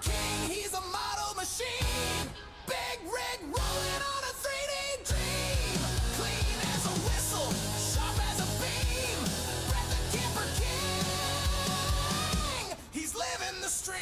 king, he's a model machine. Big rig rolling on a 3D dream. Clean as a whistle, sharp as a beam. Breath of camper king, he's living the stream.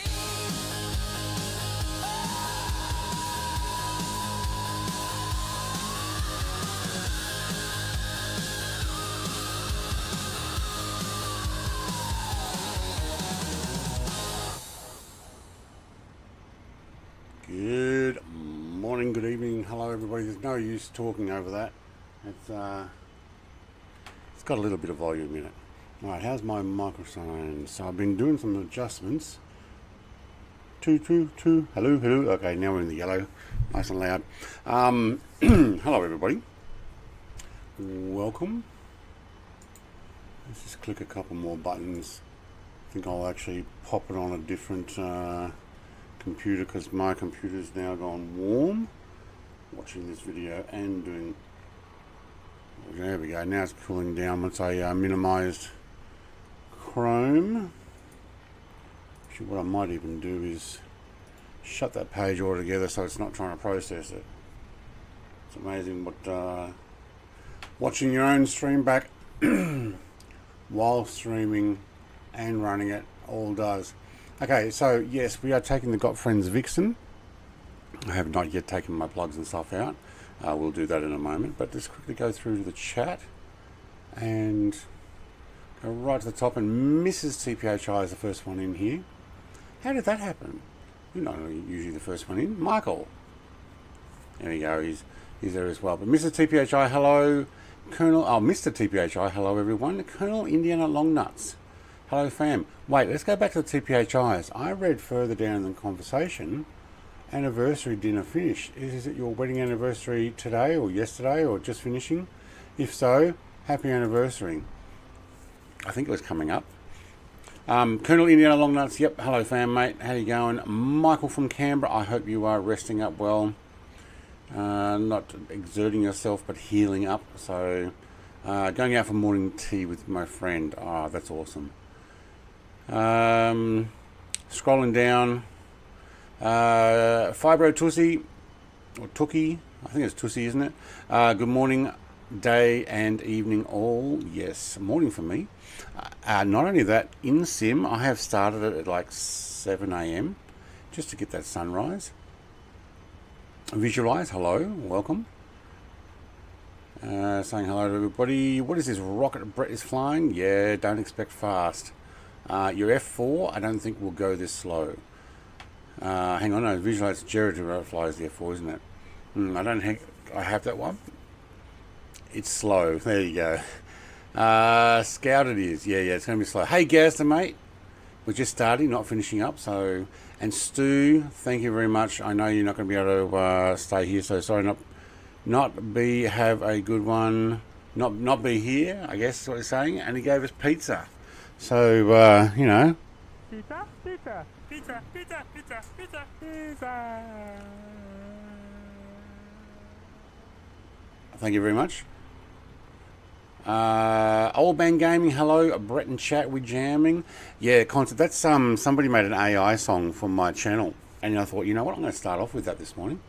Good morning, good evening, hello everybody. There's no use talking over that. It's got a little bit of volume in it. Alright, how's my microphone? So I've been doing some adjustments. Two. Hello. Okay, now we're in the yellow. Nice and loud. Hello everybody. Welcome. Let's just click a couple more buttons. I think I'll actually pop it on a different computer because my computer's now gone warm watching this video and doing, there we go, now it's cooling down once I minimized Chrome. Actually, what I might even do is shut that page altogether so it's not trying to process it. It's amazing what watching your own stream back while streaming and running it all does. Okay, so yes, we are taking the Got Friends Vixen. I have not yet taken my plugs and stuff out. We'll do that in a moment, but just quickly go through to the chat and go right to the top. And Mrs. TPHI is the first one in here. How did that happen? You're not usually the first one in. Michael. There we go, he's there as well. But Mrs. TPHI, hello. Colonel, Mr. TPHI, hello everyone. Colonel Indiana Longnuts. Hello fam. Wait, let's go back to the TPHIs. I read further down in the conversation, anniversary dinner finished. Is it your wedding anniversary today or yesterday or just finishing? If so, happy anniversary. I think it was coming up. Colonel Indiana Longnuts, yep, hello fam mate, how you going? Michael from Canberra, I hope you are resting up well. Not exerting yourself but healing up. So going out for morning tea with my friend. Oh, that's awesome. Scrolling down, Fibro Tussie, or Tookie, I think it's Tussie, isn't it? Good morning, day and evening all. Yes, morning for me. Not only that, in sim, I have started it at like 7 a.m. just to get that sunrise. Visualize, hello, welcome. Saying hello to everybody. What is this rocket Brett is flying? Yeah, don't expect fast. Your F4, I don't think will go this slow. Hang on, no, visualize Jared who flies the F4, isn't it? I don't think I have that one. It's slow. There you go. Scout it is. Yeah, it's going to be slow. Hey, Gazda, mate. We're just starting, not finishing up. So, and Stu, thank you very much. I know you're not going to be able to stay here, so sorry not be, have a good one. Not be here, I guess is what he's saying. And he gave us pizza. So, you know. Pizza. Thank you very much. Old Band Gaming, hello. Brett and chat, we jamming. Yeah, concept. That's somebody made an AI song for my channel. And I thought, you know what, I'm going to start off with that this morning.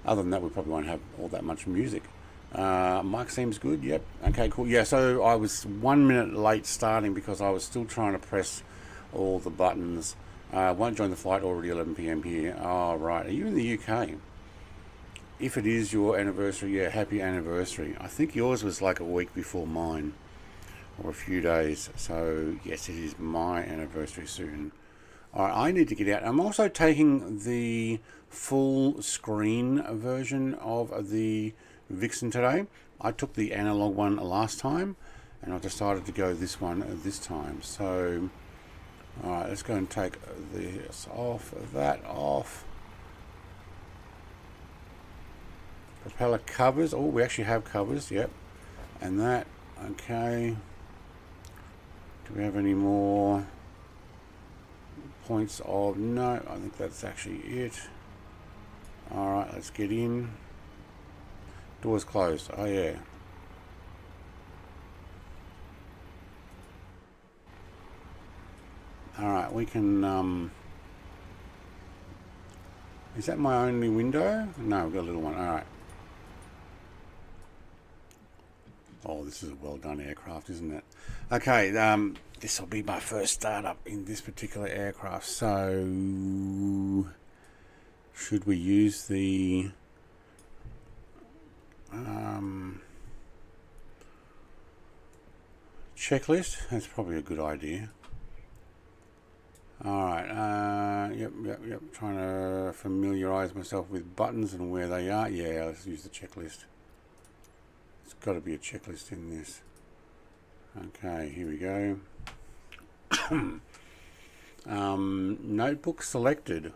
Other than that, we probably won't have all that much music. Mic seems good. Yep. Okay, cool. Yeah, so I was 1 minute late starting because I was still trying to press all the buttons. Won't join the flight, already 11 p.m. here. Oh, right. Are you in the UK? If it is your anniversary, yeah, happy anniversary. I think yours was like a week before mine, or a few days. So, yes, it is my anniversary soon. All right, I need to get out. I'm also taking the full screen version of the Vixen today. I took the analog one last time and I decided to go this one this time. So alright, let's go and take this off, that off. Propeller covers. Oh, we actually have covers, yep. And that, okay. Do we have any more points of, no, I think that's actually it. Alright, let's get in. Doors closed. Oh yeah. Alright, we can Is that my only window? No, we've got a little one. Alright. Oh, this is a well done aircraft, isn't it? Okay, this will be my first startup in this particular aircraft. So, should we use the checklist? That's probably a good idea. Alright, yep. Trying to familiarise myself with buttons and where they are. Yeah, let's use the checklist. It's got to be a checklist in this. Okay, here we go. Notebook selected.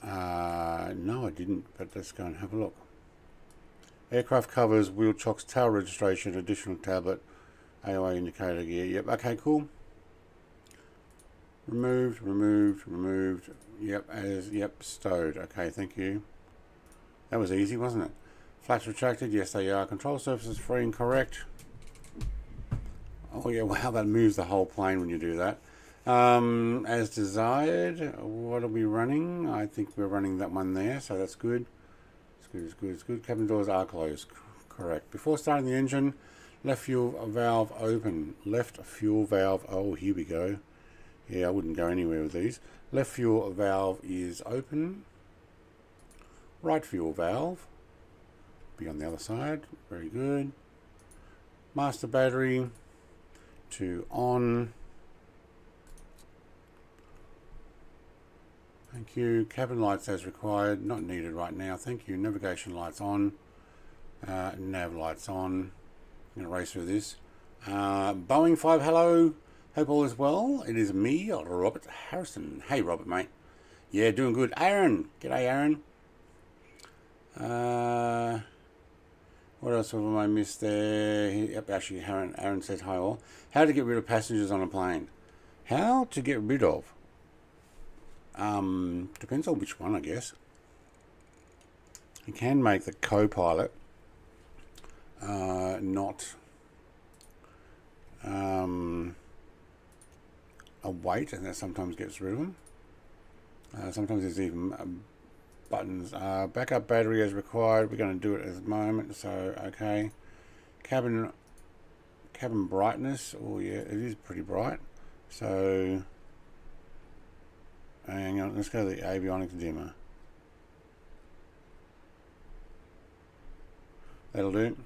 No, I didn't, but let's go and have a look. Aircraft covers, wheel chocks, tail registration, additional tablet, AOA indicator gear. Yep, okay, cool. Removed. Yep, stowed. Okay, thank you. That was easy, wasn't it? Flaps retracted, yes they are. Control surfaces free and correct. Oh yeah, wow, that moves the whole plane when you do that. As desired, what are we running? I think we're running that one there, so that's good. It's good. Cabin doors are closed, correct. Before starting the engine, left fuel valve open. Left fuel valve, oh here we go. Yeah, I wouldn't go anywhere with these. Left fuel valve is open. Right fuel valve, be on the other side, very good. Master battery to on. Thank you. Cabin lights as required, not needed right now. Thank you. Navigation lights on. Nav lights on. I'm going to race through this. Boeing 5, hello. Hope all is well. It is me, Robert Harrison. Hey, Robert, mate. Yeah, doing good. Aaron. G'day, Aaron. What else have I missed there? Yep, actually, Aaron says hi all. How to get rid of passengers on a plane. How to get rid of? Depends on which one, I guess. You can make the co-pilot not a weight, and that sometimes gets rid of them. Sometimes there's even buttons. Backup battery as required. We're going to do it at the moment, so okay. Cabin brightness. Oh yeah, it is pretty bright. So hang on, let's go to the avionics dimmer. That'll do.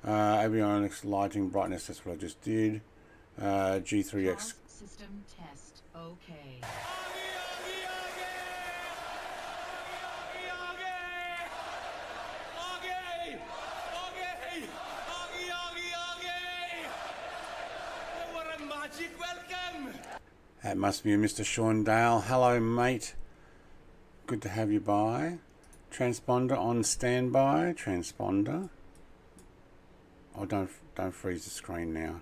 Avionics lighting brightness, that's what I just did. G3X. System test. Okay. What a magic welcome! That must be Mr. Sean Dale. Hello, mate. Good to have you by. Transponder on standby. Transponder. Oh, don't freeze the screen now.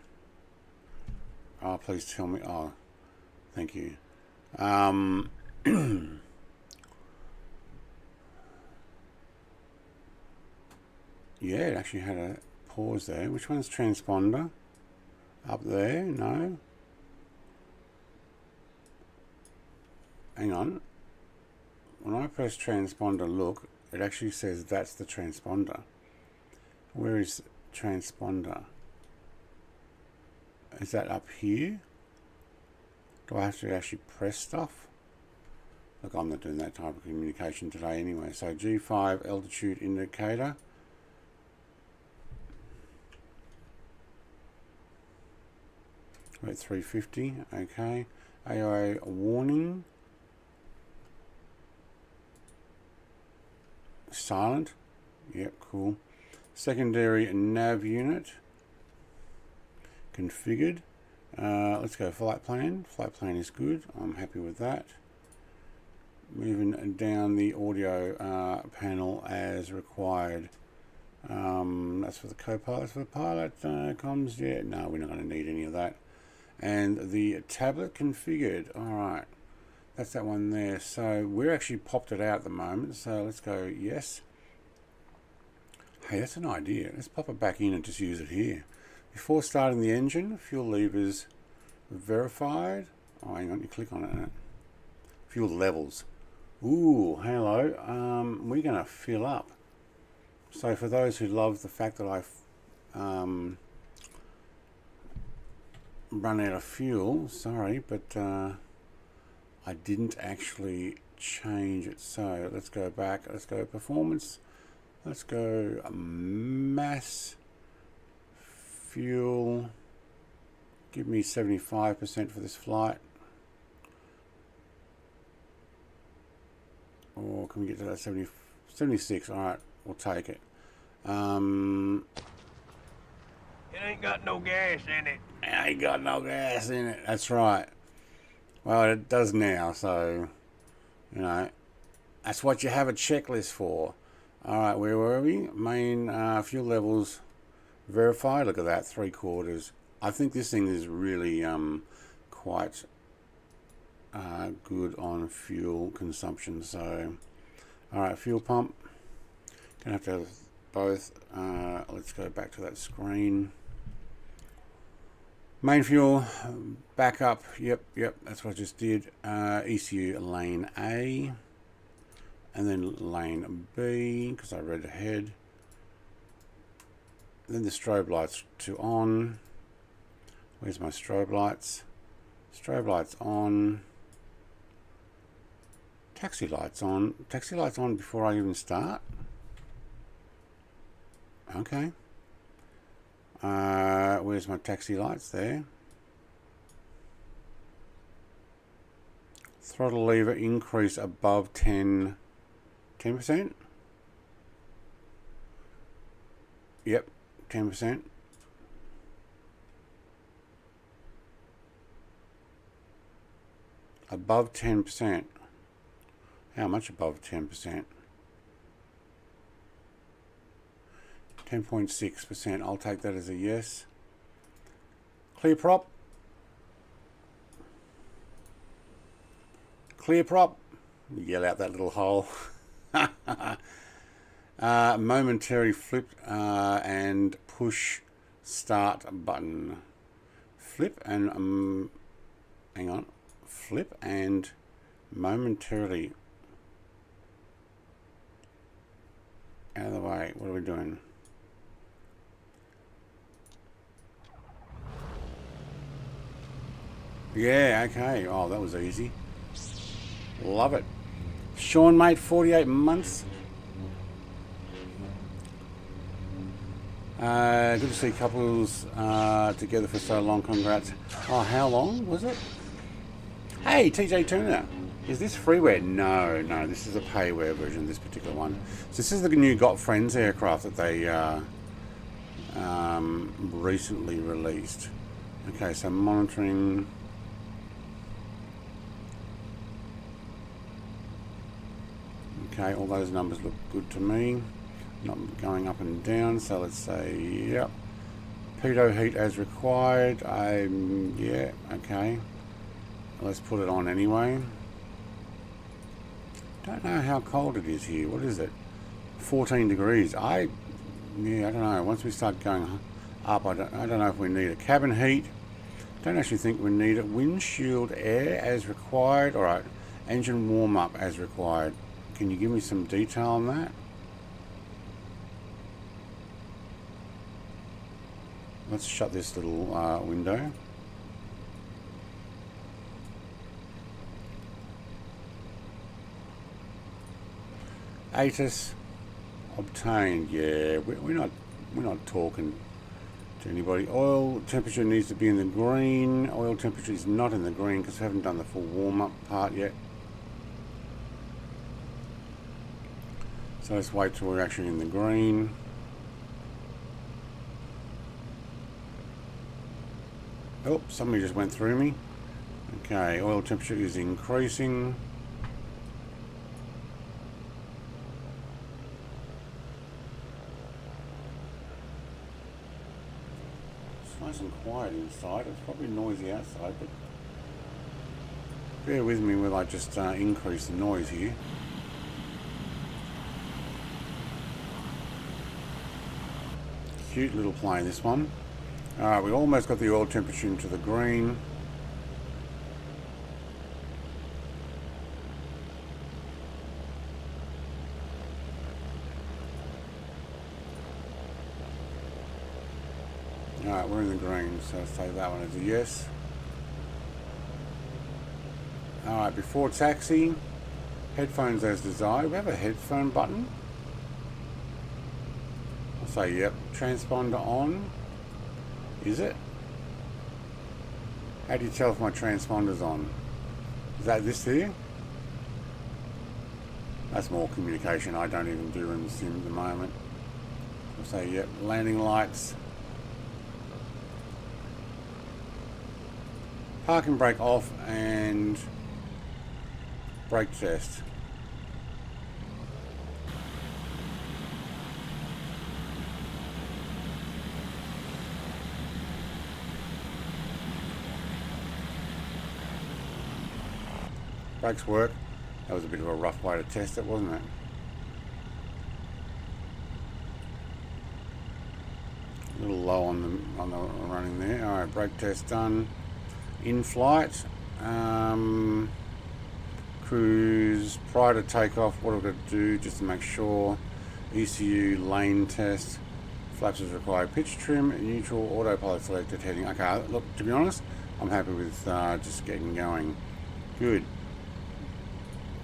Oh, please tell me. Oh, thank you. Yeah, it actually had a pause there. Which one's transponder? Up there? No. Hang on. When I press transponder, look, it actually says that's the transponder. Where is transponder? Is that up here? Do I have to actually press stuff? Look, I'm not doing that type of communication today anyway. So G5 altitude indicator. We're at 350, okay. AOA warning. Silent. Yep, cool. Secondary nav unit. Configured. Let's go flight plan. Flight plan is good. I'm happy with that. Moving down the audio panel as required. That's for the co-pilot. For the pilot comms, yeah, no, we're not going to need any of that. And the tablet configured. All right, that's that one there. So we're actually popped it out at the moment. So let's go yes. Hey, that's an idea. Let's pop it back in and just use it here. Before starting the engine, fuel levers verified. Oh, hang on, you click on it. fuel levels. Ooh, hello. We're going to fill up. So for those who love the fact that I've run out of fuel, sorry, but I didn't actually change it. So let's go back. Let's go performance. Let's go mass fuel. Give me 75% for this flight. Or can we get to that 76? All right, we'll take it. It ain't got no gas in it. Ain't got no gas in it. That's right. Well, it does now, so, you know, that's what you have a checklist for. All right, where were we? Main fuel levels verified. Look at that, 3/4. I think this thing is really quite good on fuel consumption. So, all right, fuel pump. Gonna have to have both. Let's go back to that screen. Main fuel, backup. Yep, that's what I just did. ECU lane A, and then lane B because I read ahead. Then the strobe lights to on. Where's my strobe lights? Strobe lights on. Taxi lights on. Taxi lights on before I even start. Okay. Where's my taxi lights? There. Throttle lever increase above 10%. Yep, 10%. Above 10%. How much above 10%? 10.6%. I'll take that as a yes. Clear prop. Clear prop. Yell out that little hole. Momentary flip and push start button. Flip and hang on. Flip and momentarily. Out of the way. What are we doing? Yeah, okay. Oh, that was easy. Love it. Sean, mate, 48 months. Good to see couples together for so long. Congrats. Oh, how long was it? Hey, TJ Turner. Is this freeware? No, this is a payware version, this particular one. So this is the new Got Friends aircraft that they recently released. Okay, so monitoring. Okay, all those numbers look good to me. Not going up and down, so let's say, yep. Pitot heat as required. Yeah, okay. Let's put it on anyway. Don't know how cold it is here. What is it? 14 degrees. I don't know. Once we start going up, I don't know if we need a cabin heat. Don't actually think we need it. Windshield air as required. All right. Engine warm up as required. Can you give me some detail on that? Let's shut this little window. HOTAS obtained. Yeah, we're not talking to anybody. Oil temperature needs to be in the green. Oil temperature is not in the green because we haven't done the full warm up part yet. So let's wait till we're actually in the green. Oh, somebody just went through me. Okay, oil temperature is increasing. It's nice and quiet inside. It's probably noisy outside, but bear with me while I just increase the noise here. Cute little plane, this one. Alright, we almost got the oil temperature into the green. Alright, we're in the green, so let's take that one as a yes. Alright, before taxi, headphones as desired. We have a headphone button. I'll say yep. Transponder on. Is it? How do you tell if my transponder's on? Is that this here? That's more communication I don't even do in the sim at the moment. I'll say yep. Landing lights. Parking brake off and brake test. Brakes work. That was a bit of a rough way to test it, wasn't it? A little low on the running there. All right, brake test done. In flight, cruise prior to takeoff. What I've got to do just to make sure: ECU lane test, flaps as required, pitch trim, neutral, autopilot selected, heading. Okay, look, to be honest, I'm happy with just getting going. Good.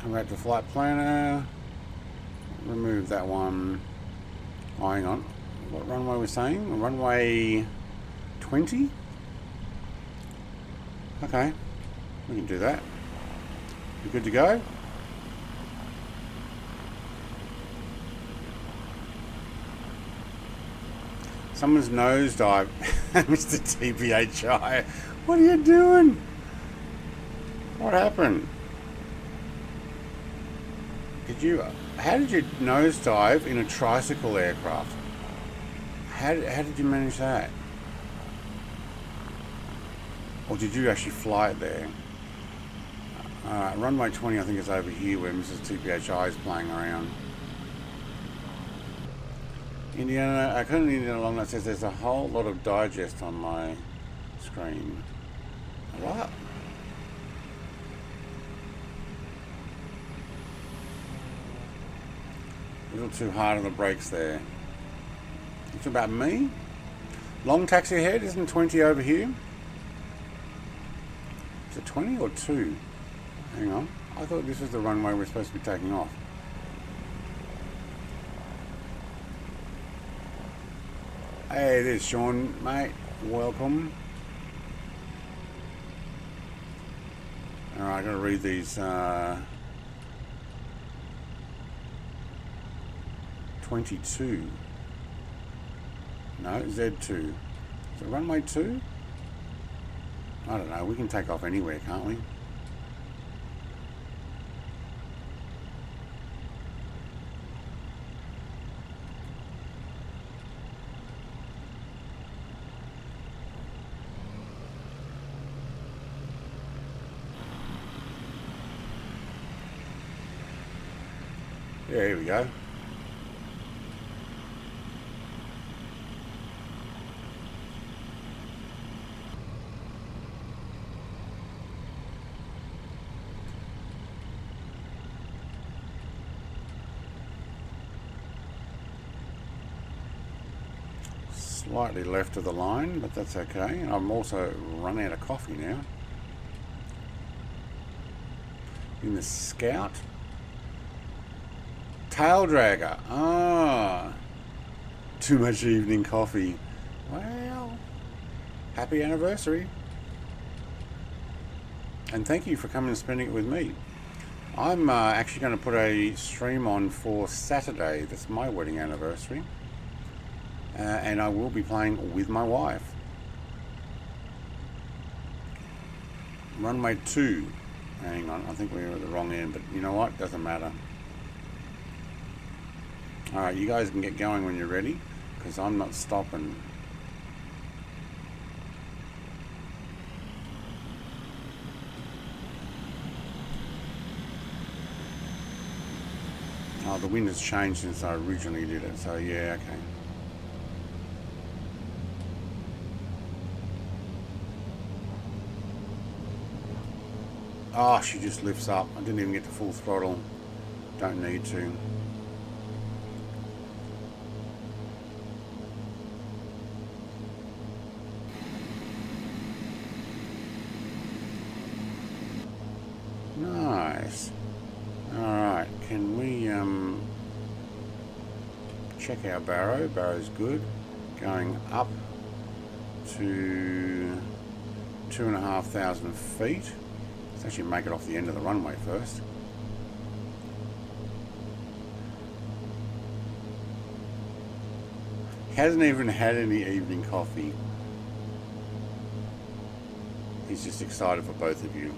Come back to flight planner. Remove that one. Oh, hang on. What runway we're saying? Runway 20? Okay. We can do that. You good to go? Someone's nosedive. Mr. TPHI. What are you doing? What happened? How did you nosedive in a tricycle aircraft? How did you manage that? Or did you actually fly it there? Runway 20 I think is over here where Mrs. TPHI is playing around. Indiana, I couldn't Indiana along that says there's a whole lot of digest on my screen. What? A little too hard on the brakes there. It's about me. Long taxi ahead, isn't 20 over here? Is it 20 or 2? Hang on. I thought this was the runway we're supposed to be taking off. Hey, there's Sean, mate. Welcome. Alright, I gotta read these 22. No, Z2. Is it runway 2? I don't know. We can take off anywhere, can't we? Yeah, here we go. Slightly left of the line, but that's okay. I'm also run out of coffee now. In the Scout. Tail dragger. Ah. Too much evening coffee. Well, happy anniversary. And thank you for coming and spending it with me. I'm actually going to put a stream on for Saturday. That's my wedding anniversary. And I will be playing with my wife. Runway 2. Hang on, I think we were at the wrong end, but you know what? Doesn't matter. Alright, you guys can get going when you're ready, because I'm not stopping. Oh, the wind has changed since I originally did it, so yeah, okay. Oh, she just lifts up. I didn't even get to full throttle. Don't need to. check our barrow. Barrow's good. Going up to 2,500 feet. Let's actually make it off the end of the runway first. Hasn't even had any evening coffee. He's just excited for both of you.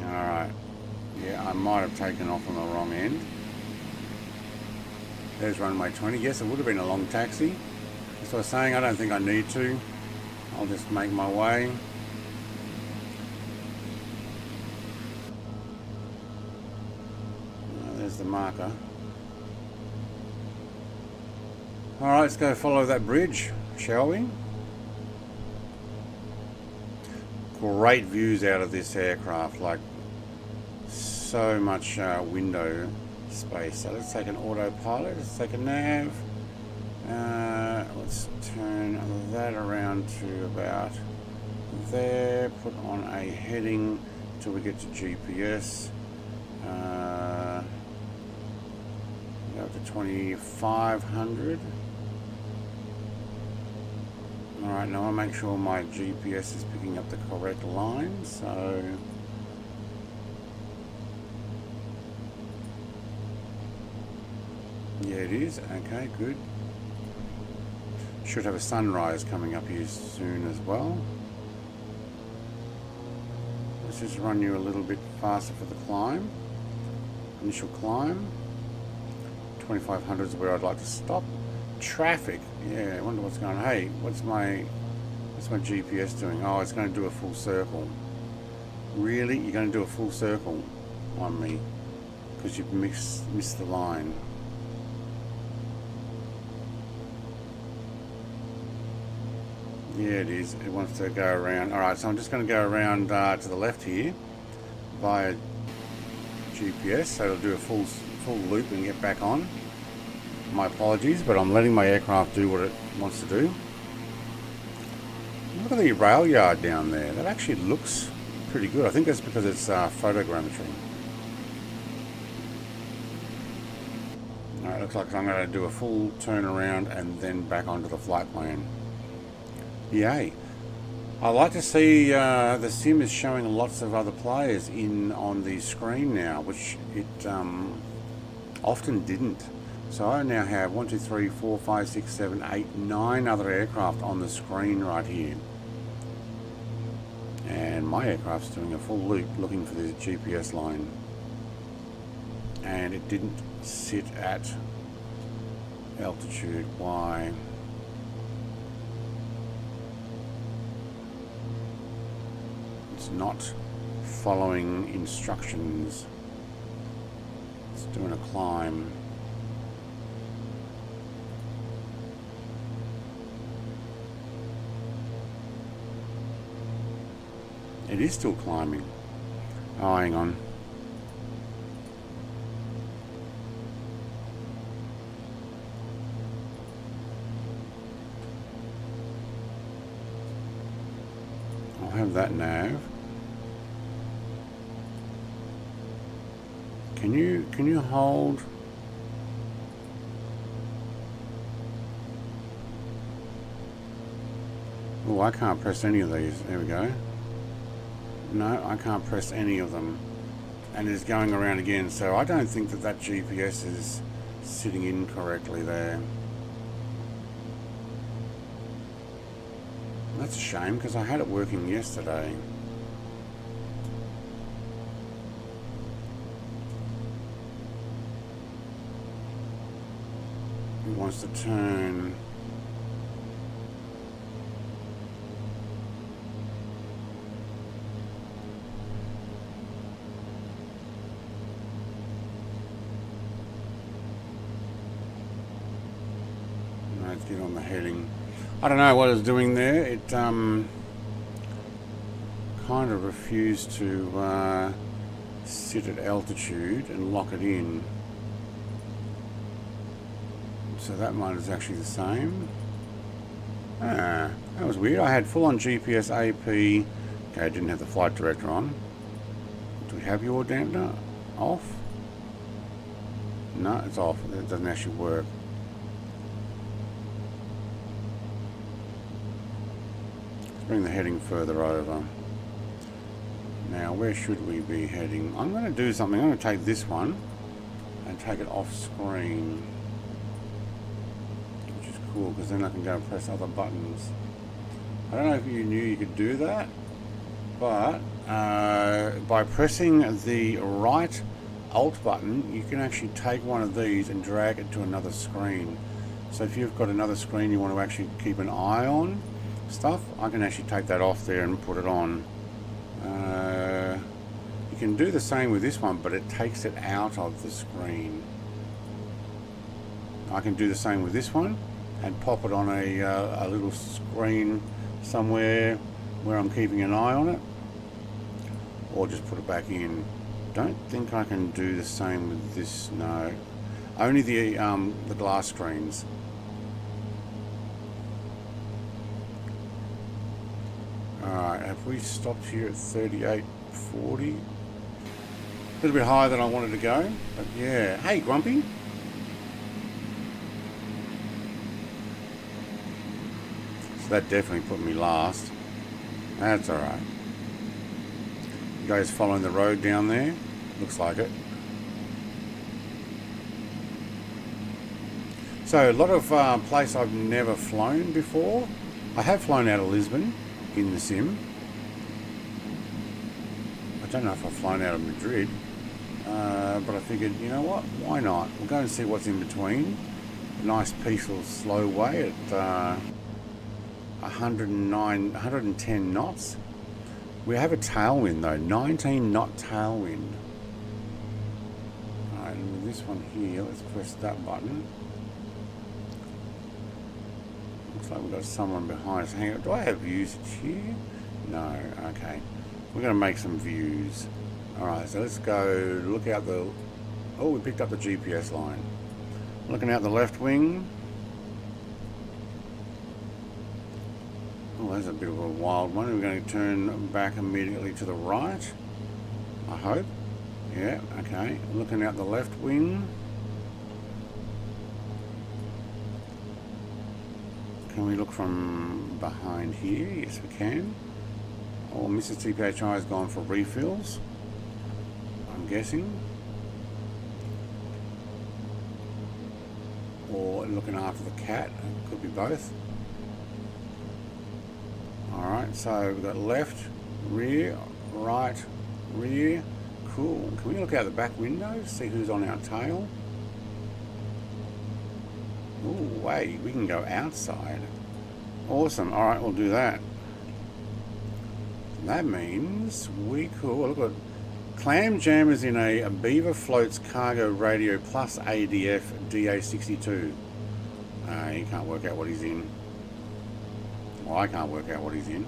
Alright. Yeah, I might have taken off on the wrong end. There's runway 20. Yes, it would have been a long taxi. That's what I was saying. I don't think I need to. I'll just make my way. There's the marker. Alright, let's go follow that bridge, shall we? Great views out of this aircraft, like so much window space. So let's take an autopilot, let's take a nav. Let's turn that around to about there, put on a heading till we get to GPS. Go up to 2,500. Alright, now I'll make sure my GPS is picking up the correct line, so yeah, it is. Okay, good. Should have a sunrise coming up here soon as well. Let's just run you a little bit faster for the climb. Initial climb. 2,500 is where I'd like to stop. Traffic. Yeah, I wonder what's going on. Hey, what's my GPS doing? Oh, it's going to do a full circle. Really? You're going to do a full circle on me because you've missed the line. Yeah, it is. It wants to go around. Alright, so I'm just going to go around to the left here via GPS, so it'll do a full loop and get back on. My apologies, but I'm letting my aircraft do what it wants to do. Look at the rail yard down there. That actually looks pretty good. I think that's because it's photogrammetry. Alright, looks like I'm going to do a full turn around and then back onto the flight plan. Yay. I like to see the sim is showing lots of other players in on the screen now, which it often didn't. So I now have 1, 2, 3, 4, 5, 6, 7, 8, 9 other aircraft on the screen right here. And my aircraft's doing a full loop looking for the GPS line. And it didn't sit at altitude. Why? It's not following instructions. It's doing a climb. It is still climbing. Oh, hang on. I'll have that nav. Can you hold? Oh, I can't press any of these. There we go. No, I can't press any of them. And it's going around again, so I don't think that GPS is sitting in correctly there. That's a shame, because I had it working yesterday. It wants to turn. Let's get on the heading. I don't know what it's doing there. It kind of refused to sit at altitude and lock it in. So that one is actually the same. That was weird. I had full on GPS AP Okay, I didn't have the flight director on. Do we have your dampener off? No, it's off. It doesn't actually work. Let's bring the heading further over. Now, where should we be heading? I'm going to do something. I'm going to take this one and take it off screen, which is cool because then I can go and press other buttons. I don't know if you knew you could do that, but by pressing the right Alt button, you can actually take one of these and drag it to another screen. So if you've got another screen you want to actually keep an eye on stuff, I can actually take that off there and put it on. You can do the same with this one, but it takes it out of the screen. I can do the same with this one and pop it on a little screen somewhere where I'm keeping an eye on it, or just put it back in. Don't think I can do the same with this. No, only the glass screens. Alright, have we stopped here at 3840? A little bit higher than I wanted to go, but yeah. Hey, Grumpy. So that definitely put me last. That's alright. You guys following the road down there? Looks like it. So a lot of place I've never flown before. I have flown out of Lisbon in the sim. I don't know if I've flown out of Madrid, but I figured, you know what, why not? We'll go and see what's in between. A nice peaceful slow way at 110 knots. We have a tailwind though, 19 knot tailwind. Alright, and with this one here, let's press that button. Looks like we've got someone behind us. Hang on, do I have views here? No, okay. We're going to make some views. Alright, so let's go look out the... Oh, we picked up the GPS line. Looking out the left wing. Oh, that's a bit of a wild one. We're going to turn back immediately to the right, I hope. Yeah, okay. Looking out the left wing. Can we look from behind here? Yes, we can. Oh, Mrs. TPHI has gone for refills, I'm guessing. Or looking after the cat. Could be both. Alright, so we've got left, rear, right, rear. Cool. Can we look out the back window, see who's on our tail? Ooh, wait, we can go outside. Awesome. Alright, we'll do that. That means we could look at clam jammers in a Beaver Floats cargo radio plus ADF DA62. You can't work out what he's in. Well, I can't work out what he's in.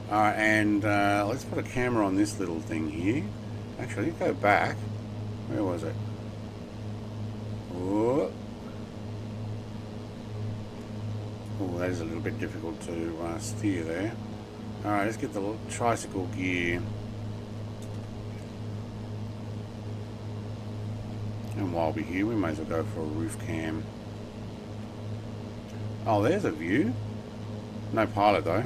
Alright, and let's put a camera on this little thing here. Actually, let's go back. Where was it? Oh, that is a little bit difficult to steer there. Alright, let's get the tricycle gear. And while we're here, we may as well go for a roof cam. Oh, there's a view. No pilot though.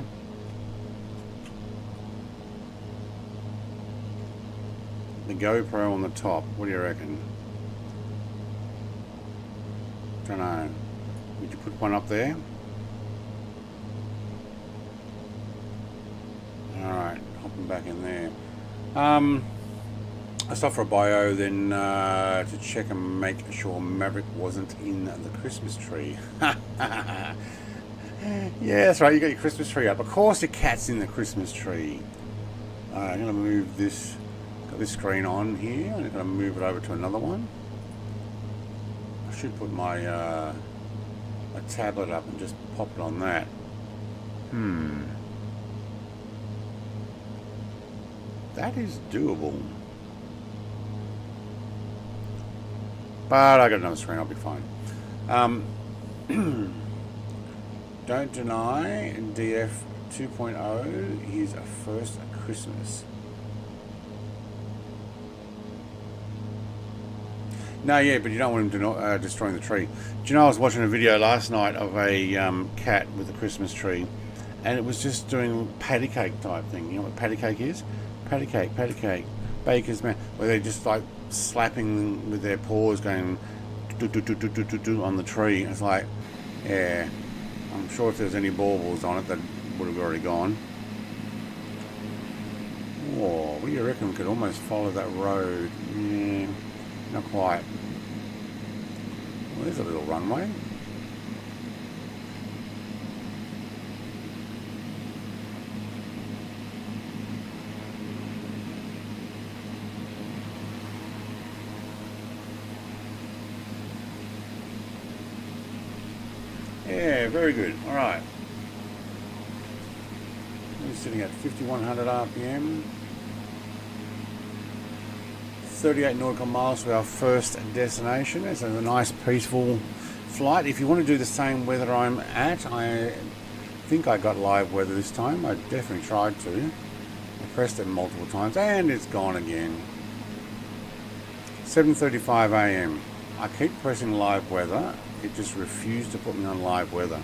The GoPro on the top. What do you reckon? Don't know. Would you put one up there? Alright, hopping back in there. I stopped for a bio then to check and make sure Maverick wasn't in the Christmas tree. Yeah, that's right, you got your Christmas tree up. Of course your cat's in the Christmas tree. I'm going to move this, got this screen on here. I'm going to move it over to another one. I should put my my tablet up and just pop it on that. That is doable. But I got another screen, I'll be fine. Don't deny DF 2.0 his first Christmas. No, yeah, but you don't want him to destroying the tree. Do you know, I was watching a video last night of a cat with a Christmas tree, and it was just doing patty cake type thing. You know what patty cake is? Patty cake, baker's man, where they're just like slapping with their paws, going do do do do do do do on the tree. It's like, yeah, I'm sure if there was any baubles on it, that would have already gone. Oh, what do you reckon? We could almost follow that road. Yeah. Not quite. Well, there's a little runway. Yeah, very good. All right. We're sitting at 5100 RPM. 38 nautical miles to our first destination. It's a nice peaceful flight. If you want to do the same weather I'm at, I think I got live weather this time. I definitely tried to. I pressed it multiple times and it's gone again. 7:35 AM. I keep pressing live weather. It just refused to put me on live weather.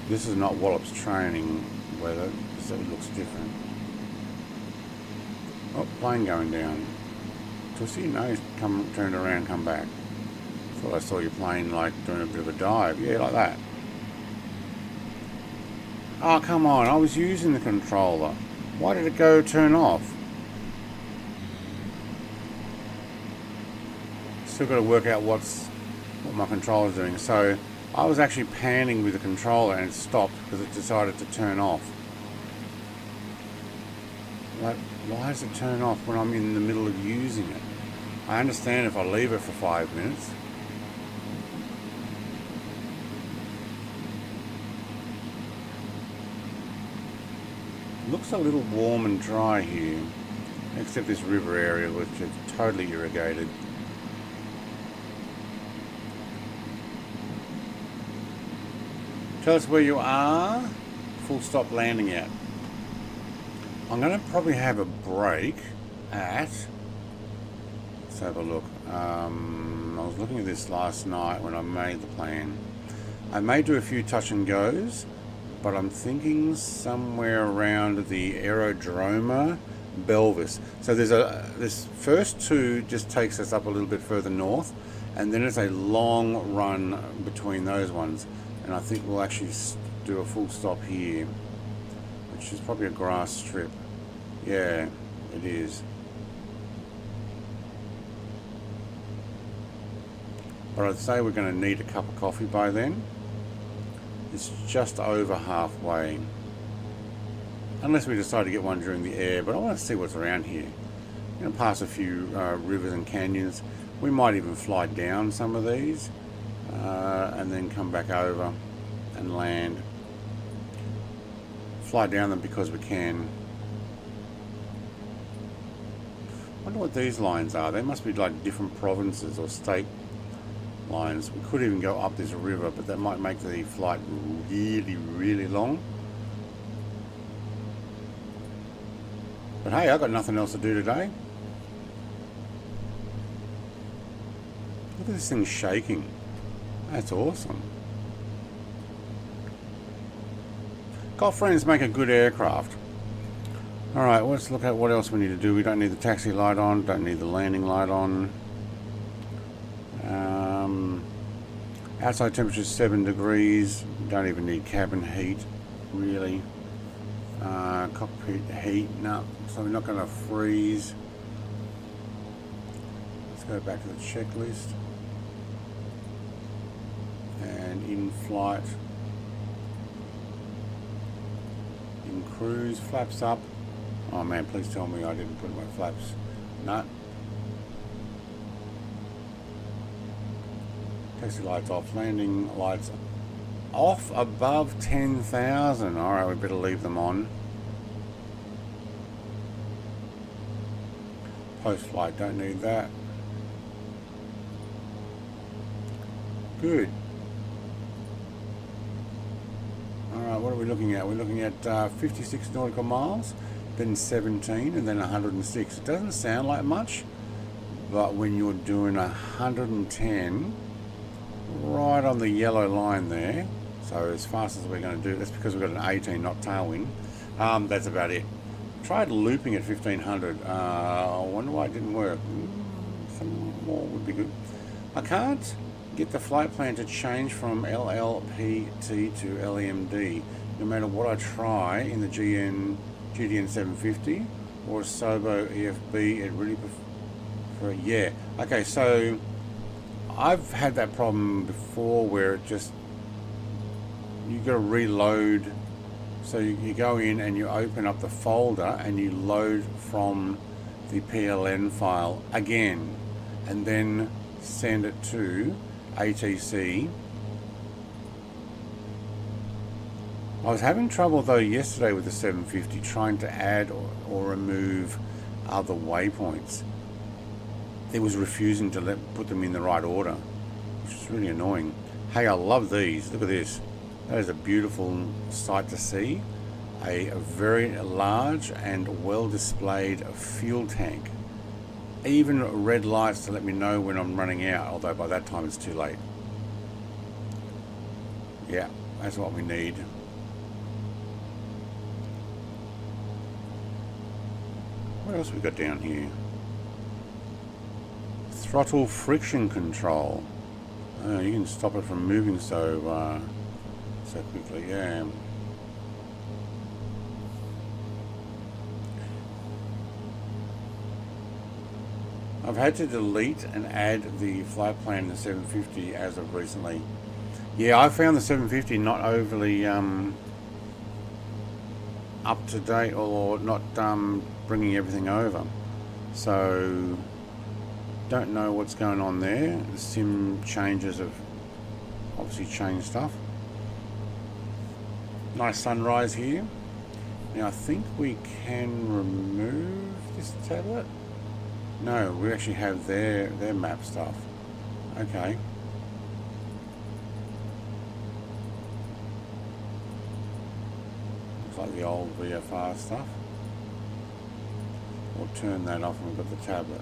This is not Wallop's training weather. So it looks different. Oh, plane going down. Tussie, no, he's turned around, come back. Thought I saw your plane like doing a bit of a dive. Yeah, like that. Oh, come on, I was using the controller. Why did it go turn off? Still got to work out what my controller's doing. So I was actually panning with the controller and it stopped because it decided to turn off. Like, why does it turn off when I'm in the middle of using it? I understand if I leave it for 5 minutes. Looks a little warm and dry here, except this river area which is totally irrigated. Tell us where you are. Full stop landing at. I'm going to probably have a break at, let's have a look. I was looking at this last night when I made the plan. I may do a few touch and goes, but I'm thinking somewhere around the Aerodroma Belvis. So there's this first two just takes us up a little bit further north, and then it's a long run between those ones. And I think we'll actually do a full stop here, which is probably a grass strip. Yeah, it is. But I'd say we're going to need a cup of coffee by then. It's just over halfway. Unless we decide to get one during the air, but I want to see what's around here. I'm going to pass a few rivers and canyons. We might even fly down some of these and then come back over and land. Fly down them because we can. I wonder what these lines are. They must be like different provinces or state lines. We could even go up this river, but that might make the flight really, really long. But hey, I've got nothing else to do today. Look at this thing shaking. That's awesome. Golf friends make a good aircraft. Alright, let's look at what else we need to do. We don't need the taxi light on, don't need the landing light on. Outside temperature is 7 degrees. Don't even need cabin heat, really. Cockpit heat, no, so we're not going to freeze. Let's go back to the checklist. And in flight. In cruise, flaps up. Oh man, please tell me I didn't put my flaps. No. Taxi lights off, landing lights off above 10,000. Alright, we better leave them on. Post flight, don't need that. Good. we looking at? We're looking at 56 nautical miles, then 17, and then 106. It doesn't sound like much, but when you're doing 110, right on the yellow line there, so as fast as we're going to do, that's because we've got an 18 knot tailwind. That's about it. Tried looping at 1500. I wonder why it didn't work. Some more would be good. I can't get the flight plan to change from LLPT to LEMD, no matter what I try in the GDN 750 or Sobo EFB. It really prefer, yeah. Okay, so I've had that problem before where it just, you got to reload. So you go in and you open up the folder and you load from the PLN file again, and then send it to HTC. I was having trouble though yesterday with the 750 trying to add or remove other waypoints. It was refusing to put them in the right order, which is really annoying. Hey, I love these. Look at this. That is a beautiful sight to see. A very large and well displayed fuel tank. Even red lights to let me know when I'm running out, although by that time it's too late. Yeah, that's what we need. What else we got down here? Throttle friction control. Oh, you can stop it from moving so quickly, yeah. I've had to delete and add the flight plan in the 750 as of recently. Yeah, I found the 750 not overly up to date, or not bringing everything over. So don't know what's going on there. The sim changes have obviously changed stuff. Nice sunrise here. Now I think we can remove this tablet. No, we actually have their map stuff. Okay. Looks like the old VFR stuff. We'll turn that off and we've got the tablet.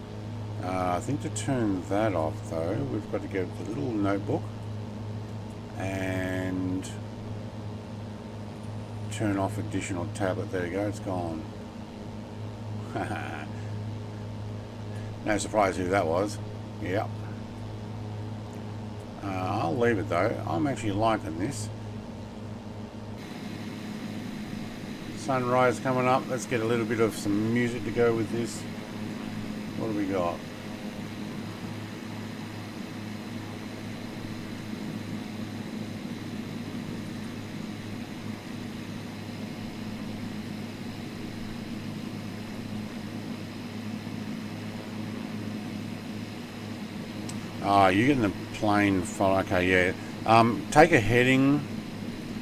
I think to turn that off though, we've got to go to the little notebook and turn off additional tablet. There you go, it's gone. No surprise who that was. Yep. I'll leave it though. I'm actually liking this. Sunrise coming up. Let's get a little bit of some music to go with this. What do we got? You're getting the plane follow. Okay, yeah. Take a heading,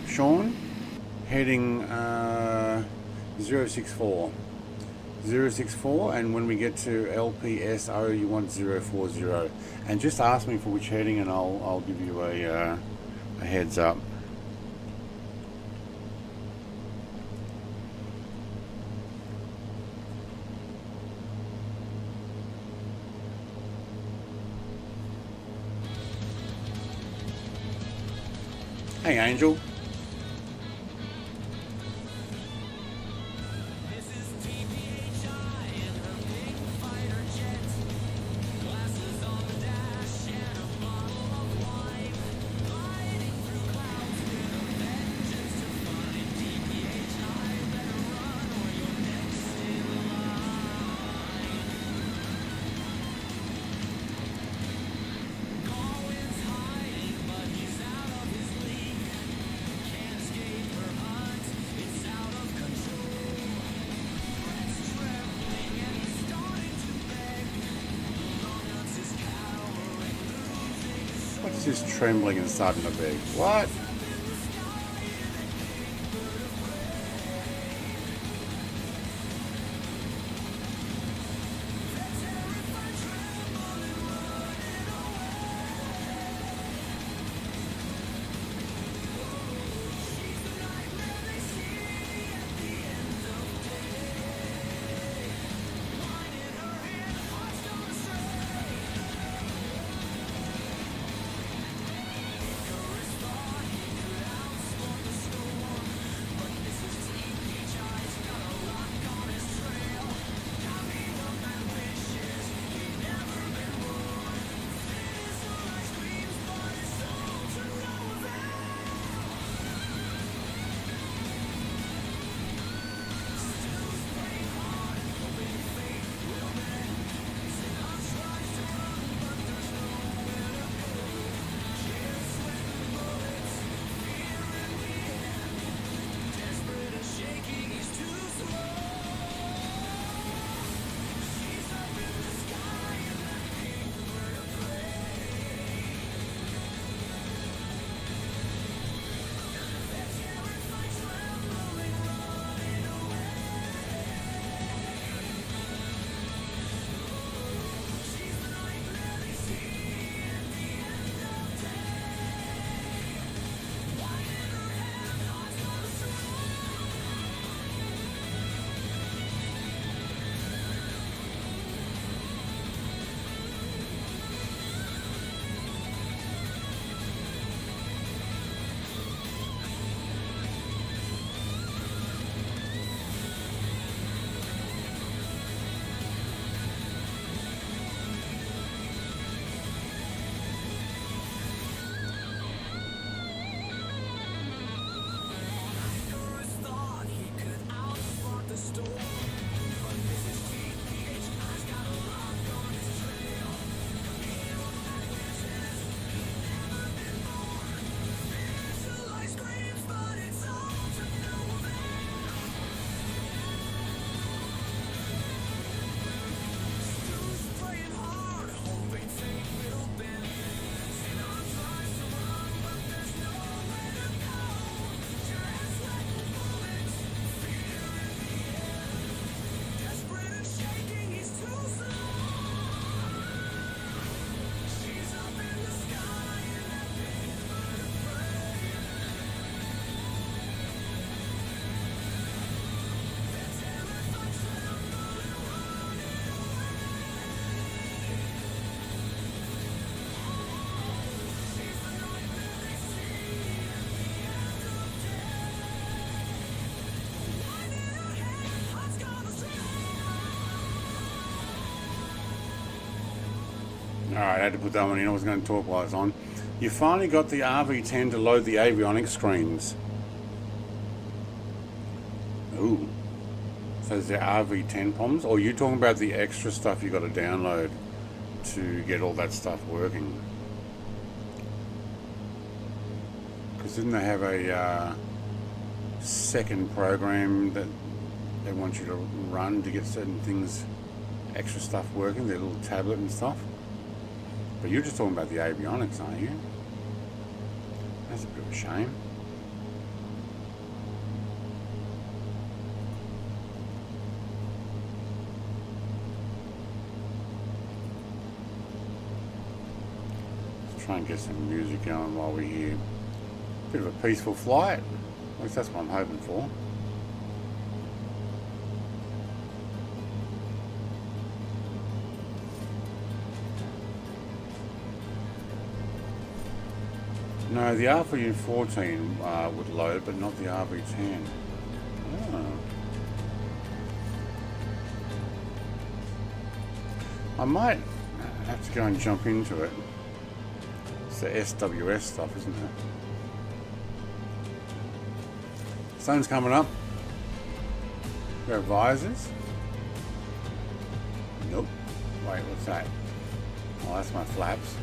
Sean. Heading 064. 064, and when we get to LPSO, you want 040. And just ask me for which heading, and I'll give you a heads up. Hey, Angel. What's this trembling and starting to beg? What? Alright, I had to put that one in. I was going to talk while it's on. You finally got the RV10 to load the avionics screens. Ooh. So is there RV10 problems? Or are you talking about the extra stuff you got to download to get all that stuff working? Because didn't they have a second program that they want you to run to get certain things, extra stuff working, their little tablet and stuff? But you're just talking about the avionics, aren't you? That's a bit of a shame. Let's try and get some music going while we're here. Bit of a peaceful flight. At least that's what I'm hoping for. No, the RV14 would load, but not the RV10. Oh. I might have to go and jump into it. It's the SWS stuff, isn't it? Sun's coming up. We have visors. Nope. Wait, what's that? Oh, that's my flaps.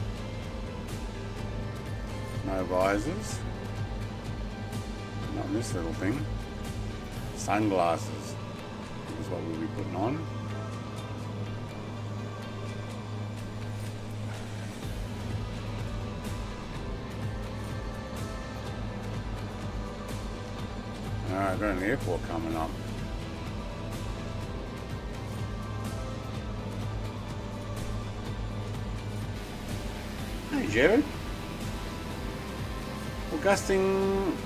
No visors. Not this little thing. Sunglasses is what we'll be putting on. I've got an airport coming up. Hey Jared. Augustine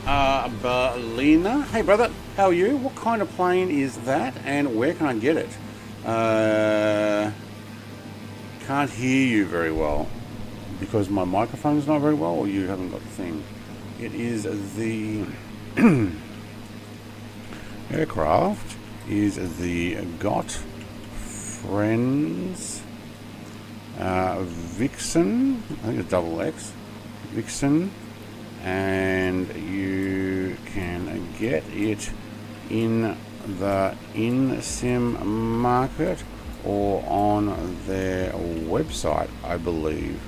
Berlina. Hey brother, how are you? What kind of plane is that and where can I get it? Can't hear you very well because my microphone's not very well, or you haven't got the thing. It is the aircraft is the Got Friends Vixen. I think it's double X. Vixen, and you can get it in the in-sim market or on their website, I believe.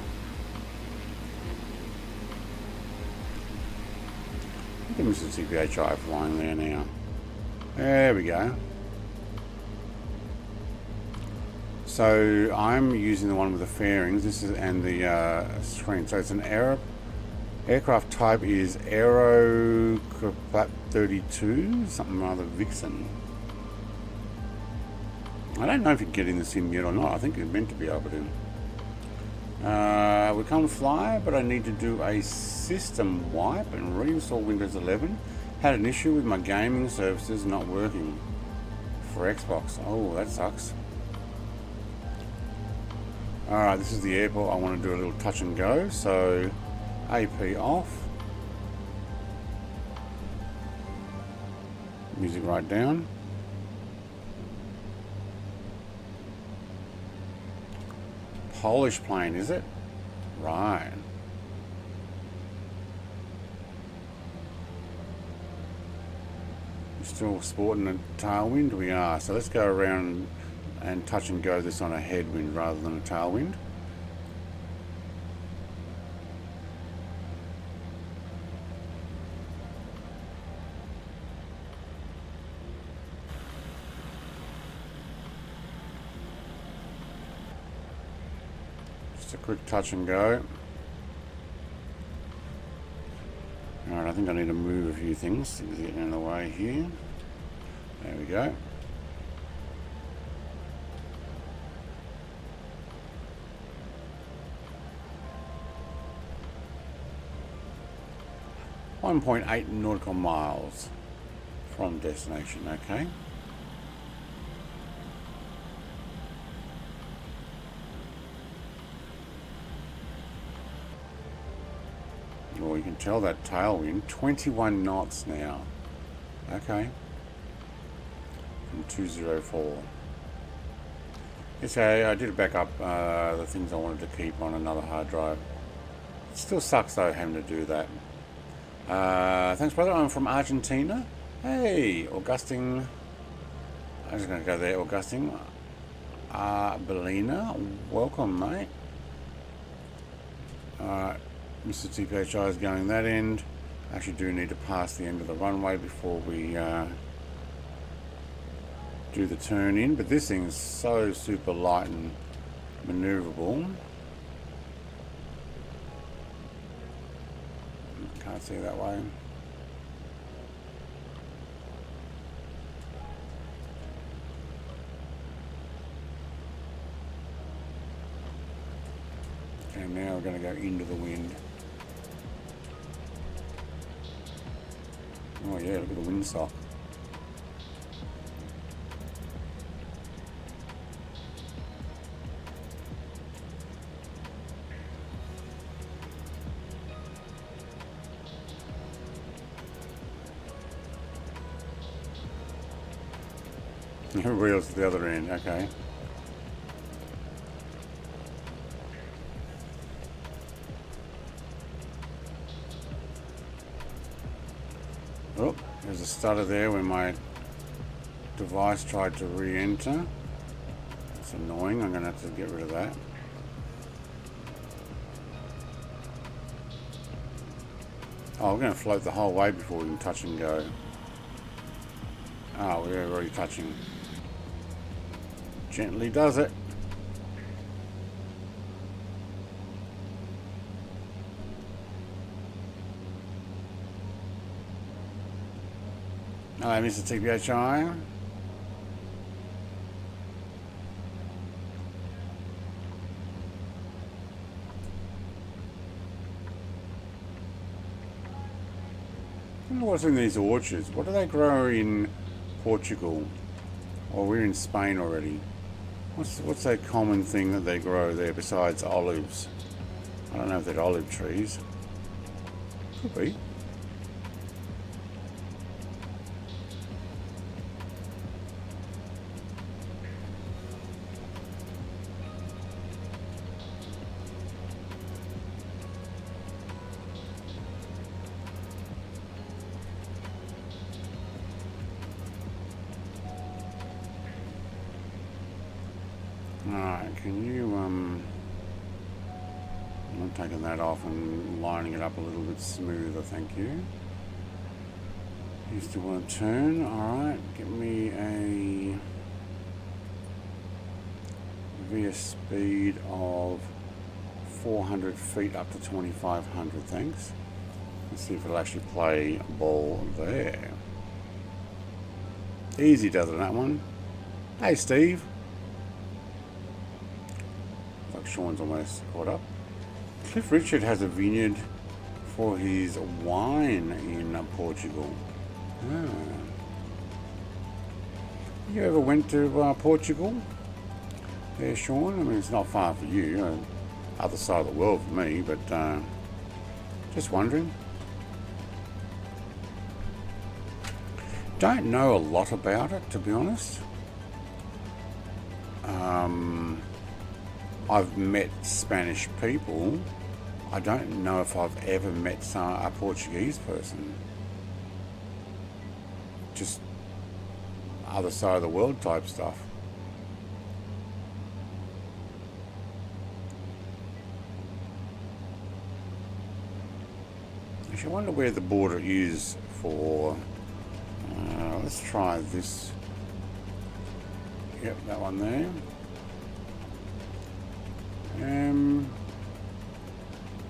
Look at Mississippi HI flying there now. There we go. So I'm using the one with the fairings. This is and the screen. So it's an aircraft type is Aero 32, something rather Vixen. I don't know if you can get in the sim yet or not. I think you're meant to be able to. We can't fly, but I need to do a system wipe and reinstall Windows 11. Had an issue with my gaming services not working for Xbox. Oh, that sucks. Alright, this is the airport. I want to do a little touch and go. So, AP off. Music right down. Polish plane, is it? Right. We're still sporting a tailwind? We are. So let's go around and touch and go this on a headwind rather than a tailwind. Just a quick touch and go. Alright, I think I need to move a few things. Things getting in the way here. There we go. .8 nautical miles from destination, okay. Well, you can tell that tailwind, 21 knots now. Okay. From 204. It's okay, I did back up the things I wanted to keep on another hard drive. It still sucks though having to do that. Thanks brother, I'm from Argentina. Hey, Augustine. I'm just going to go there, Augustine. Belina, welcome mate. Alright, Mr. TPHI is going that end. Actually do need to pass the end of the runway before we do the turn in, but this thing is so super light and maneuverable. Can't see that way. Okay, now we're going to go into the wind. Oh yeah, look at the windsock. Everybody else at the other end, okay. Oh, there's a stutter there when my device tried to re-enter. It's annoying, I'm going to have to get rid of that. Oh, we're going to float the whole way before we can touch and go. Oh, we're already touching. Gently does it. Hello, Mr. TPHI. I wonder what's in these orchards. What do they grow in Portugal? Or we're in Spain already. What's that common thing that they grow there besides olives? I don't know if they're olive trees. Could be. Alright, can you, I'm taking that off and lining it up a little bit smoother, thank you. You still want to turn? Alright, get me a via speed of 400 feet up to 2500, thanks. Let's see if it'll actually play ball there. Easy does it on that one. Hey Steve. Sean's almost caught up. Cliff Richard has a vineyard for his wine in Portugal. Ah. You ever went to Portugal? There, Sean? I mean, it's not far for you. Other side of the world for me, but just wondering. Don't know a lot about it, to be honest. I've met Spanish people. I don't know if I've ever met a Portuguese person. Just other side of the world type stuff. Actually, I wonder where the border is for... let's try this. Yep, that one there.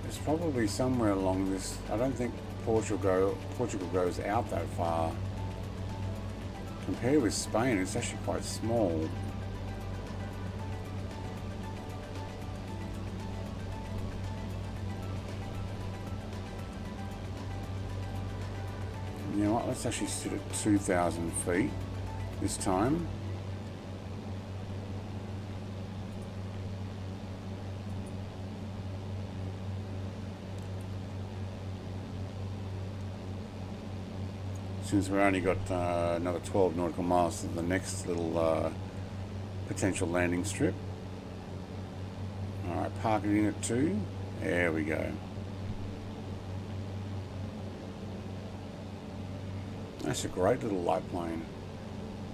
It's probably somewhere along this. I don't think Portugal goes out that far. Compared with Spain, it's actually quite small. You know what? Let's actually sit at 2,000 feet this time. Since we've only got another 12 nautical miles to the next little potential landing strip. Alright, park it in at 2. There we go. That's a great little light plane.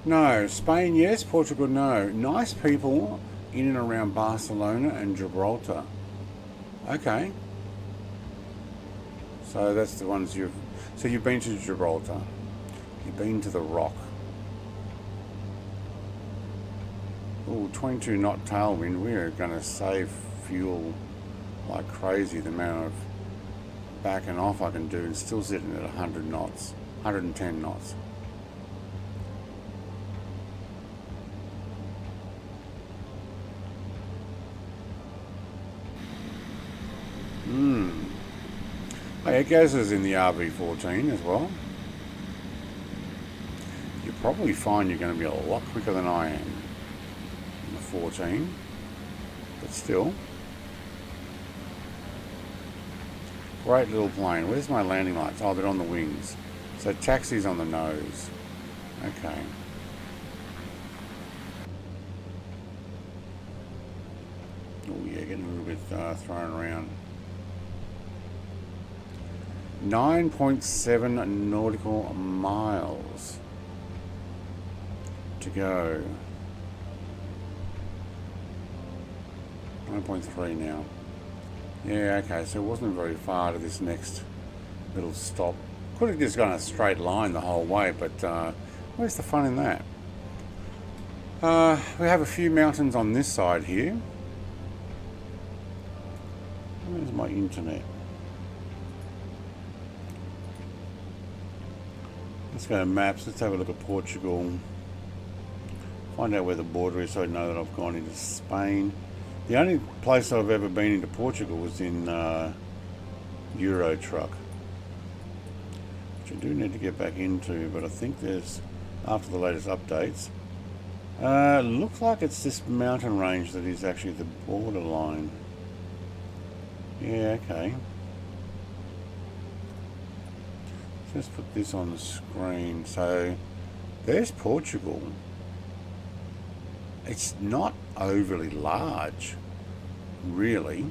No, Spain yes, Portugal no. Nice people in and around Barcelona and Gibraltar. Okay. So that's the ones you've... So you've been to Gibraltar. You've been to the Rock. Oh, 22 knot tailwind. We're going to save fuel like crazy. The amount of backing off I can do and still sitting at 100 knots. 110 knots. Oh yeah, Gaz is in the RV14 as well. You'll probably find you're going to be a lot quicker than I am in the 14, but still. Great little plane. Where's my landing lights? Oh, they're on the wings. So taxi's on the nose. Okay. Oh yeah, getting a little bit thrown around. 9.7 nautical miles to go. 9.3 now. Yeah, okay, so it wasn't very far to this next little stop. Could have just gone a straight line the whole way, but where's the fun in that? We have a few mountains on this side here. Where's my internet? Let's go to maps. Let's have a look at Portugal. Find out where the border is so I know that I've gone into Spain. The only place I've ever been into Portugal was in Euro Truck, which I do need to get back into, but I think there's, after the latest updates, looks like it's this mountain range that is actually the borderline. Yeah, okay. Let's put this on the screen. So there's Portugal. It's not overly large, really.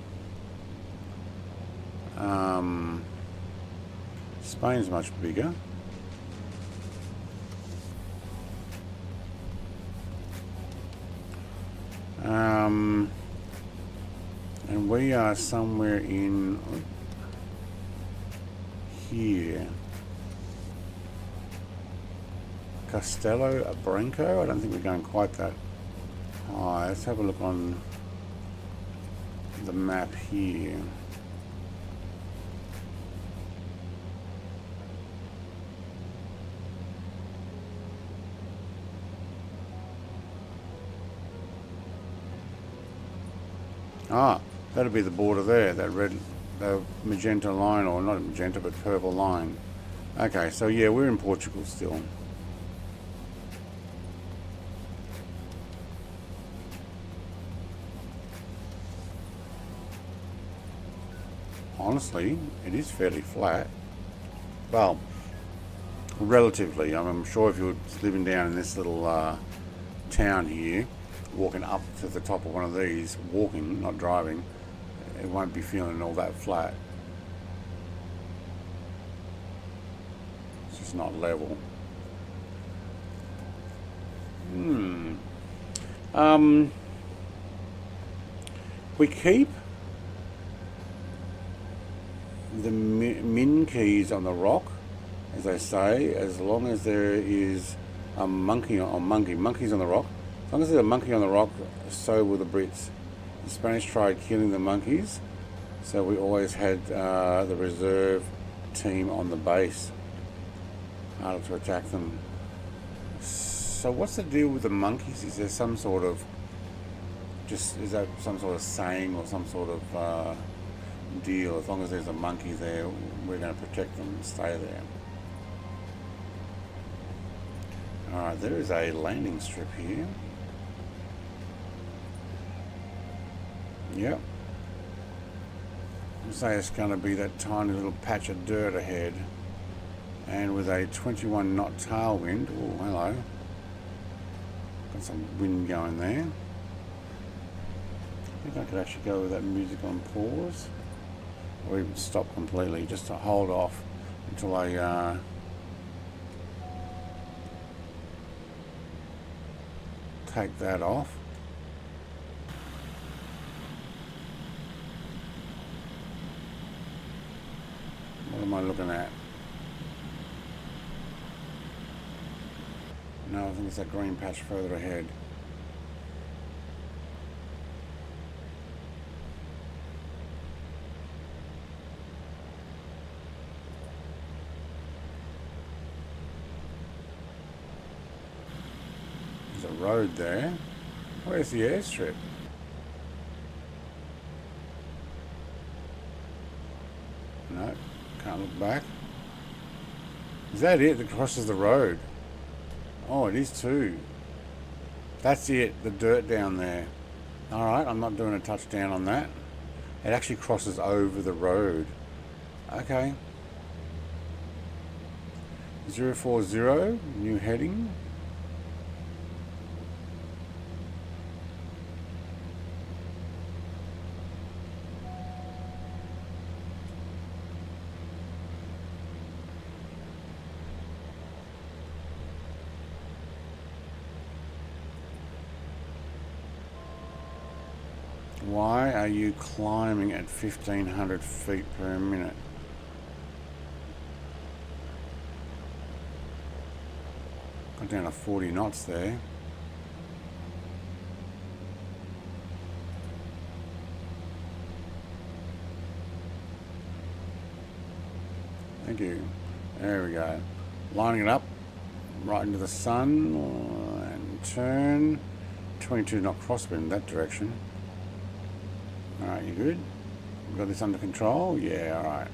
Spain's much bigger. And we are somewhere in here. Castelo Branco. I don't think we're going quite that high. Let's have a look on the map here. Ah, that'll be the border there, that red, the magenta line, or not magenta, but purple line. Okay, so yeah, we're in Portugal still. Honestly, it is fairly flat. Well, relatively. I'm sure if you're living down in this little town here, walking up to the top of one of these, walking, not driving, it won't be feeling all that flat. It's just not level. We keep the min keys on the rock, as they say, as long as there is a monkey monkeys on the rock. As long as there's a monkey on the rock, so will the Brits. The Spanish tried killing the monkeys, so we always had the reserve team on the base, harder to attack them. So what's the deal with the monkeys? Is there some sort of, is that some sort of saying or some sort of deal? As long as there's a monkey there, we're going to protect them and stay there. Alright, there is a landing strip here. Yep. I'll say it's going to be that tiny little patch of dirt ahead, and with a 21 knot tailwind. Oh, hello. Got some wind going there. I think I could actually go with that music on pause, or even stop completely, just to hold off until I take that off. What am I looking at? No, I think it's that green patch further ahead. There's a road there. Where's the airstrip? No, can't look back. Is that it that crosses the road? Oh, it is too. That's it, the dirt down there. Alright, I'm not doing a touchdown on that. It actually crosses over the road. Okay. 040, new heading. Why are you climbing at 1500 feet per minute? Got down to 40 knots there. Thank you. There we go. Lining it up right into the sun and turn. 22 knot crosswind that direction. Alright, you good? We got this under control? Yeah, alright.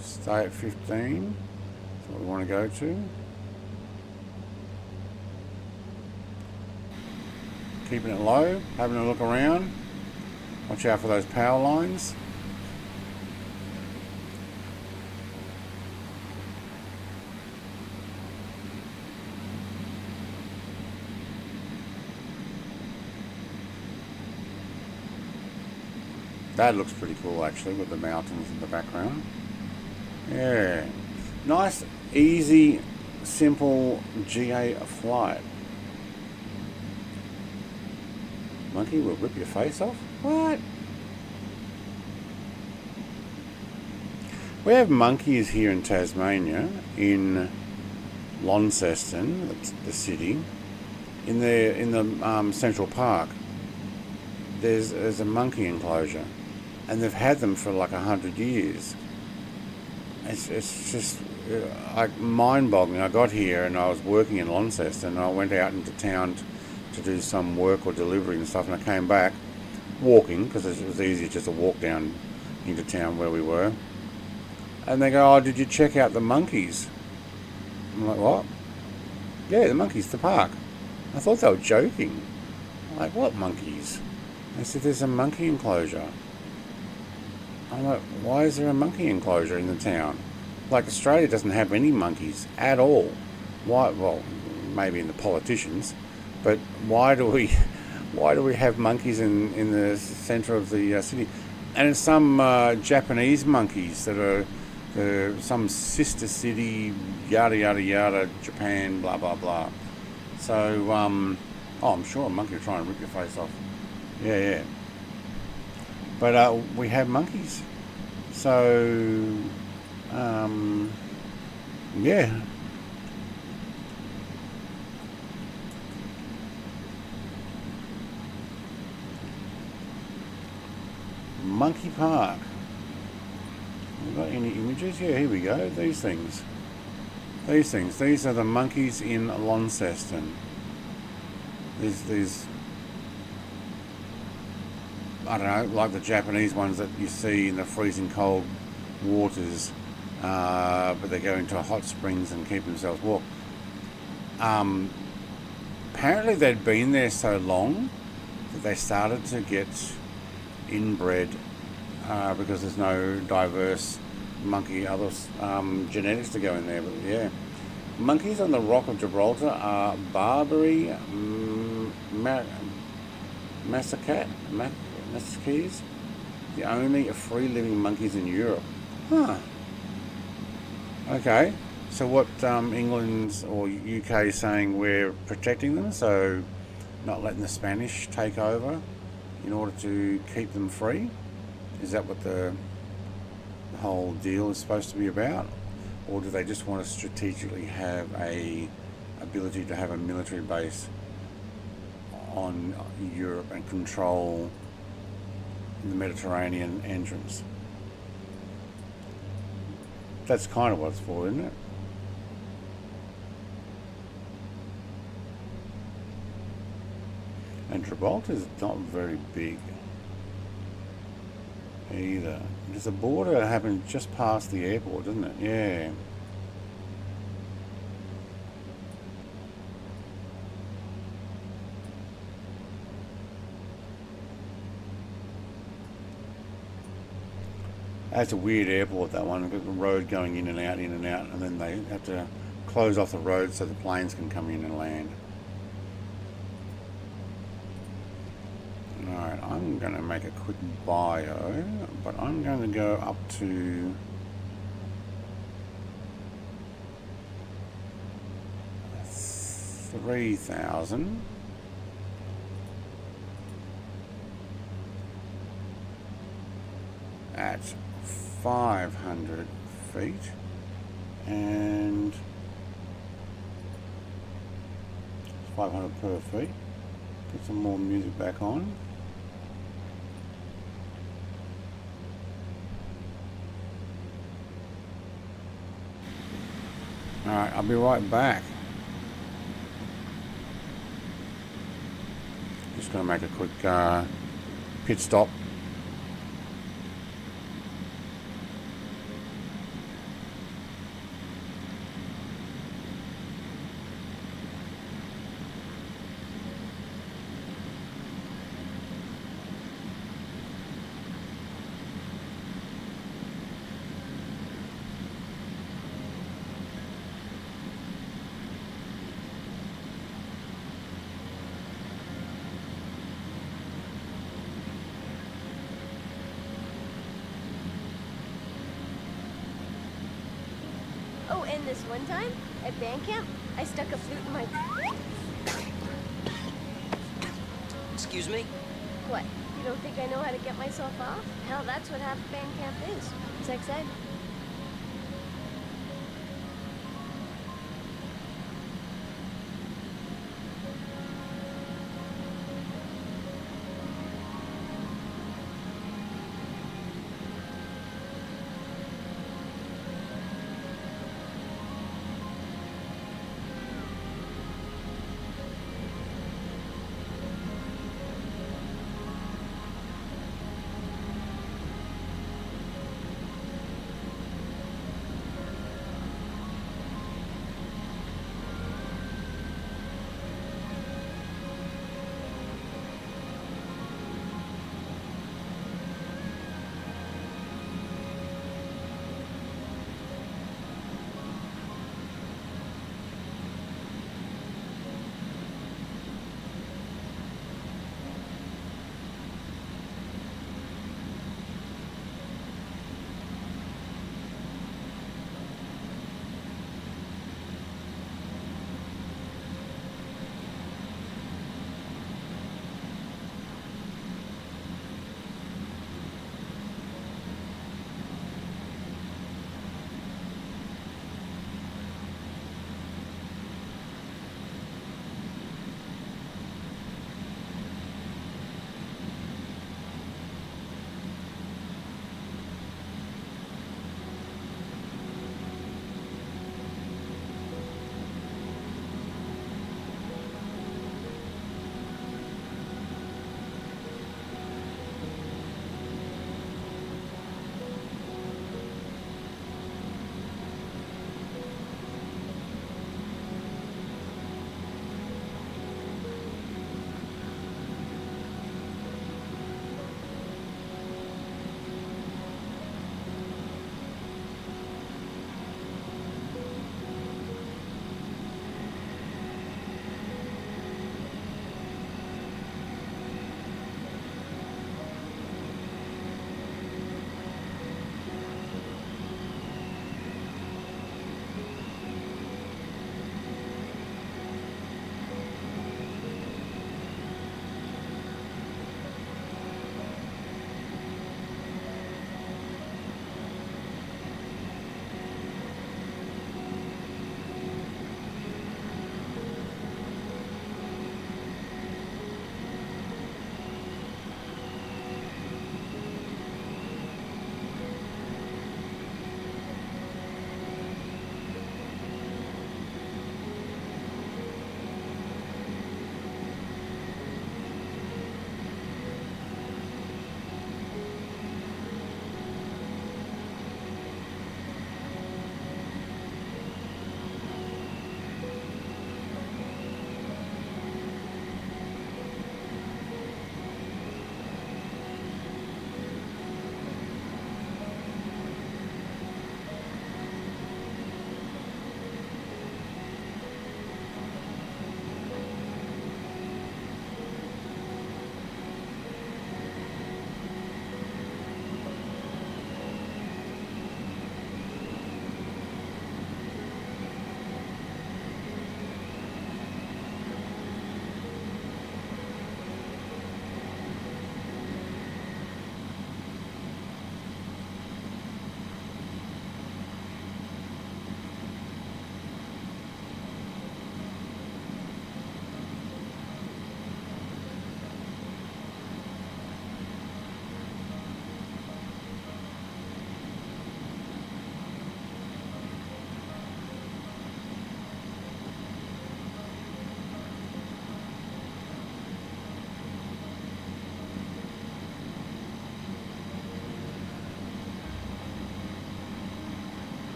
Stay at 15. That's what we want to go to. Keeping it low, having a look around. Watch out for those power lines. That looks pretty cool actually, with the mountains in the background. Yeah. Nice, easy, simple GA flight. Monkey will rip your face off? What? We have monkeys here in Tasmania, in Launceston, the city, in the Central Park. There's a monkey enclosure. And they've had them for like 100 years. It's just like mind-boggling. I got here and I was working in Launceston and I went out into town to do some work or delivery and stuff, and I came back walking because it was easier just to walk down into town where we were. And they go, "Oh, did you check out the monkeys?" I'm like, "What?" "Yeah, the monkeys, the park." I thought they were joking. I'm like, "What monkeys?" They said, "There's a monkey enclosure." I'm like, why is there a monkey enclosure in the town? Like, Australia doesn't have any monkeys at all. Why? Well, maybe in the politicians, but why do we have monkeys in the centre of the city? And it's some Japanese monkeys that are some sister city, yada yada yada, Japan, blah blah blah. So, I'm sure a monkey will try and rip your face off. Yeah. But we have monkeys. So, yeah. Monkey Park. We got any images? Yeah, here we go. These things. These are the monkeys in Launceston. These I don't know, like the Japanese ones that you see in the freezing cold waters, but they go into hot springs and keep themselves warm. Apparently they'd been there so long that they started to get inbred because there's no diverse monkey, other genetics to go in there. But yeah, Monkeys on the Rock of Gibraltar are Barbary macaques, the only free-living monkeys in Europe. Huh. Okay. So what England's or UK is saying, we're protecting them, so not letting the Spanish take over in order to keep them free? Is that what the whole deal is supposed to be about? Or do they just want to strategically have a ability to have a military base on Europe and control the Mediterranean entrance? That's kind of what it's for, isn't it? And Gibraltar's not very big either. There's a border that happens just past the airport, doesn't it? Yeah. That's a weird airport, that one. Got the road going in and out, and then they have to close off the road so the planes can come in and land. Alright, I'm going to make a quick bio, but I'm going to go up to $3,000. At 500 feet, and 500 per feet. Put some more music back on. Alright, I'll be right back. Just going to make a quick pit stop. Oh, and this one time, at band camp, I stuck a flute in my... Excuse me? What? You don't think I know how to get myself off? Hell, that's what half band camp is. Sex ed.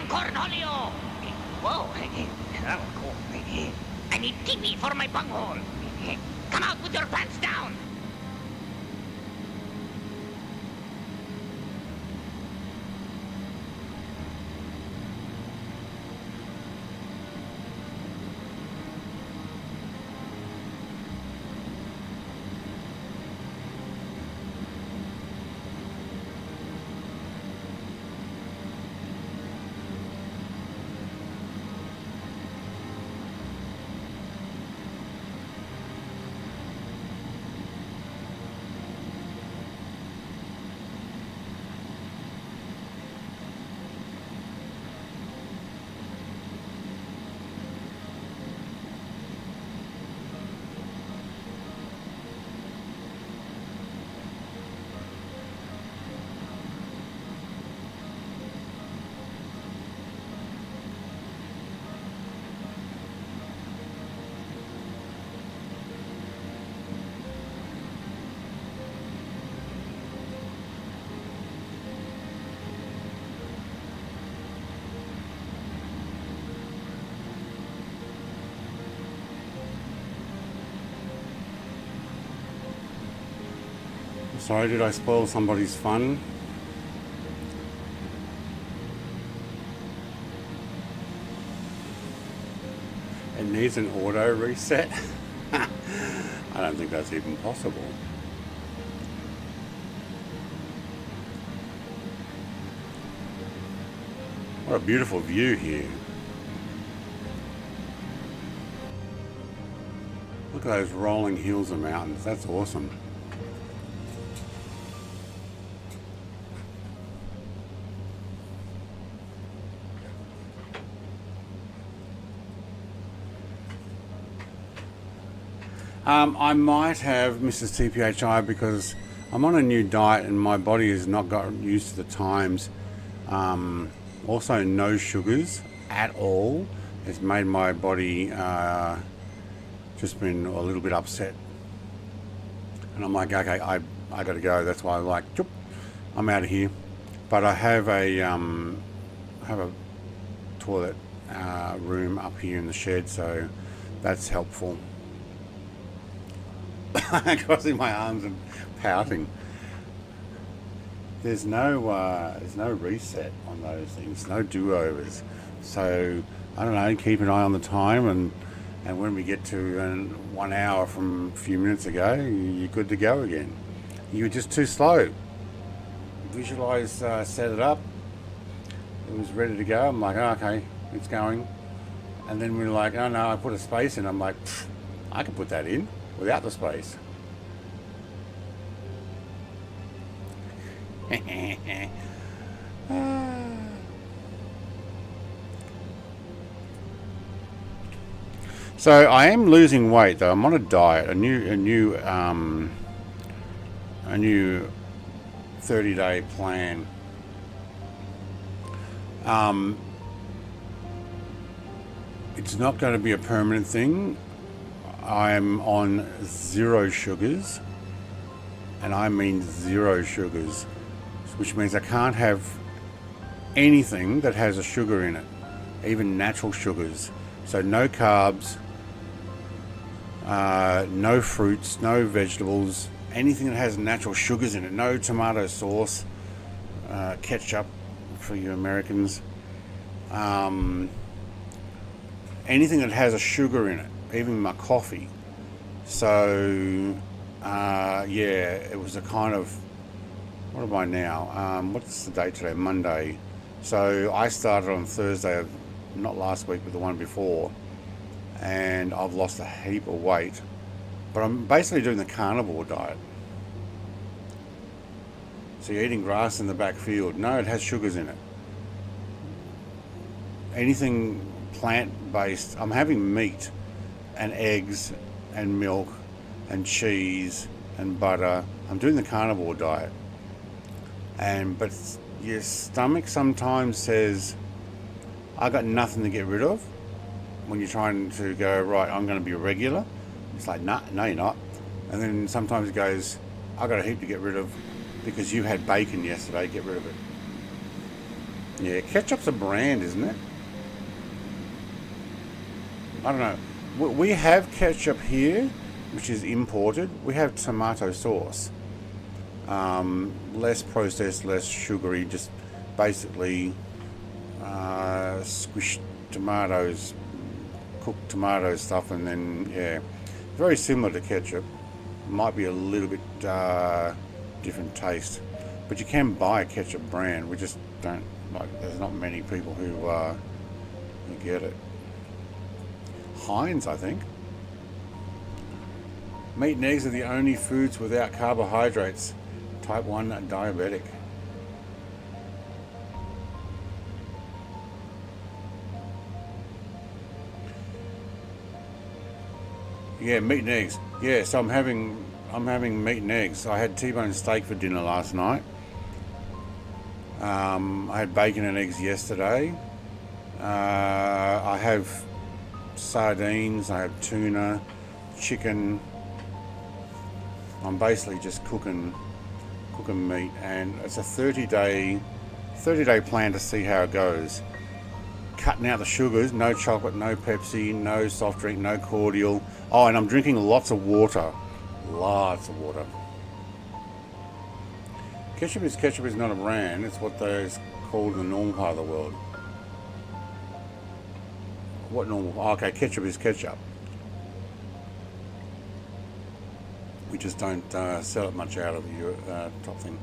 cornholio. Whoa, that was cool. I need TV for my bunghole. Come out with your pants down. Sorry, did I spoil somebody's fun? It needs an auto reset? I don't think that's even possible. What a beautiful view here. Look at those rolling hills and mountains. That's awesome. I might have Mrs. TPHI because I'm on a new diet and my body has not gotten used to the times. Also, no sugars at all has made my body just been a little bit upset. And I'm like, okay, I got to go. That's why I'm like, I'm out of here. But I have a toilet room up here in the shed, so that's helpful. Crossing my arms and pouting. There's no reset on those things, no do-overs. So I don't know. Keep an eye on the time, and when we get to 1 hour from a few minutes ago, you're good to go again. You were just too slow. Visualize, set it up. It was ready to go. I'm like, oh, okay, it's going. And then we're like, oh no, I put a space in. I'm like, I can put that in without the space. So I am losing weight though. I'm on a diet, a new 30-day plan. It's not going to be a permanent thing. I'm on 0 sugars, and I mean 0 sugars, which means I can't have anything that has a sugar in it, even natural sugars. So no carbs, no fruits, no vegetables, anything that has natural sugars in it. No tomato sauce, ketchup for you Americans. Anything that has a sugar in it, even my coffee. So yeah, it was a kind of, what am I now? What's the date today? Monday. So I started on Thursday of, not last week, but the one before, and I've lost a heap of weight. But I'm basically doing the carnivore diet. So you're eating grass in the back field. No, it has sugars in it. Anything plant-based. I'm having meat and eggs and milk and cheese and butter. I'm doing the carnivore diet. But your stomach sometimes says, I got nothing to get rid of. When you're trying to go, right, I'm going to be regular. It's like, nah, no, you're not. And then sometimes it goes, I got a heap to get rid of because you had bacon yesterday, get rid of it. Yeah, ketchup's a brand, isn't it? I don't know. We have ketchup here, which is imported. We have tomato sauce. Less processed, less sugary, just basically squished tomatoes, cooked tomato stuff, and then, yeah, very similar to ketchup. Might be a little bit different taste. But you can buy a ketchup brand. We just don't, like, there's not many people who get it. Heinz, I think. Meat and eggs are the only foods without carbohydrates. Type 1 diabetic. Yeah, meat and eggs. Yeah, so I'm having meat and eggs. I had T-bone steak for dinner last night. I had bacon and eggs yesterday. I have sardines, I have tuna, chicken. I'm basically just cooking meat, and it's a 30-day plan to see how it goes. Cutting out the sugars, no chocolate, no Pepsi, no soft drink, no cordial. Oh, and I'm drinking lots of water. Lots of water. Ketchup is not a brand, it's what they're called in the normal part of the world. What normal? Oh, okay, ketchup is ketchup. We just don't sell it much out of the top thing.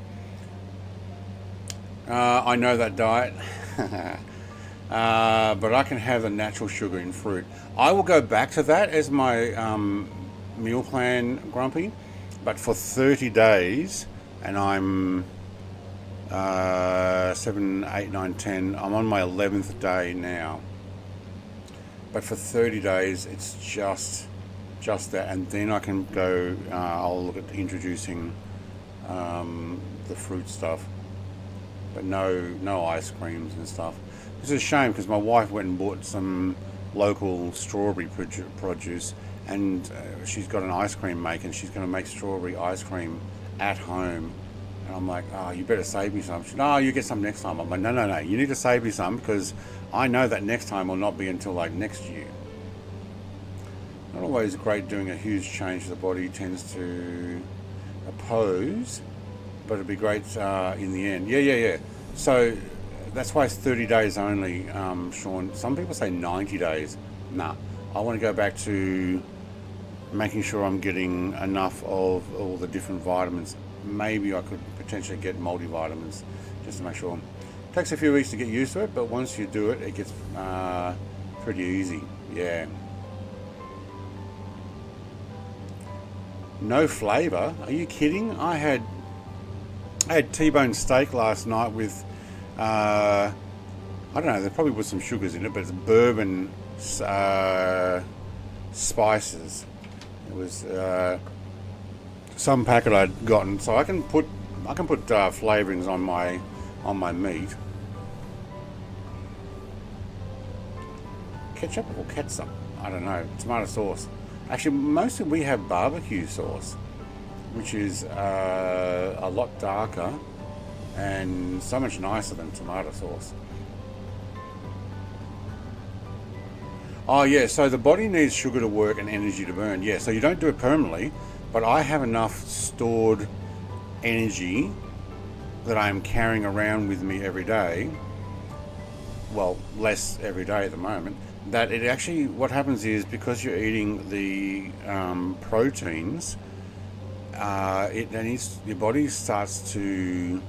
I know that diet. But I can have the natural sugar in fruit. I will go back to that as my meal plan, Grumpy, but for 30 days, and I'm 7, 8, 9, 10, I'm on my 11th day now. But for 30 days, it's just that, and then I can go, I'll look at introducing the fruit stuff, but no ice creams and stuff. It's a shame because my wife went and bought some local strawberry produce, and she's got an ice cream maker, and she's going to make strawberry ice cream at home. And I'm like, oh, you better save me some. She said, no, you get some next time. I'm like, no, you need to save me some because I know that next time will not be until like next year. Not always great doing a huge change to the body, tends to oppose, but it'd be great in the end. Yeah. So that's why it's 30 days only, Sean. Some people say 90 days. Nah, I want to go back to making sure I'm getting enough of all the different vitamins. Maybe I could potentially get multivitamins just to make sure. It takes a few weeks to get used to it, but once you do it, it gets pretty easy. Yeah. No flavour? Are you kidding? I had T-bone steak last night with I don't know, there probably was some sugars in it, but it's bourbon spices. It was some packet I'd gotten, so I can put flavourings on my meat. Ketchup or catsup? I don't know. Tomato sauce. Actually, mostly we have barbecue sauce, which is a lot darker and so much nicer than tomato sauce. Oh yeah, so the body needs sugar to work and energy to burn. Yeah, so you don't do it permanently, but I have enough stored energy that I'm carrying around with me every day. Well, less every day at the moment. That it actually, what happens is, because you're eating the proteins, your body starts to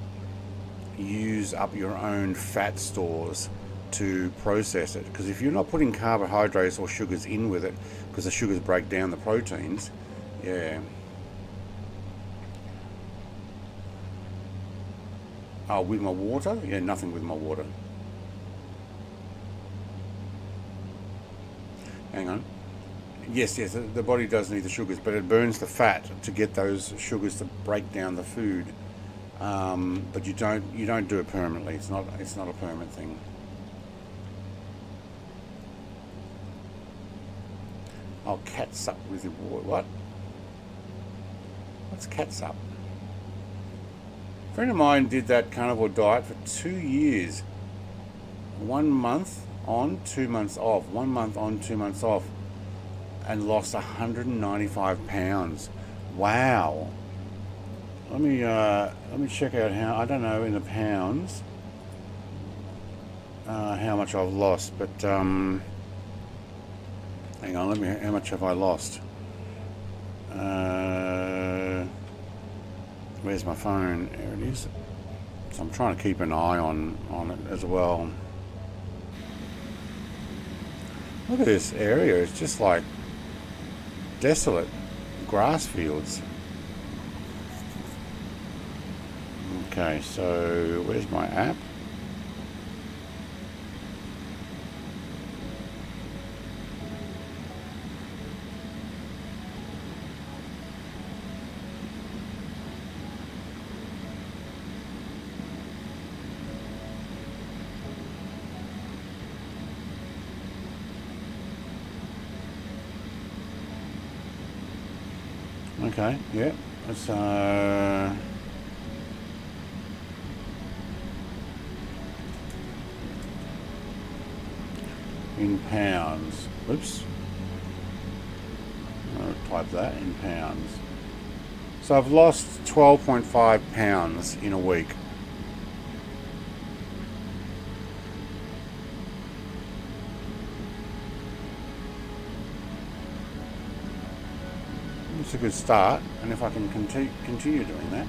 use up your own fat stores to process it. Because if you're not putting carbohydrates or sugars in with it, because the sugars break down the proteins, yeah. Oh, with my water? Yeah, nothing with my water. Hang on. Yes, the body does need the sugars, but it burns the fat to get those sugars to break down the food. But you don't do it permanently. It's not a permanent thing. Oh, catsup with your water. What? What's catsup? A friend of mine did that carnivore diet for 2 years. 1 month on, 2 months off. 1 month on, 2 months off, and lost 195 pounds. Wow. Let me check out how, I don't know in the pounds how much I've lost, but hang on, how much have I lost? Where's my phone? There it is. So I'm trying to keep an eye on it as well. Look at this area, it's just like desolate grass fields. Okay, so where's my app? Okay, yeah, it's in pounds. Oops. I'll type that in pounds. So I've lost 12.5 pounds in a week. It's a good start, and if I can continue doing that.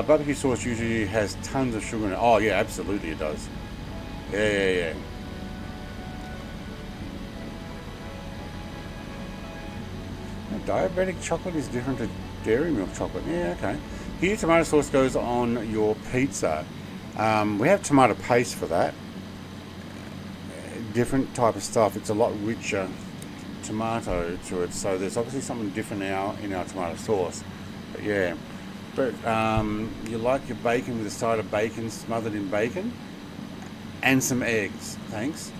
Barbecue sauce usually has tons of sugar in it. Oh yeah, absolutely it does. Yeah. Diabetic chocolate is different to dairy milk chocolate. Yeah, okay. Here, tomato sauce goes on your pizza. We have tomato paste for that. Different type of stuff. It's a lot richer tomato to it, so there's obviously something different now in our tomato sauce. But yeah, you like your bacon with a side of bacon smothered in bacon and some eggs. Thanks.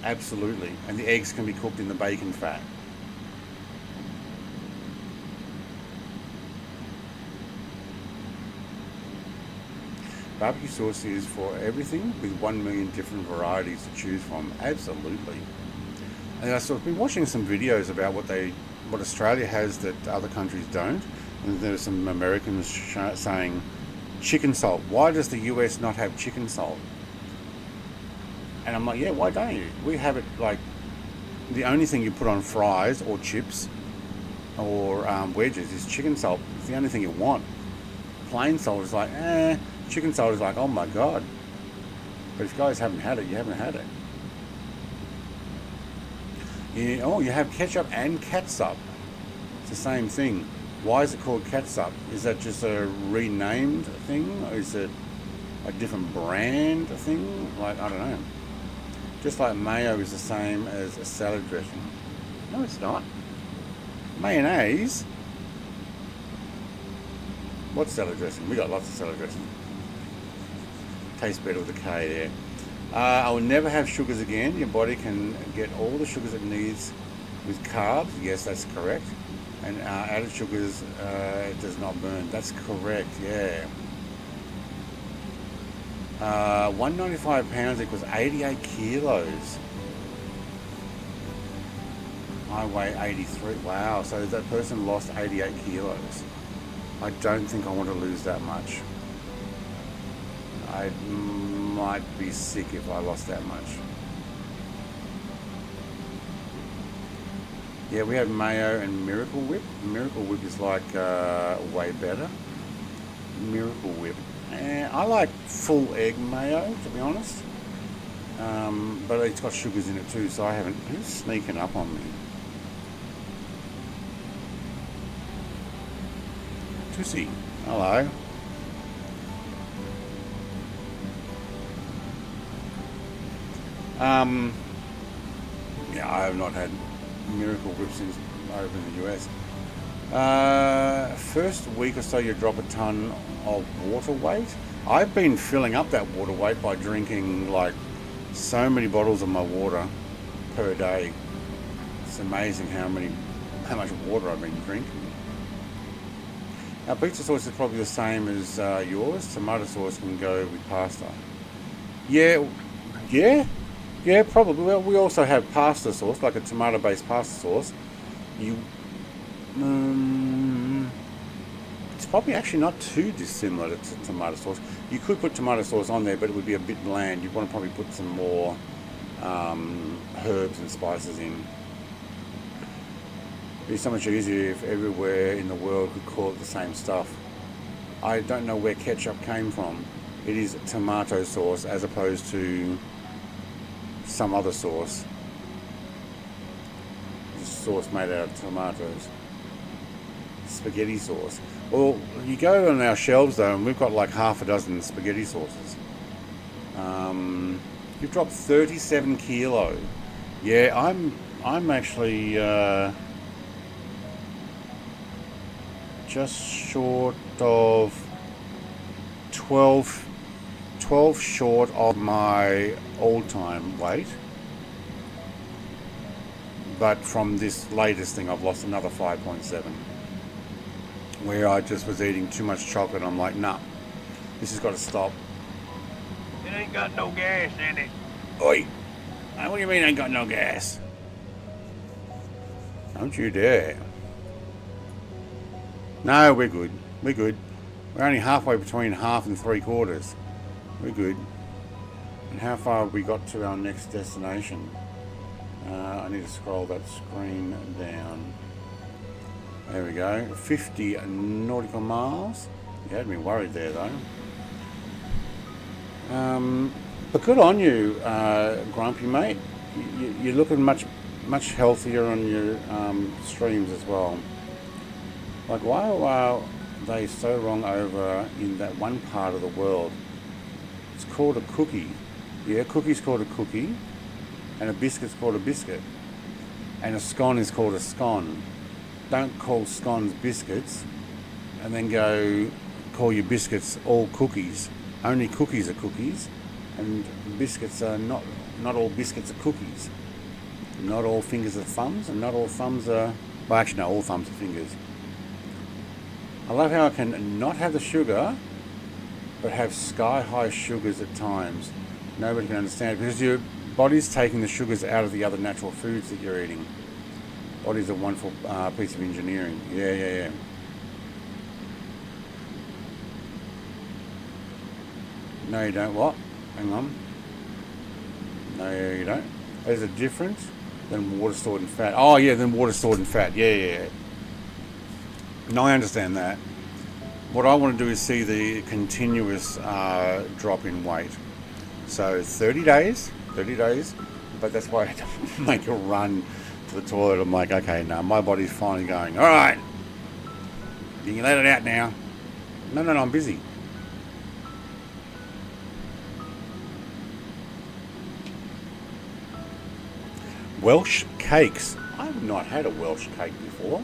Absolutely, and the eggs can be cooked in the bacon fat. Barbecue sauce is for everything, with 1 million different varieties to choose from. Absolutely. And I've been watching some videos about what Australia has that other countries don't, and there's some Americans saying chicken salt. Why does the US not have chicken salt? And I'm like, yeah, why don't you? We have it like the only thing you put on fries or chips or wedges is chicken salt. It's the only thing you want. Plain salt is like, chicken salt is like, oh my god. But if you guys haven't had it, you haven't had it. Oh, you have ketchup and catsup. It's the same thing. Why is it called catsup? Is that just a renamed thing? Or is it a different brand thing? Like, I don't know. Just like mayo is the same as a salad dressing. No, it's not. Mayonnaise? What's salad dressing? We got lots of salad dressing. Tastes better with a K there. I will never have sugars again. Your body can get all the sugars it needs with carbs. Yes, that's correct. And added sugars, it does not burn. That's correct, yeah. 195 pounds equals 88 kilos. I weigh 83. Wow, so that person lost 88 kilos. I don't think I want to lose that much. I might be sick if I lost that much. Yeah, we have mayo and Miracle Whip. Miracle Whip is like way better. Miracle Whip. I like full egg mayo, to be honest. But it's got sugars in it too, so I haven't. Who's sneaking up on me? Tussie, hello. Yeah, I have not had Miracle Whip since over in the US. First week or so you drop a ton of water weight. I've been filling up that water weight by drinking like so many bottles of my water per day. It's amazing how much water I've been drinking. Our pizza sauce is probably the same as yours. Tomato sauce can go with pasta. Yeah, yeah, probably. Well, we also have pasta sauce, like a tomato-based pasta sauce. You, it's probably actually not too dissimilar to tomato sauce. You could put tomato sauce on there, but it would be a bit bland. You'd want to probably put some more herbs and spices in. It'd be so much easier if everywhere in the world could call it the same stuff. I don't know where ketchup came from. It is tomato sauce as opposed to some other sauce. It's sauce made out of tomatoes. Spaghetti sauce. Well, you go on our shelves though, and we've got like half a dozen spaghetti sauces. You've dropped 37 kilo. Yeah, I'm actually just short of 12 short of my all-time weight. But from this latest thing, I've lost another 5.7. Where I just was eating too much chocolate. I'm like, nah, this has got to stop. It ain't got no gas in it. Oi! What do you mean ain't got no gas? Don't you dare. No, we're good. We're good. We're only halfway between half and 3/4. We're good. And how far have we got to our next destination? I need to scroll that screen down. There we go. 50 nautical miles. You had me worried there though. But good on you, Grumpy mate. You're looking much healthier on your streams as well. Like, why are they so wrong over in that one part of the world? It's called a cookie. Yeah, cookie's called a cookie, and a biscuit's called a biscuit, and a scone is called a scone. Don't call scones biscuits, and then go call your biscuits all cookies. Only cookies are cookies, and biscuits are not all biscuits are cookies. Not all fingers are thumbs, and not all thumbs are... Well, actually, no, all thumbs are fingers. I love how I can not have the sugar, but have sky-high sugars at times. Nobody can understand it, because your body's taking the sugars out of the other natural foods that you're eating. Body's a wonderful piece of engineering. Yeah. No, you don't. What? Hang on. No, you don't. There's a difference than water stored in fat. Oh, yeah, than water stored in fat. Yeah. No, I understand that. What I want to do is see the continuous drop in weight. So 30 days, but that's why I had to make a run to the toilet. I'm like, okay, now my body's finally going, all right, you can let it out now. No, I'm busy. Welsh cakes. I've not had a Welsh cake before.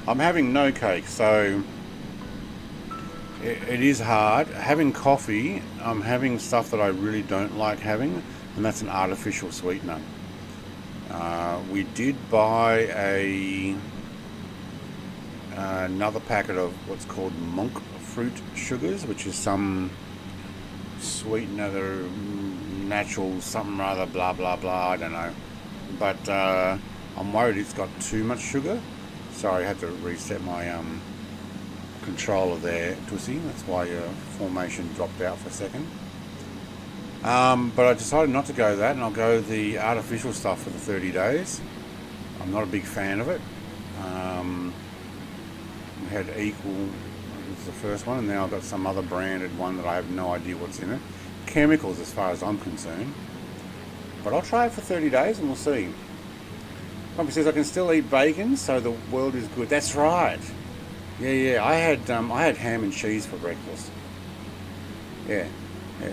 I'm having no cake, so it is hard. Having coffee, I'm having stuff that I really don't like having, and that's an artificial sweetener. We did buy another packet of what's called monk fruit sugars, which is some sweetener, natural something rather, blah blah blah, I don't know. But I'm worried it's got too much sugar. Sorry, I had to reset my controller there, Tussie. That's why your formation dropped out for a second. But I decided not to go that, and I'll go the artificial stuff for the 30 days. I'm not a big fan of it. We had Equal, was the first one, and now I've got some other branded one that I have no idea what's in it. Chemicals as far as I'm concerned. But I'll try it for 30 days and we'll see. Pompey says I can still eat bacon, so the world is good. That's right. Yeah. I had ham and cheese for breakfast. Yeah.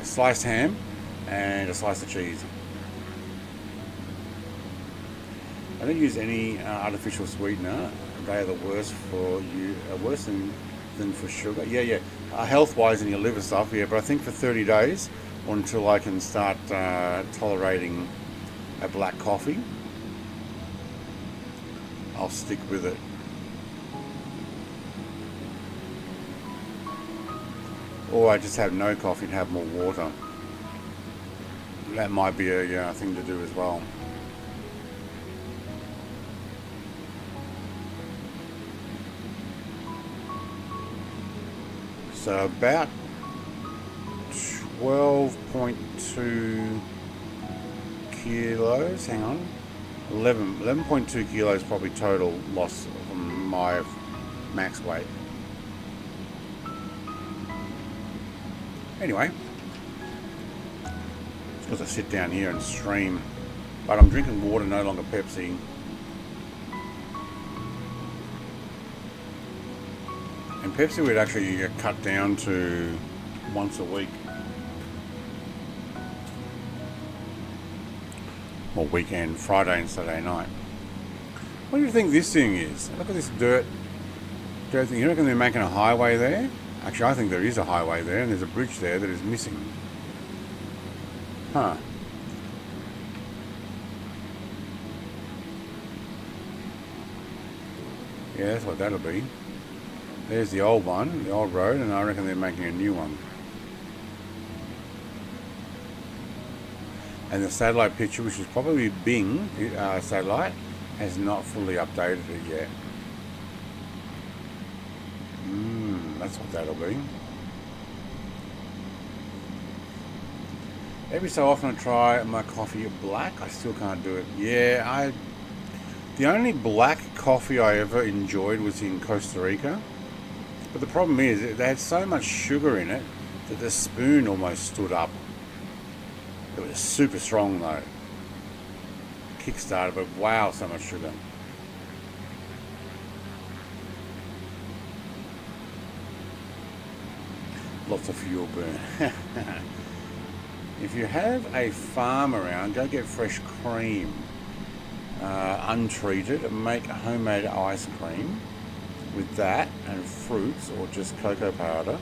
Sliced ham and a slice of cheese. I don't use any artificial sweetener. They are the worst for you. Worse than for sugar. Yeah. Health-wise in your liver stuff. Yeah, but I think for 30 days, or until I can start tolerating a black coffee. I'll stick with it. Or I just have no coffee and have more water. That might be a thing to do as well. So about 12.2 kilos, hang on, 11.2 kilos probably total loss from my max weight. Anyway, it's because I sit down here and stream, but I'm drinking water, no longer Pepsi. And Pepsi would actually get cut down to once a week. Or weekend, Friday and Saturday night. What do you think this thing is? Look at this dirt thing. You reckon they're making a highway there? Actually, I think there is a highway there, and there's a bridge there that is missing. Huh. Yeah, that's what that'll be. There's the old one, the old road, and I reckon they're making a new one. And the satellite picture, which is probably Bing satellite, has not fully updated it yet. That's what that'll be. Every so often I try my coffee black. I still can't do it. Yeah, the only black coffee I ever enjoyed was in Costa Rica. But the problem is, they had so much sugar in it that the spoon almost stood up. It was super strong though. Kickstarter, but wow, so much sugar. Lots of fuel burn. If you have a farm around, go get fresh cream, untreated, and make homemade ice cream with that and fruits or just cocoa powder.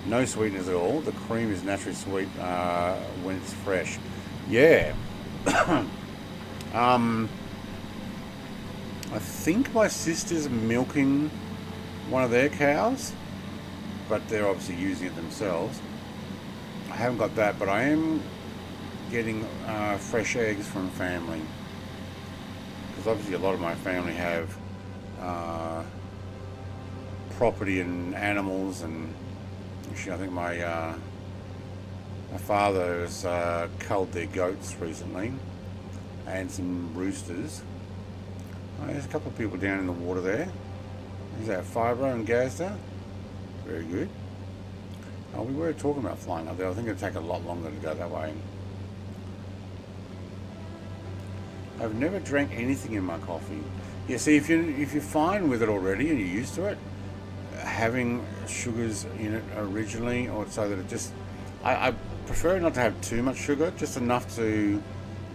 No sweeteners at all. The cream is naturally sweet when it's fresh. Yeah. I think my sister's milking one of their cows, but they're obviously using it themselves. I haven't got that, but I am getting fresh eggs from family, because obviously a lot of my family have property and animals, and actually I think my father has culled their goats recently and some roosters. Oh, there's a couple of people down in the water there. Is that Fibro and Gazda? Very good. Oh, we were talking about flying up there. I think it'd take a lot longer to go that way. I've never drank anything in my coffee. Yeah, see, if you're fine with it already and you're used to it, having sugars in it originally, or so that it just, I prefer not to have too much sugar, just enough to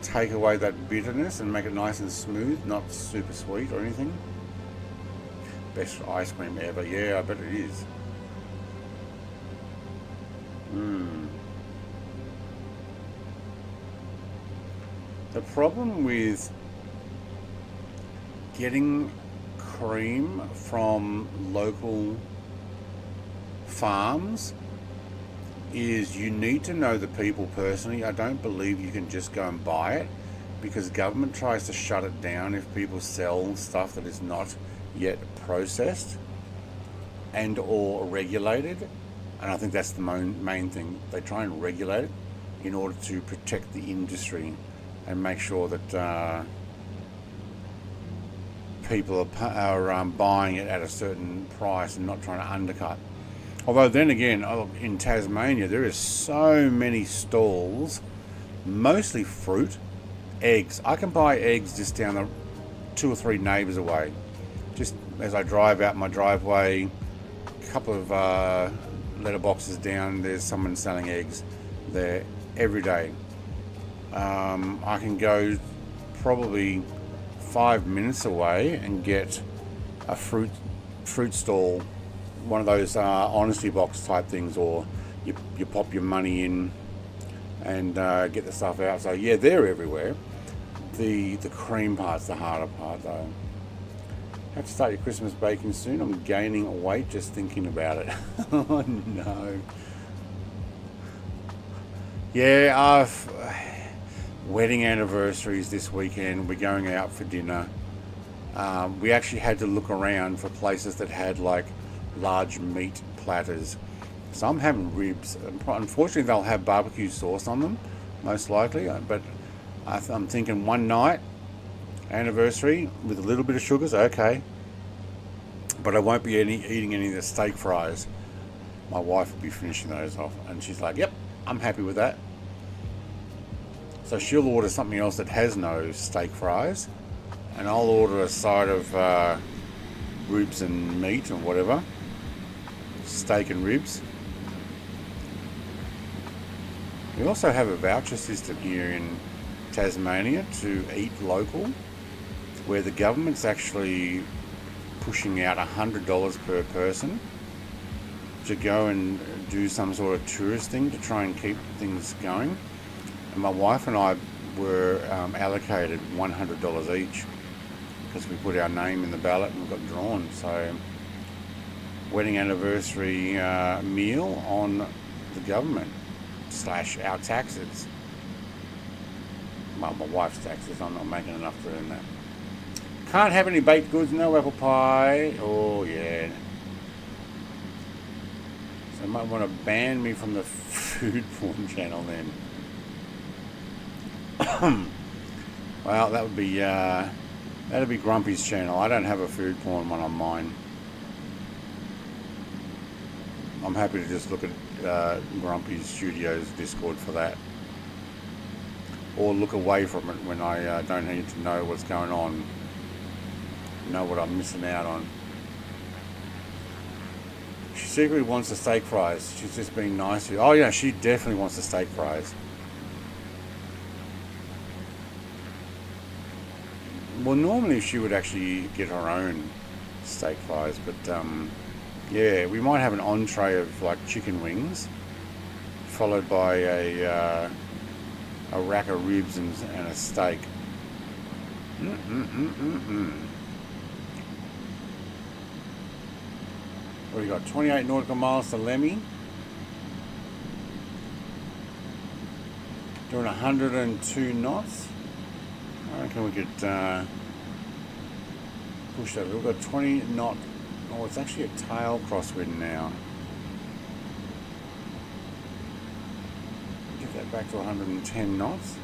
take away that bitterness and make it nice and smooth, not super sweet or anything. Best ice cream ever. Yeah, I bet it is. The problem with getting cream from local farms is you need to know the people personally. I don't believe you can just go and buy it, because government tries to shut it down if people sell stuff that is not yet processed and or regulated. And I think that's the main thing. They try and regulate it in order to protect the industry and make sure that people are buying it at a certain price and not trying to undercut. Although then again, in Tasmania, there is so many stalls, mostly fruit, eggs. I can buy eggs just down the 2 or 3 neighbours away. Just as I drive out my driveway, a couple of letterboxes down, there's someone selling eggs there every day. I can go probably 5 minutes away and get a fruit stall, one of those honesty box type things, or you pop your money in and get the stuff out. So yeah, they're everywhere. The cream part's the harder part though. Have to start your Christmas baking soon. I'm gaining weight just thinking about it. Oh no. Yeah, wedding anniversaries this weekend. We're going out for dinner. We actually had to look around for places that had like large meat platters. So I'm having ribs. Unfortunately, they'll have barbecue sauce on them, most likely. But I'm thinking one night anniversary with a little bit of sugars, okay. But I won't be eating any of the steak fries. My wife will be finishing those off, and she's like, "Yep, I'm happy with that." So she'll order something else that has no steak fries, and I'll order a side of ribs and meat or whatever, steak and ribs. We also have a voucher system here in Tasmania to eat local, where the government's actually pushing out $100 per person to go and do some sort of tourist thing to try and keep things going. And my wife and I were allocated $100 each because we put our name in the ballot and we got drawn. So wedding anniversary meal on the government / our taxes. Well, my wife's taxes. I'm not making enough to earn that. Can't have any baked goods, no apple pie. Oh yeah. So they might want to ban me from the food porn channel then. Well, that would be that'd be Grumpy's channel. I don't have a food porn one on mine. I'm happy to just look at Grumpy's Studios Discord for that, or look away from it when I don't need to know what's going on, know what I'm missing out on. She secretly wants the steak fries. She's just being nice to you. Oh yeah, she definitely wants the steak fries. Well, normally she would actually get her own steak fries, but yeah, we might have an entree of like chicken wings, followed by a rack of ribs and a steak. What do you got? 28 nautical miles to LEMY. Doing 102 knots. I reckon we could push that. We've got 20 knot. Oh, it's actually a tail crosswind now. Get that back to 110 knots.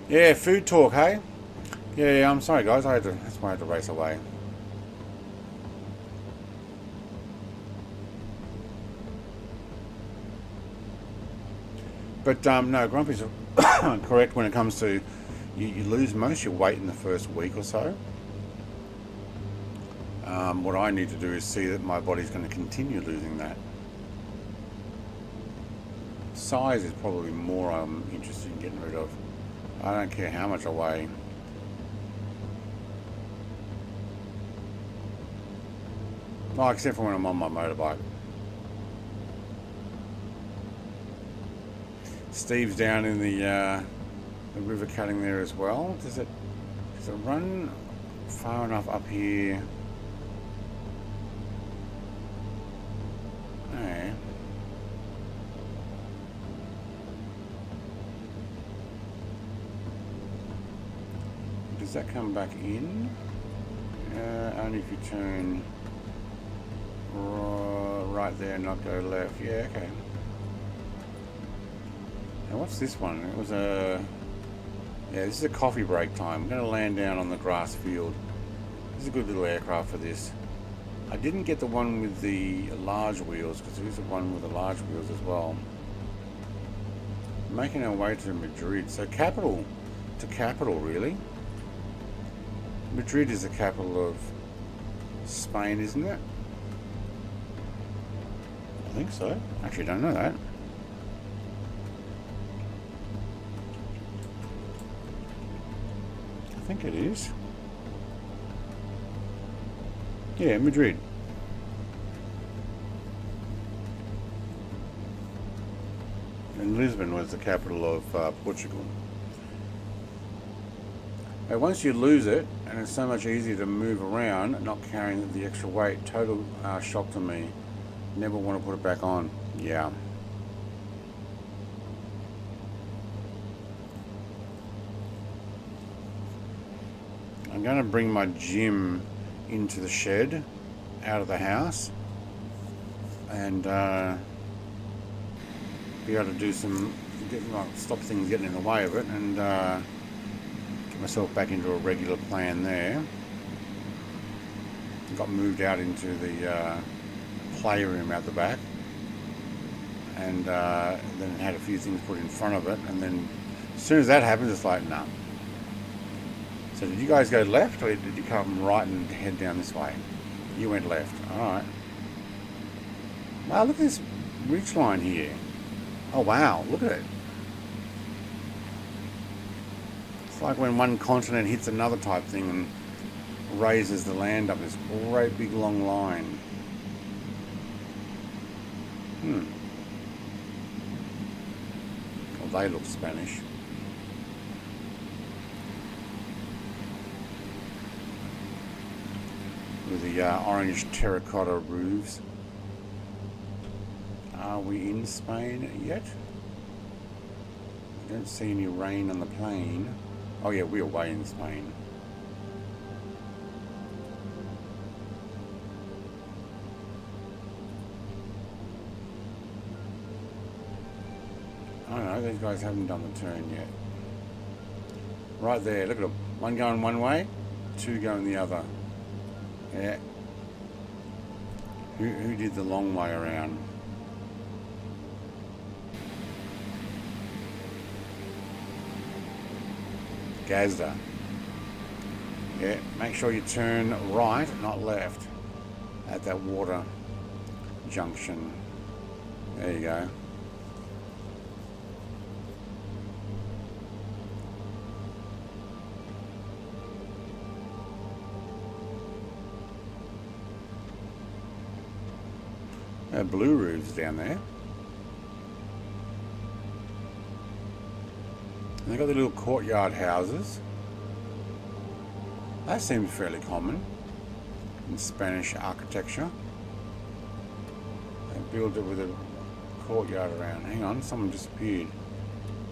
Yeah, food talk, hey? Yeah, I'm sorry guys, that's why I had to race away. But no, Grumpy's correct when it comes to you lose most of your weight in the first week or so. What I need to do is see that my body's going to continue losing that. Size is probably more I'm interested in getting rid of. I don't care how much I weigh. Well, except for when I'm on my motorbike. Steve's down in the river cutting there as well. Does it run far enough up here? No. Does that come back in? Only if you turn right there and not go left. Yeah, okay. Now what's this one? It was a... Yeah, this is a coffee break time. I'm going to land down on the grass field. This is a good little aircraft for this. I didn't get the one with the large wheels, because there is a one with the large wheels as well. Making our way to Madrid. So capital to capital, really. Madrid is the capital of Spain, isn't it? I think so. Actually, I don't know that. I think it is. Yeah, Madrid. And Lisbon was the capital of Portugal. But once you lose it, and it's so much easier to move around, not carrying the extra weight, total shock to me. Never want to put it back on. Yeah. I'm going to bring my gym into the shed, out of the house, and be able to do some, stop things getting in the way of it, and get myself back into a regular plan there. Got moved out into the playroom out the back, and then had a few things put in front of it, and then as soon as that happens, it's like, no. So did you guys go left, or did you come right and head down this way? You went left. Alright. Wow, look at this ridge line here. Oh wow, look at it. It's like when one continent hits another type thing and raises the land up this great big long line. Well, they look Spanish. With the orange terracotta roofs. Are we in Spain yet? I don't see any rain on the plane. Oh yeah, we're way in Spain. I don't know, these guys haven't done the turn yet. Right there, look at them. One going one way, two going the other. Yeah. Who did the long way around? Gazda. Yeah, make sure you turn right, not left, at that water junction. There you go. Blue roofs down there. And they've got the little courtyard houses. That seems fairly common in Spanish architecture. They build it with a courtyard around. Hang on, someone disappeared.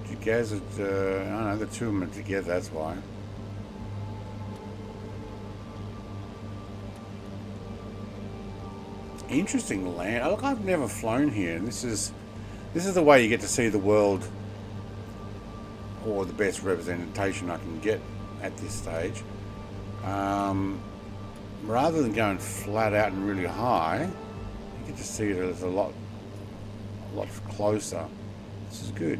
Did you guys, I don't know, the two of them are together, that's why. Interesting land. Look, I've never flown here. This is the way you get to see the world, or the best representation I can get at this stage. Rather than going flat out and really high, you get to see it as a lot closer. This is good.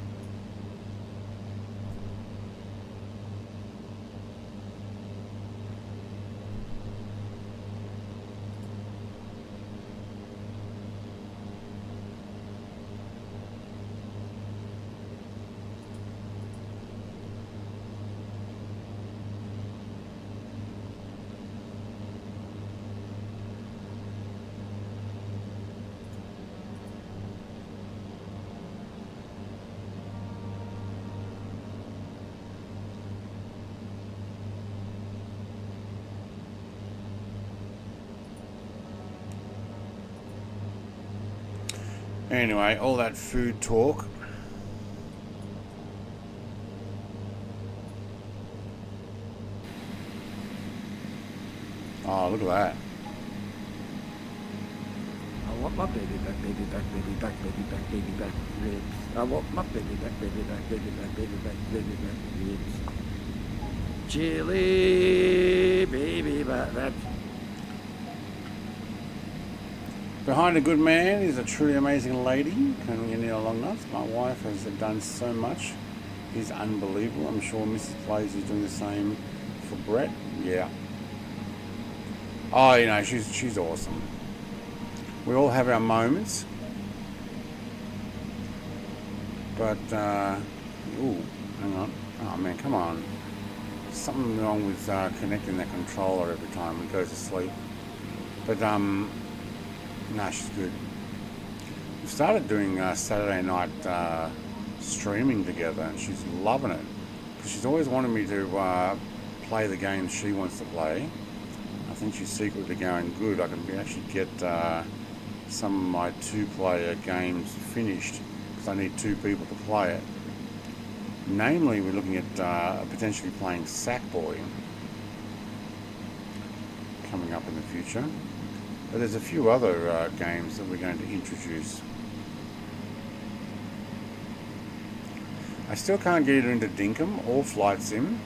Anyway, all that food talk. Oh, look at that. I want my baby back, baby back, baby back, baby back, baby back ribs. I want my baby back, baby back, baby back, baby back, baby back ribs. Chili, baby back, back. Behind a good man is a truly amazing lady. Colonel Yanina Longnuts. My wife has done so much. He's unbelievable. I'm sure Mrs. Blaze is doing the same for Brett. Yeah. Oh, you know, she's awesome. We all have our moments. But, ooh, hang on. Oh man, come on. Something wrong with connecting that controller every time it goes to sleep. But, nah, she's good. We started doing Saturday night streaming together, and she's loving it because she's always wanted me to play the games she wants to play. I think she's secretly going, good, I can actually get some of my 2-player games finished because I need 2 people to play it. Namely, we're looking at potentially playing Sackboy coming up in the future. But there's a few other games that we're going to introduce. I still can't get it into Dinkum or Flight Sim.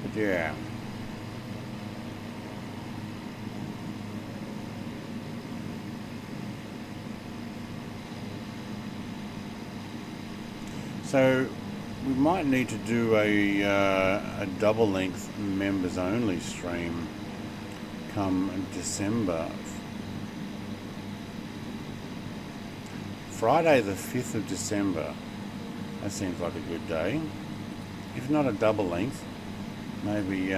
But yeah. So we might need to do a double length members only stream come December. Friday the 5th of December. That seems like a good day. If not a double length, maybe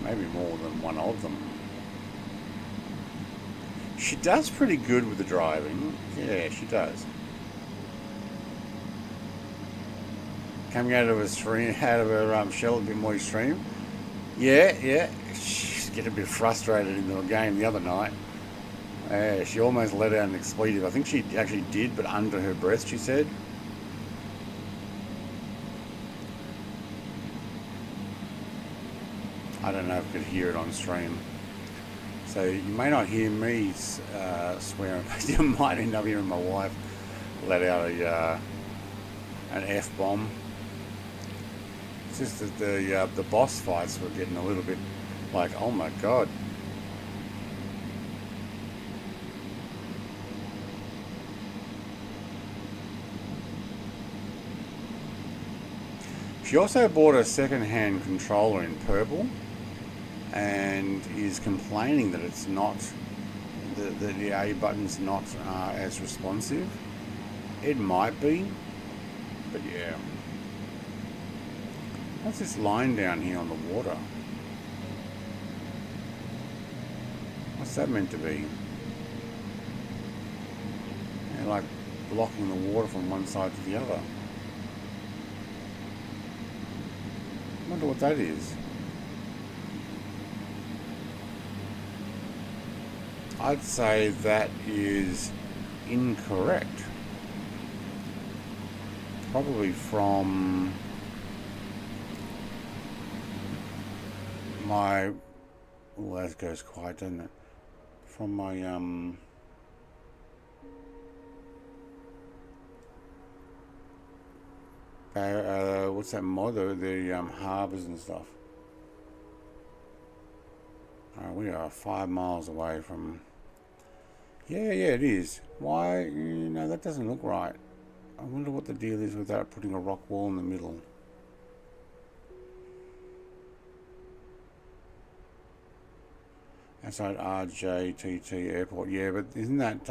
maybe more than one of them. She does pretty good with the driving. Yeah, she does. Coming out of her stream, out of her shell a bit more extreme. Yeah. She's getting a bit frustrated in the game the other night. She almost let out an expletive. I think she actually did, but under her breath, she said. I don't know if you could hear it on stream. So you may not hear me swearing, but you might end up hearing my wife let out an F-bomb. It's just that the boss fights were getting a little bit like, oh my god. She also bought a second-hand controller in purple and is complaining that it's not, the A button's not as responsive. It might be, but yeah. What's this line down here on the water? What's that meant to be? Yeah, like blocking the water from one side to the other. I wonder what that is. I'd say that is incorrect. Probably from my... Oh, that goes quiet, doesn't it? From my what's that mod? The harbours and stuff. We are 5 miles away from... Yeah, it is. Why? No, that doesn't look right. I wonder what the deal is without putting a rock wall in the middle. Outside RJTT Airport. Yeah, but isn't that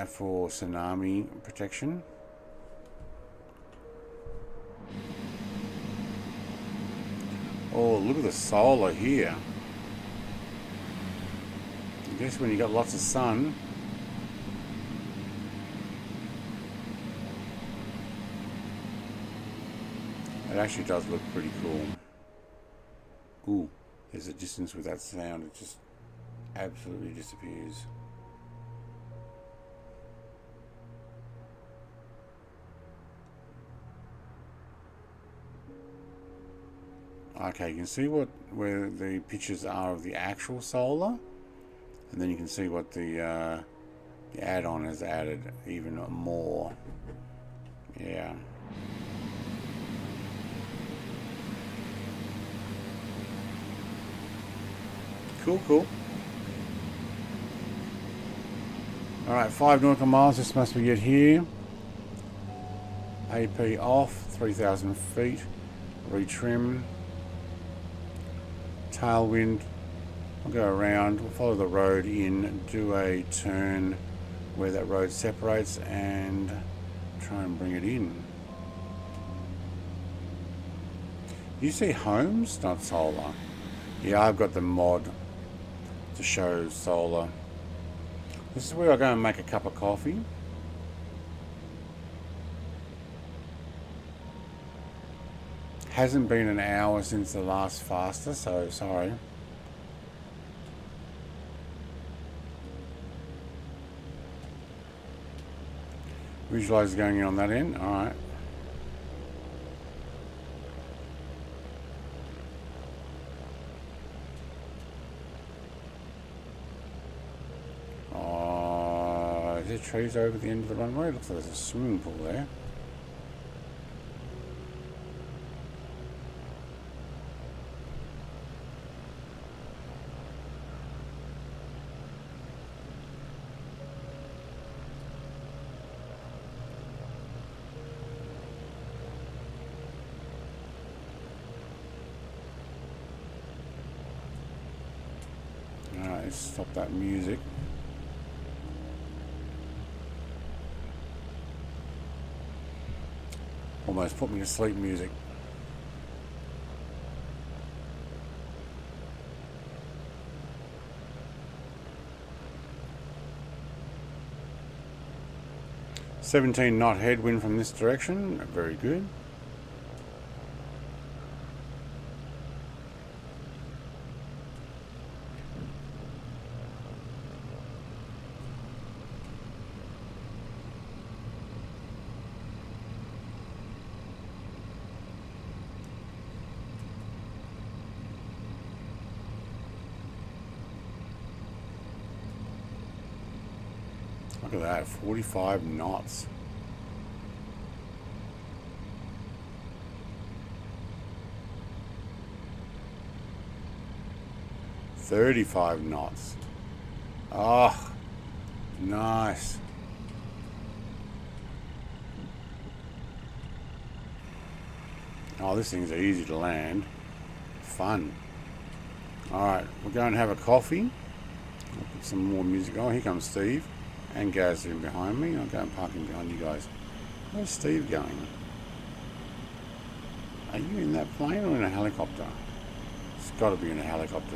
for tsunami protection? Oh, look at the solar here. I guess when you got lots of sun. It actually does look pretty cool. Ooh, there's a distance with that sound. It just absolutely disappears. Okay, you can see where the pictures are of the actual solar, and then you can see what the add-on has added even more. Yeah. Cool. Alright, 5 nautical miles, this must be it here. AP off, 3,000 feet, retrim. Tailwind. We'll go around, we'll follow the road in, do a turn where that road separates and try and bring it in. You see homes, not solar. Yeah, I've got the mod to show solar. This is where I go and make a cup of coffee. Hasn't been an hour since the last faster, so sorry. Visualize going in on that end. Alright. Is there trees over the end of the runway? Looks like there's a swimming pool there. Alright, let's stop that music. Almost put me to sleep music. "17 knot headwind from this direction." Very good. Look at that, 45 knots. "35 knots. Oh, nice. Oh, this thing's easy to land. Fun. Alright, we'll go and have a coffee. I'll put some more music on. Here comes Steve. And Gaz in behind me. I'll go and park him behind you guys. Where's Steve going? Are you in that plane or in a helicopter? It's got to be in a helicopter.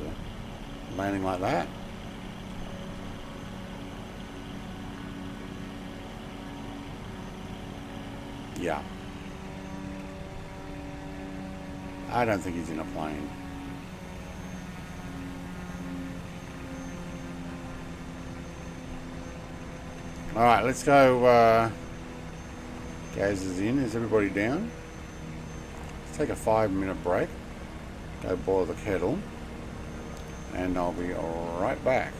Landing like that. Yeah. I don't think he's in a plane. Alright, let's go. Gaz is in. Is everybody down? Let's take a 5-minute break. Go boil the kettle. And I'll be right back.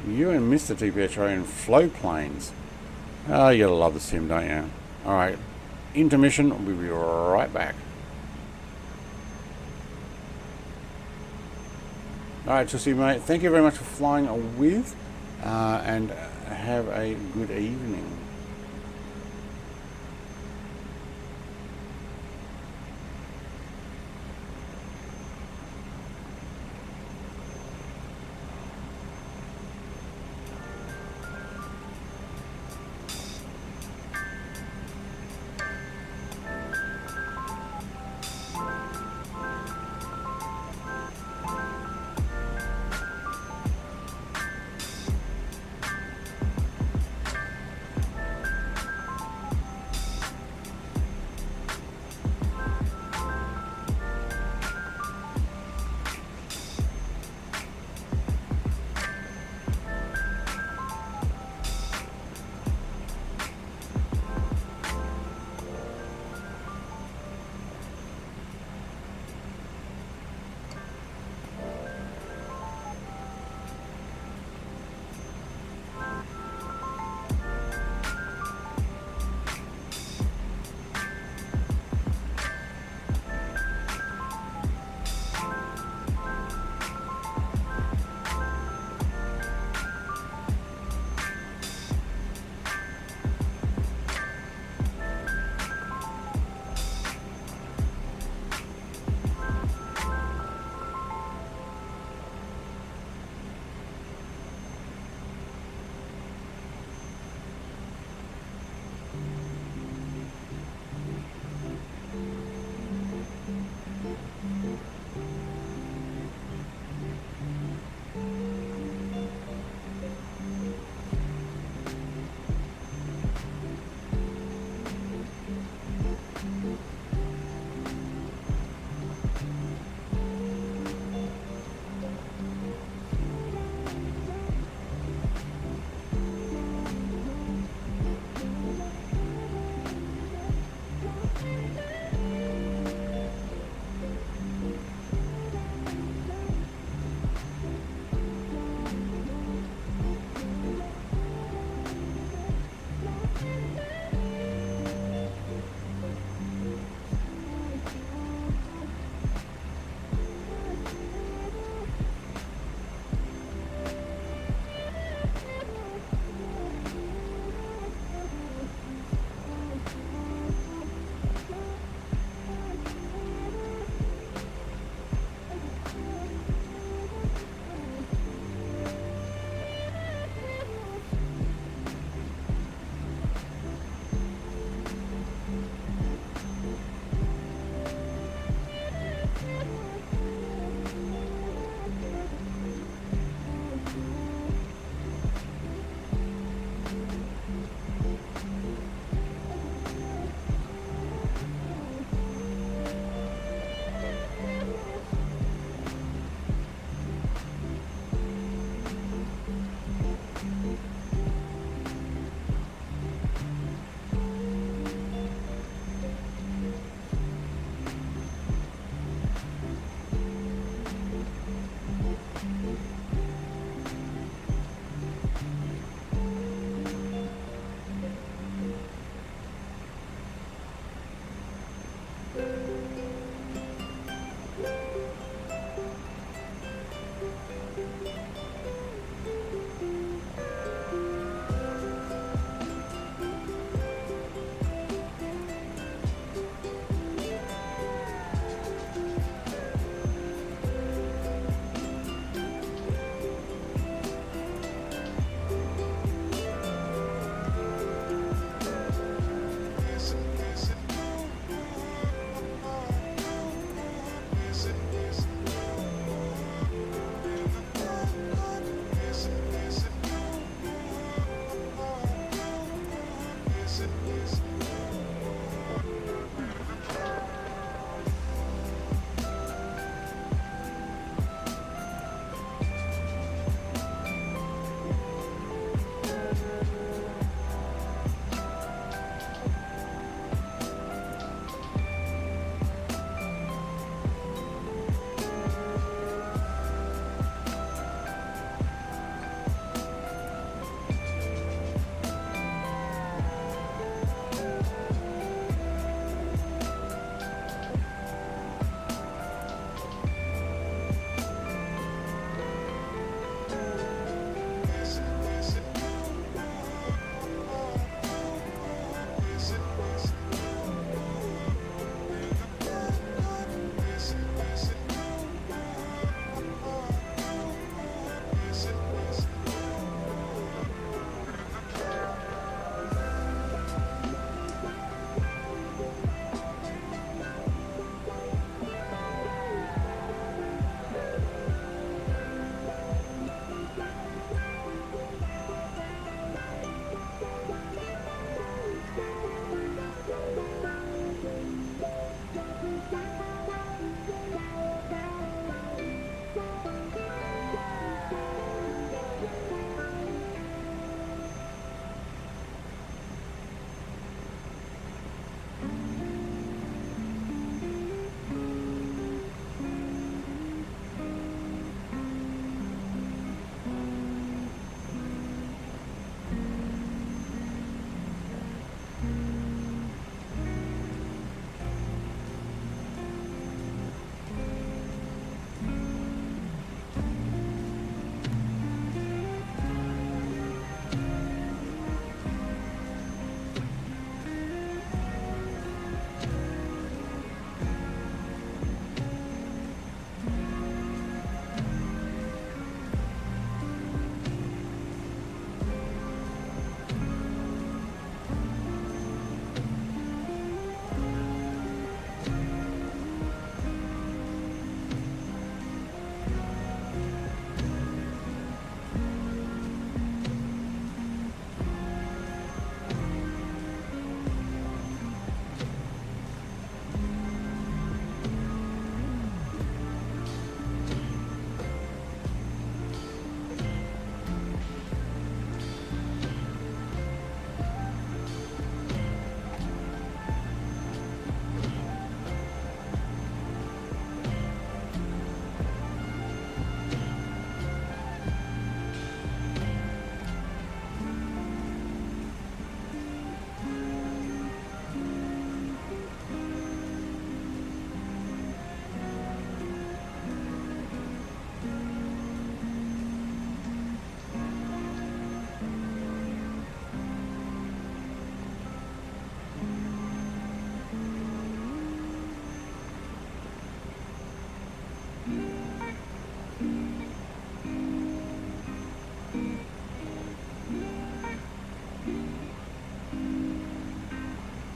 You and Mr. TPH are in float planes. Oh, you gotta love the sim, don't you? Alright, intermission. We'll be right back. Alright, Tussie mate, thank you very much for flying with, and have a good evening.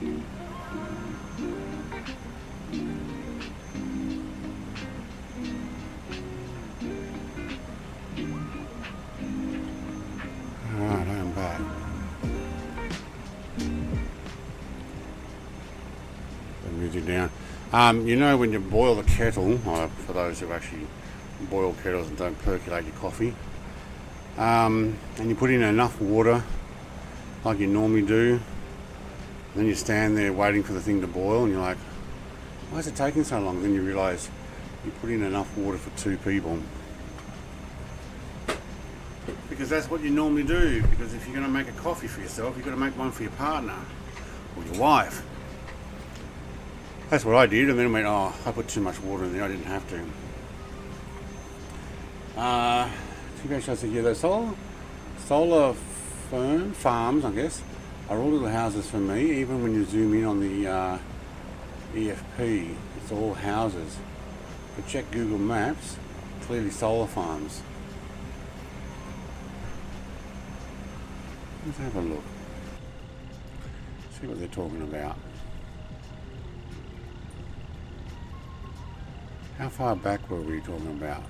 Alright, I'm back. The music down. You know when you boil the kettle, for those who actually boil kettles and don't percolate your coffee, and you put in enough water like you normally do, then you stand there waiting for the thing to boil and you're like, why is it taking so long? Then you realise you put in enough water for 2 people. Because that's what you normally do. Because if you're going to make a coffee for yourself, you've got to make one for your partner or your wife. That's what I did, and then I went, oh, I put too much water in there, I didn't have to. I said, yeah, those solar farms, I guess, are all little houses for me. Even when you zoom in on the EFP, it's all houses. But check Google Maps, clearly solar farms. Let's have a look. See what they're talking about. How far back were we talking about?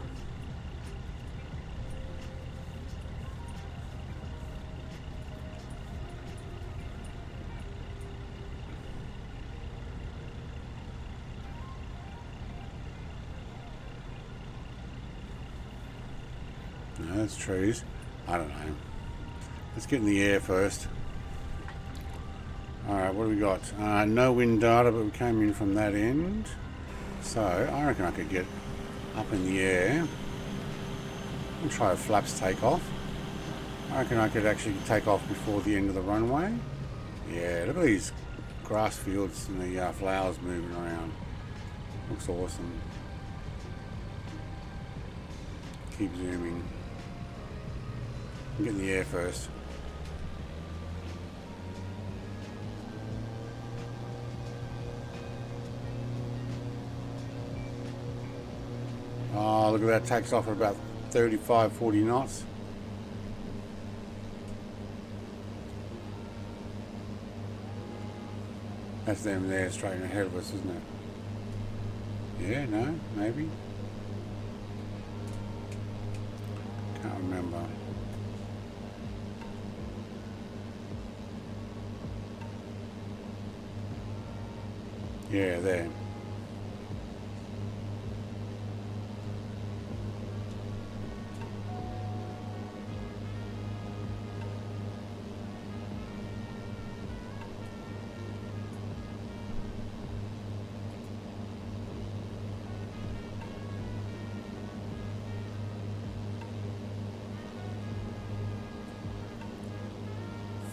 No, that's trees. I don't know. Let's get in the air first. Alright, what do we got? No wind data, but we came in from that end. So, I reckon I could get up in the air and try a flaps takeoff. I reckon I could actually take off before the end of the runway. Yeah, look at these grass fields and the flowers moving around. Looks awesome. Keep zooming. Get in the air first. Oh, look at that, takes off at about 35, 40 knots. That's them there straight ahead of us, isn't it? Yeah, no, maybe. Can't remember. Yeah, there.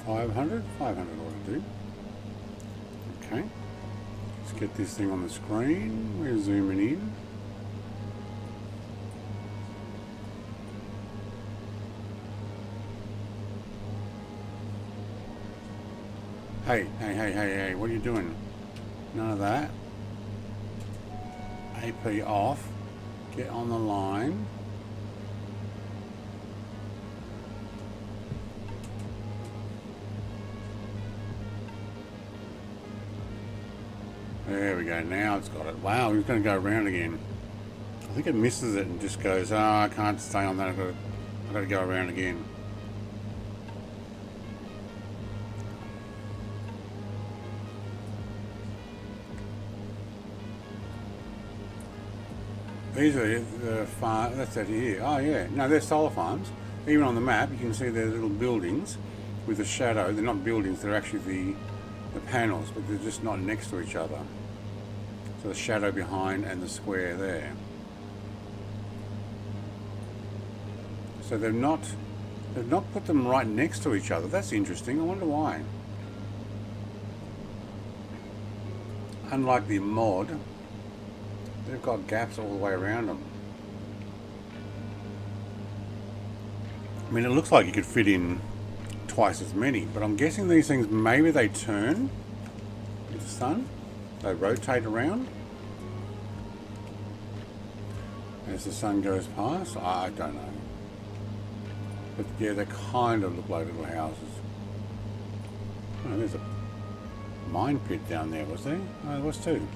$500 ought to do. Okay. Let's get this thing on the screen. We're zooming in. Hey, what are you doing? None of that. AP off. Get on the line. There we go, now it's got it. Wow, it's going to go around again. I think it misses it and just goes, oh, I can't stay on that, I've got to go around again. These are the farm, that's it here. Oh yeah, no, they're solar farms. Even on the map, you can see there's little buildings with a shadow. They're not buildings, they're actually the panels, but they're just not next to each other. So the shadow behind and the square there. So they've not put them right next to each other. That's interesting. I wonder why. Unlike the mod, they've got gaps all the way around them. I mean, it looks like you could fit in twice as many, but I'm guessing these things, maybe they turn with the sun. They rotate around as the sun goes past. I don't know. But yeah, they kind of look like little houses. Oh, there's a mine pit down there, was there? Oh, there was too.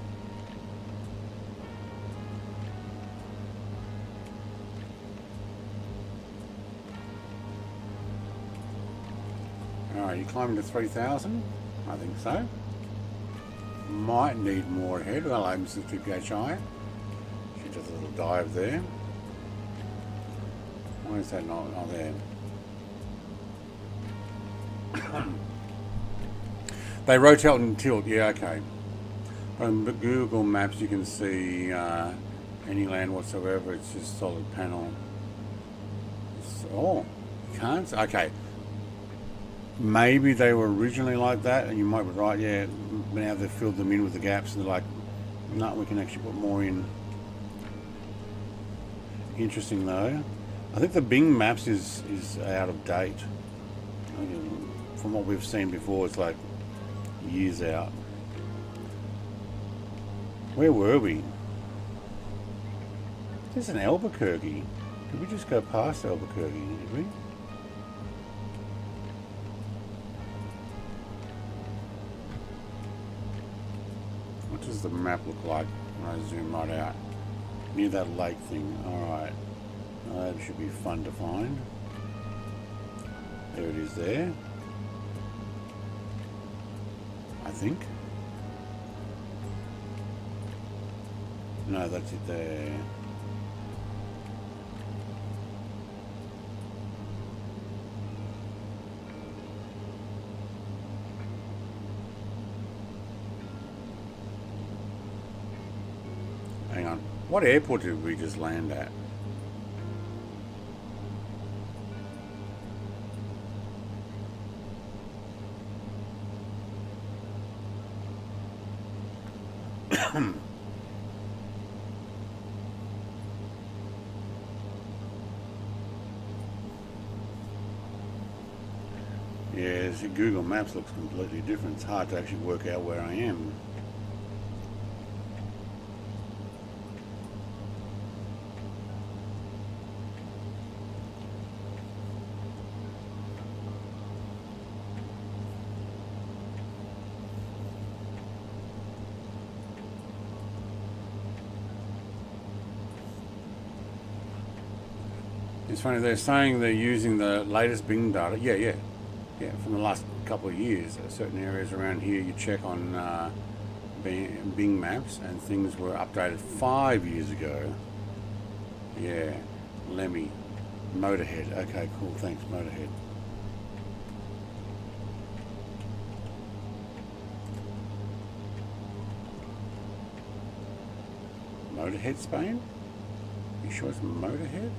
Alright, you climbing to 3,000? I think so. Might need more ahead. Well, I'm Mrs. 2PHI. She does a little dive there. Why is that not there? They rotate and tilt, yeah, okay. On Google Maps you can see any land whatsoever, it's just solid panel. Oh, you can't? Okay. Maybe they were originally like that, and you might be right, yeah. Now they've filled them in with the gaps, and they're like, no, we can actually put more in. Interesting though. I think the Bing Maps is out of date. From what we've seen before, it's like years out. Where were we? There's an Albuquerque. Did we just go past Albuquerque, did we? What does the map look like when I zoom right out? Near that lake thing. Alright. That should be fun to find. There it is there. I think. No, that's it there. Hang on. What airport did we just land at? Yeah, see, Google Maps looks completely different. It's hard to actually work out where I am. It's funny, they're saying they're using the latest Bing data. Yeah, from the last couple of years. Certain areas around here you check on Bing Maps and things were updated 5 years ago. Yeah, LEMY. Motorhead. Okay, cool, thanks, Motorhead. Motorhead, Spain? You sure it's Motorhead?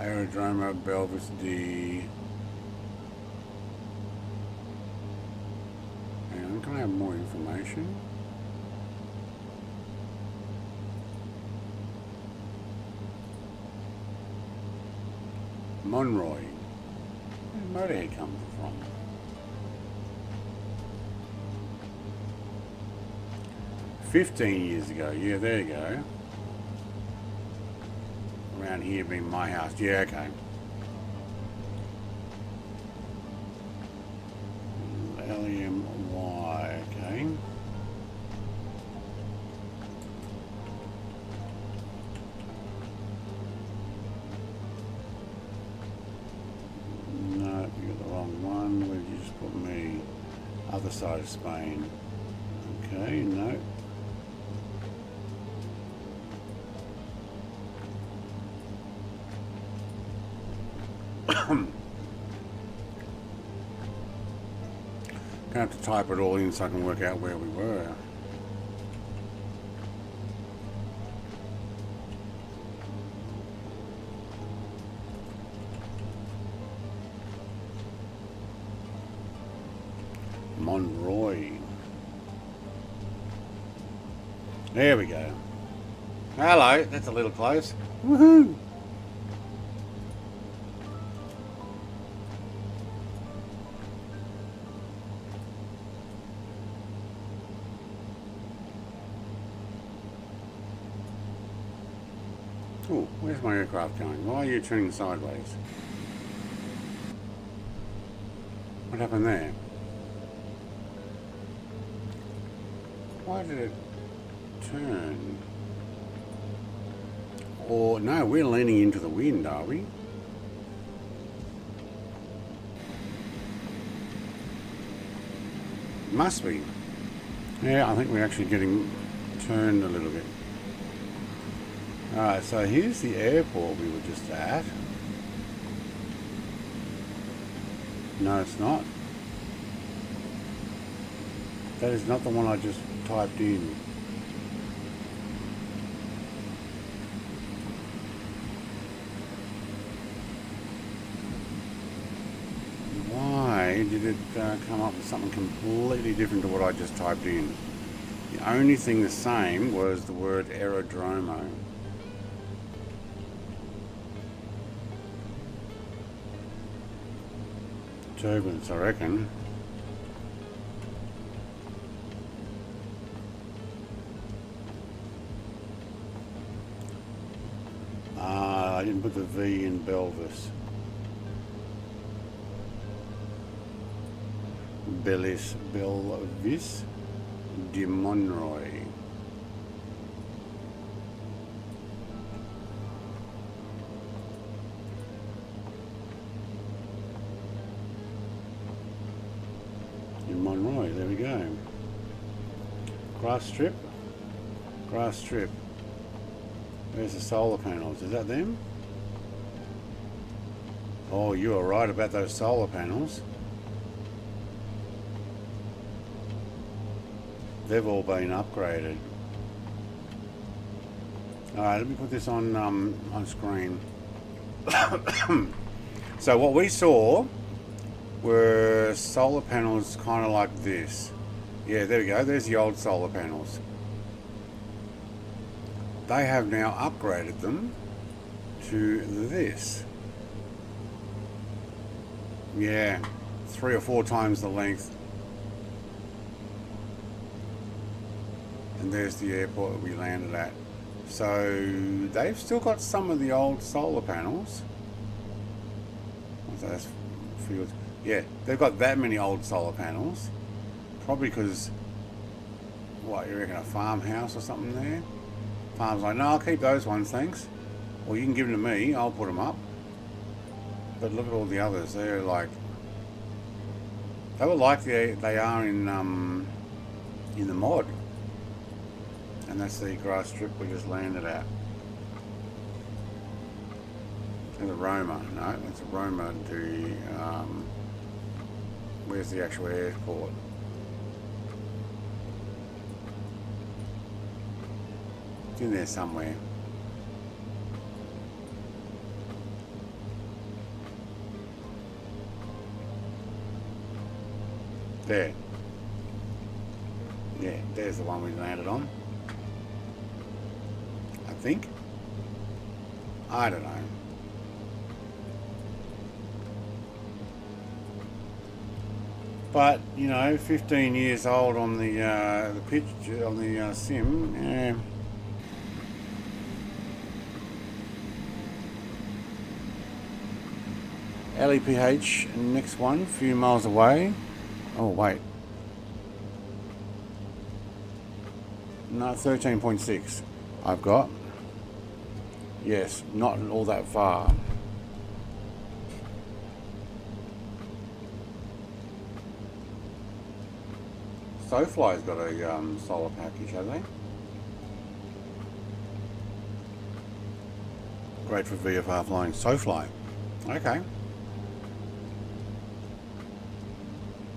Aerodrome Belvis D. Hang on, can I have more information? Monroy. Where did Motorhead come from? "15 years ago." Yeah, there you go. Around here being my house. Yeah, okay. LEMY, okay. No, you got the wrong one. Where did you just put me? Other side of Spain. Okay, no. Gonna have to type it all in so I can work out where we were. Monroy. There we go. Hello, that's a little close. Woohoo! Oh, where's my aircraft going? Why are you turning sideways? What happened there? Why did it turn? Or, no, we're leaning into the wind, are we? Must be. Yeah, I think we're actually getting turned a little bit. Alright, so here's the airport we were just at. No, it's not. That is not the one I just typed in. Why did it come up with something completely different to what I just typed in? The only thing the same was the word aerodromo. Turbulence, I reckon. I didn't put the V in Belvis. Belvis de Monroy. In Monroy, there we go. Grass strip. Grass strip. Where's the solar panels? Is that them? Oh, you are right about those solar panels. They've all been upgraded. Alright, let me put this on screen. So what we saw were solar panels kind of like this. Yeah, there we go. There's the old solar panels. They have now upgraded them to this. Yeah, 3 or 4 times the length. And there's the airport that we landed at. So they've still got some of the old solar panels. What's that? Fields. Yeah, they've got that many old solar panels. Probably because, what, you reckon a farmhouse or something there? Farm's like, no, I'll keep those ones, thanks. Or you can give them to me, I'll put them up. But look at all the others. They're like, they were like they are in the mod. And that's the grass strip we just landed at. And the Roma, no, it's a Roma to, where's the actual airport? It's in there somewhere. There. Yeah, there's the one we landed on. I think. I don't know. But, you know, 15 years old on the picture, on the sim, yeah. LEPH, next one, a few miles away. Oh, wait. No, 13.6 I've got. Yes, not all that far. SoFly's got a solar package, have they? Great for VFR flying. SoFly. Okay.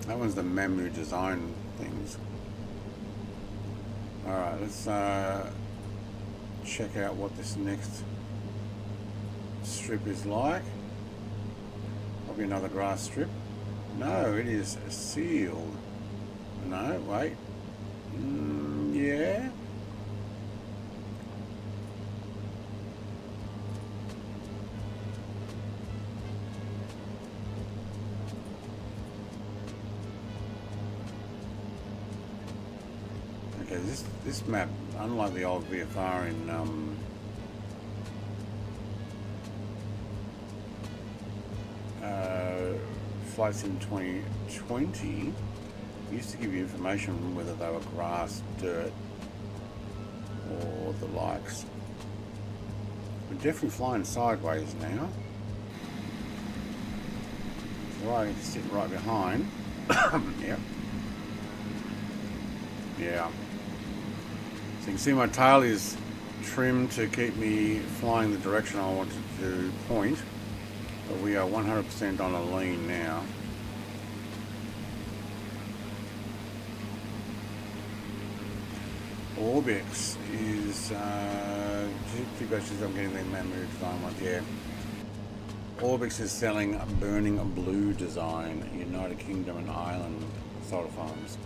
That one's the Mamu design things. Alright, let's check out what this next strip is like. Probably another grass strip. No, it is sealed. No, wait. Yeah. Okay, this map, unlike the old VFR in flights in 2020 used to give you information whether they were grass, dirt, or the likes. We're definitely flying sideways now. So I sit right behind. Yep. Yeah. So you can see my tail is trimmed to keep me flying the direction I wanted to point. But we are 100% on a lean now. Orbix is two questions. I'm getting the memory design ones. Yeah. Orbix is selling a burning blue design, United Kingdom and Ireland solar farms.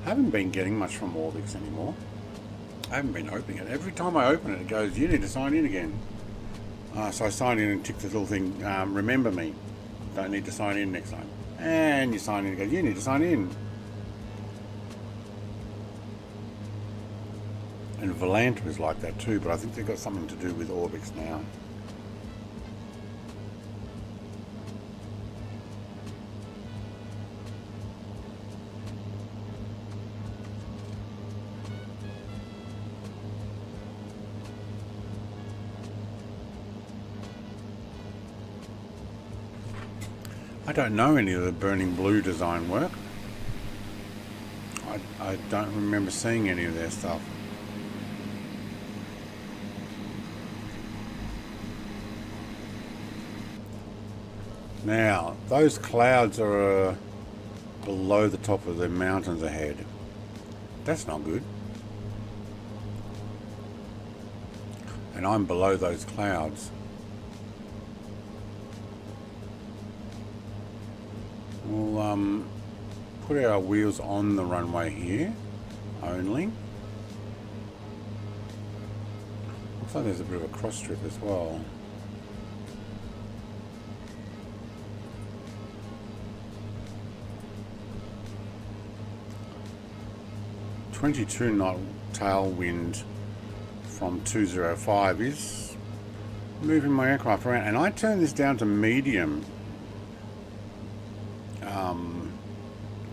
I haven't been getting much from Orbix anymore. I haven't been opening it. Every time I open it, it goes, you need to sign in again. So I signed in and ticked this little thing, remember me. Don't need to sign in next time. And you sign in and goes, you need to sign in. And Volanta is like that too, but I think they've got something to do with Orbix now. I don't know any of the burning blue design work. I don't remember seeing any of their stuff. Now, those clouds are below the top of the mountains ahead. That's not good. And I'm below those clouds. We'll put our wheels on the runway here only. Looks like there's a bit of a cross strip as well. .22 knot tailwind from 205 is moving my aircraft around, and I turned this down to medium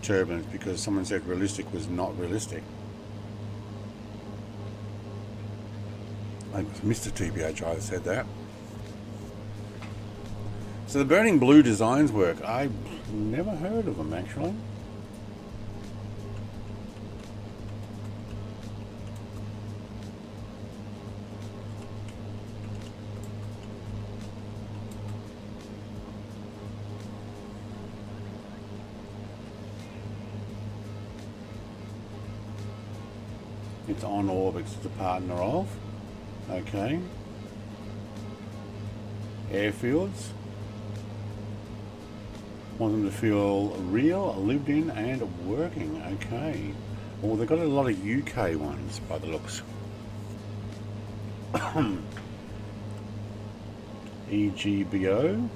turbulence because someone said realistic was not realistic. I think it was Mr. TBHI that said that. So the burning blue designs work. I've never heard of them actually. It's on Orbix, it's a partner of. Okay. Airfields. Want them to feel real, lived in and working. Okay. Well, they've got a lot of UK ones by the looks. EGBO.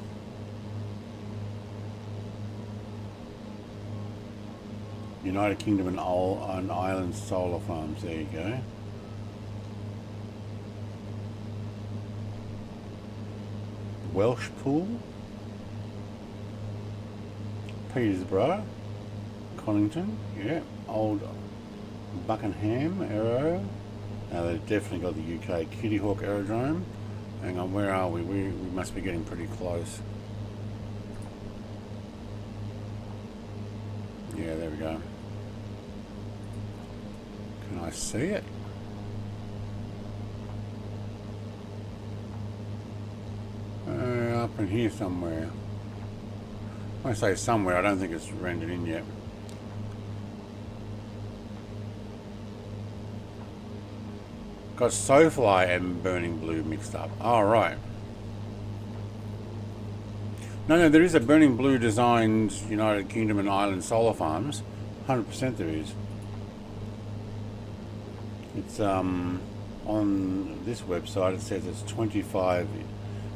United Kingdom and Ireland solar farms. There you go. Welsh Pool. Peterborough. Conington. Yeah. Old Buckingham Aero. Now they've definitely got the UK Kitty Hawk Aerodrome. Hang on, where are we? We must be getting pretty close. Yeah, there we go. Can I see it? Up in here somewhere. When I say somewhere, I don't think it's rendered in yet. Got SoFly and Burning Blue mixed up. Alright. No, there is a Burning Blue designed United Kingdom and Ireland solar farms. 100% there is. It's on this website it says it's 25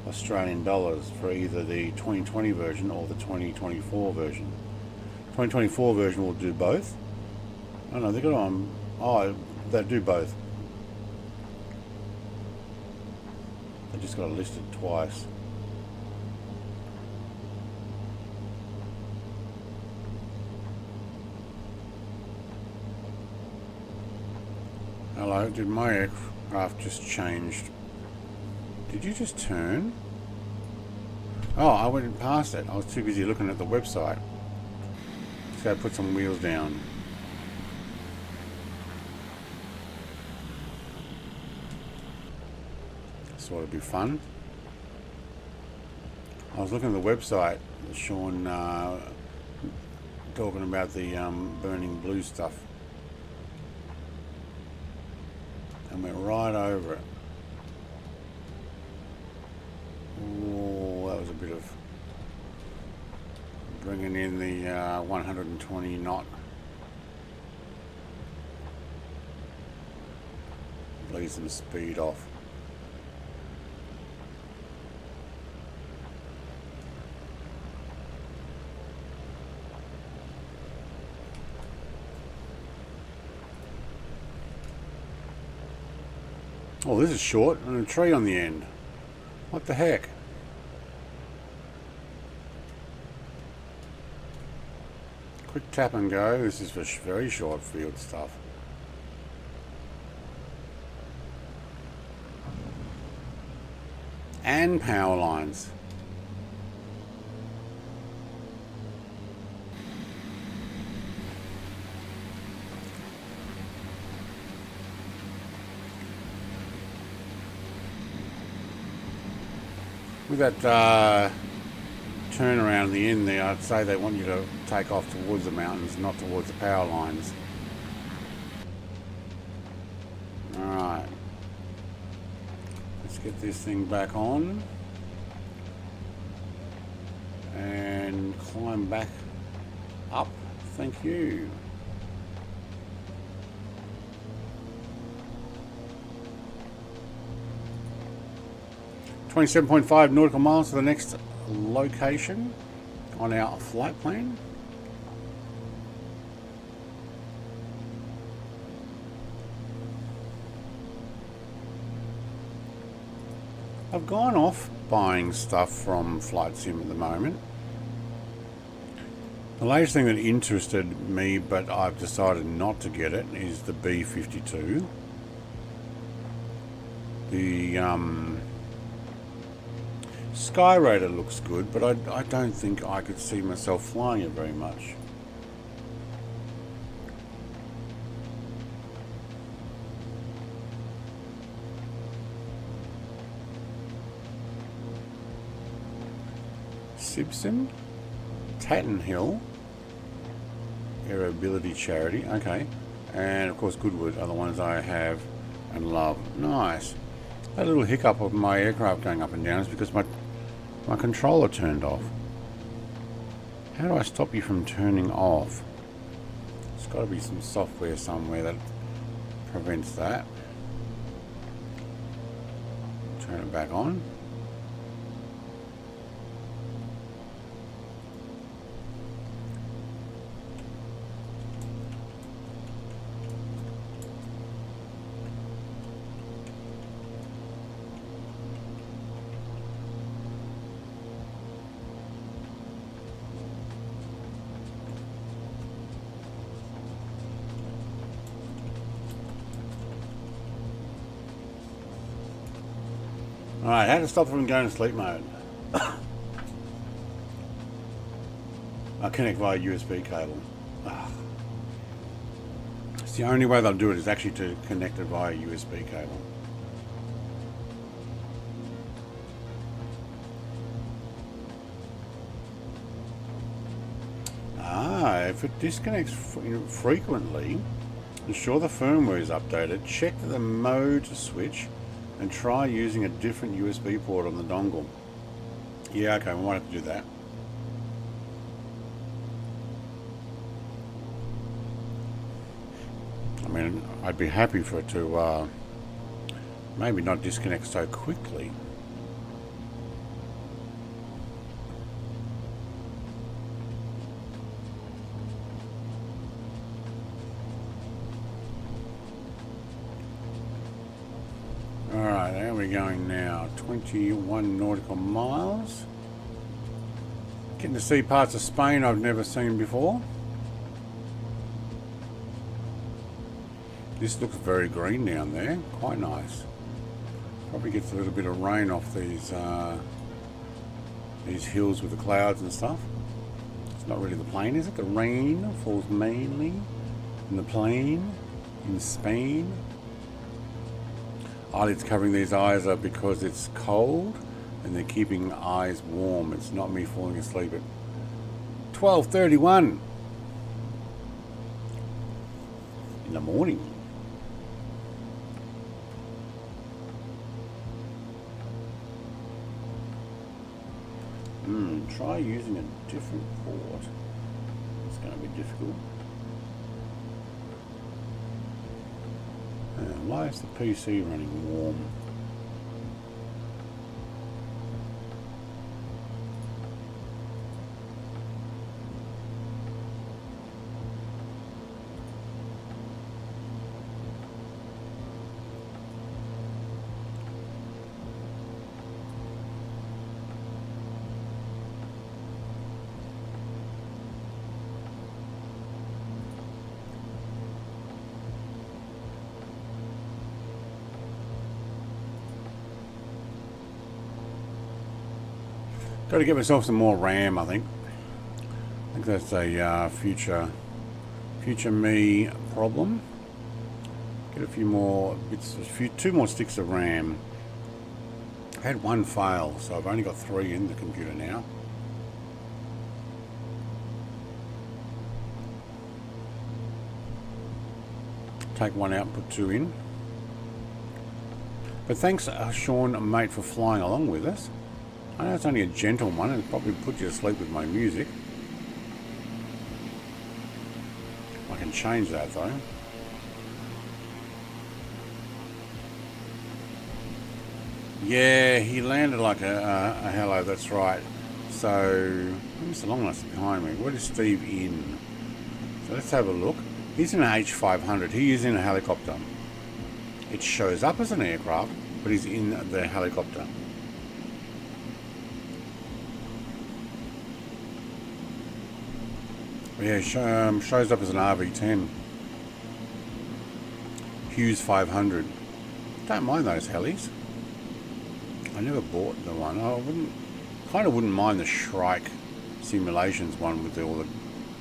Australian dollars for either the 2020 version or the 2024 version. 2024 version will do both. Oh no, they got on. Oh, they do both. They just got it listed twice. Hello, did my aircraft just changed? Did you just turn? Oh, I went past it. I was too busy looking at the website. Let's go put some wheels down. This ought to be fun. I was looking at the website, Sean talking about the burning blue stuff. And went right over it. Oh, that was a bit of bringing in the 120 knot. Leaves some speed off. Oh, this is short and a tree on the end. What the heck? Quick tap and go. This is for very short field stuff. And power lines. With that turnaround at the end there, I'd say they want you to take off towards the mountains, not towards the power lines. Alright. Let's get this thing back on. And climb back up. Thank you. .5 nautical miles to the next location on our flight plan. I've gone off buying stuff from Flight Sim at the moment. The latest thing that interested me, but I've decided not to get it, is the B-52. The Sky Raider looks good, but I don't think I could see myself flying it very much. Sibson, Tatton Hill, Airability Charity, okay, and of course Goodwood are the ones I have and love. Nice. That little hiccup of my aircraft going up and down is because my controller turned off. How do I stop you from turning off? There's got to be some software somewhere that prevents that. Turn it back on. Alright, how to stop from going to sleep mode. I'll connect via USB cable. It's the only way they'll do it is actually to connect it via USB cable. If it disconnects frequently, ensure the firmware is updated, check the mode switch, and try using a different USB port on the dongle. Yeah, okay, we might have to do that. I mean, I'd be happy for it to maybe not disconnect so quickly. Alright, how are we going now? 21 nautical miles. Getting to see parts of Spain I've never seen before. This looks very green down there. Quite nice. Probably gets a little bit of rain off these hills with the clouds and stuff. It's not really the plain, is it? The rain falls mainly in the plain in Spain. Eyelids covering these eyes are because it's cold and they're keeping eyes warm. It's not me falling asleep at 12:31 in the morning. Try using a different port. It's going to be difficult. Why is the PC running warm? Got to get myself some more RAM, I think. I think that's a future me problem. Get a few more bits, two more sticks of RAM. I had one fail, so I've only got 3 in the computer now. Take one out and put 2 in. But thanks, Sean, mate, for flying along with us. I know it's only a gentle one, and probably put you to sleep with my music. I can change that though. Yeah, he landed like a hello, that's right. So, who's the long list behind me? What is Steve in? So let's have a look. He's in an H500, he is in a helicopter. It shows up as an aircraft, but he's in the helicopter. Yeah, shows up as an RV10. Hughes 500. Don't mind those helis. I never bought the one. I kind of wouldn't mind the Shrike Simulations one with all the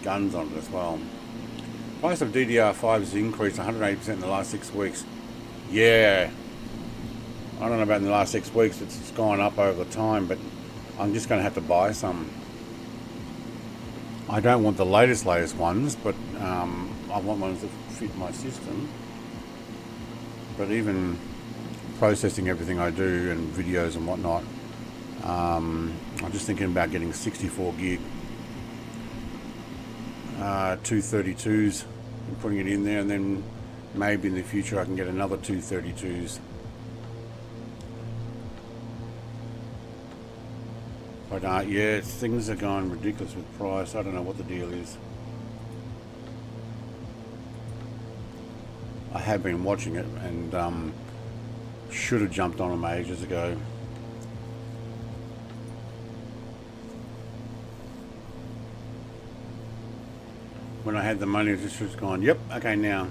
guns on it as well. Price of DDR5 has increased 180% in the last 6 weeks. Yeah. I don't know about in the last 6 weeks. It's gone up over time, but I'm just going to have to buy some. I don't want the latest ones, but I want ones that fit my system. But even processing everything I do and videos and whatnot, I'm just thinking about getting 64 gig 232s and putting it in there, and then maybe in the future I can get another 232s. But yeah, things are going ridiculous with price. I don't know what the deal is. I have been watching it and should have jumped on them ages ago. When I had the money, it just was gone, yep, okay now.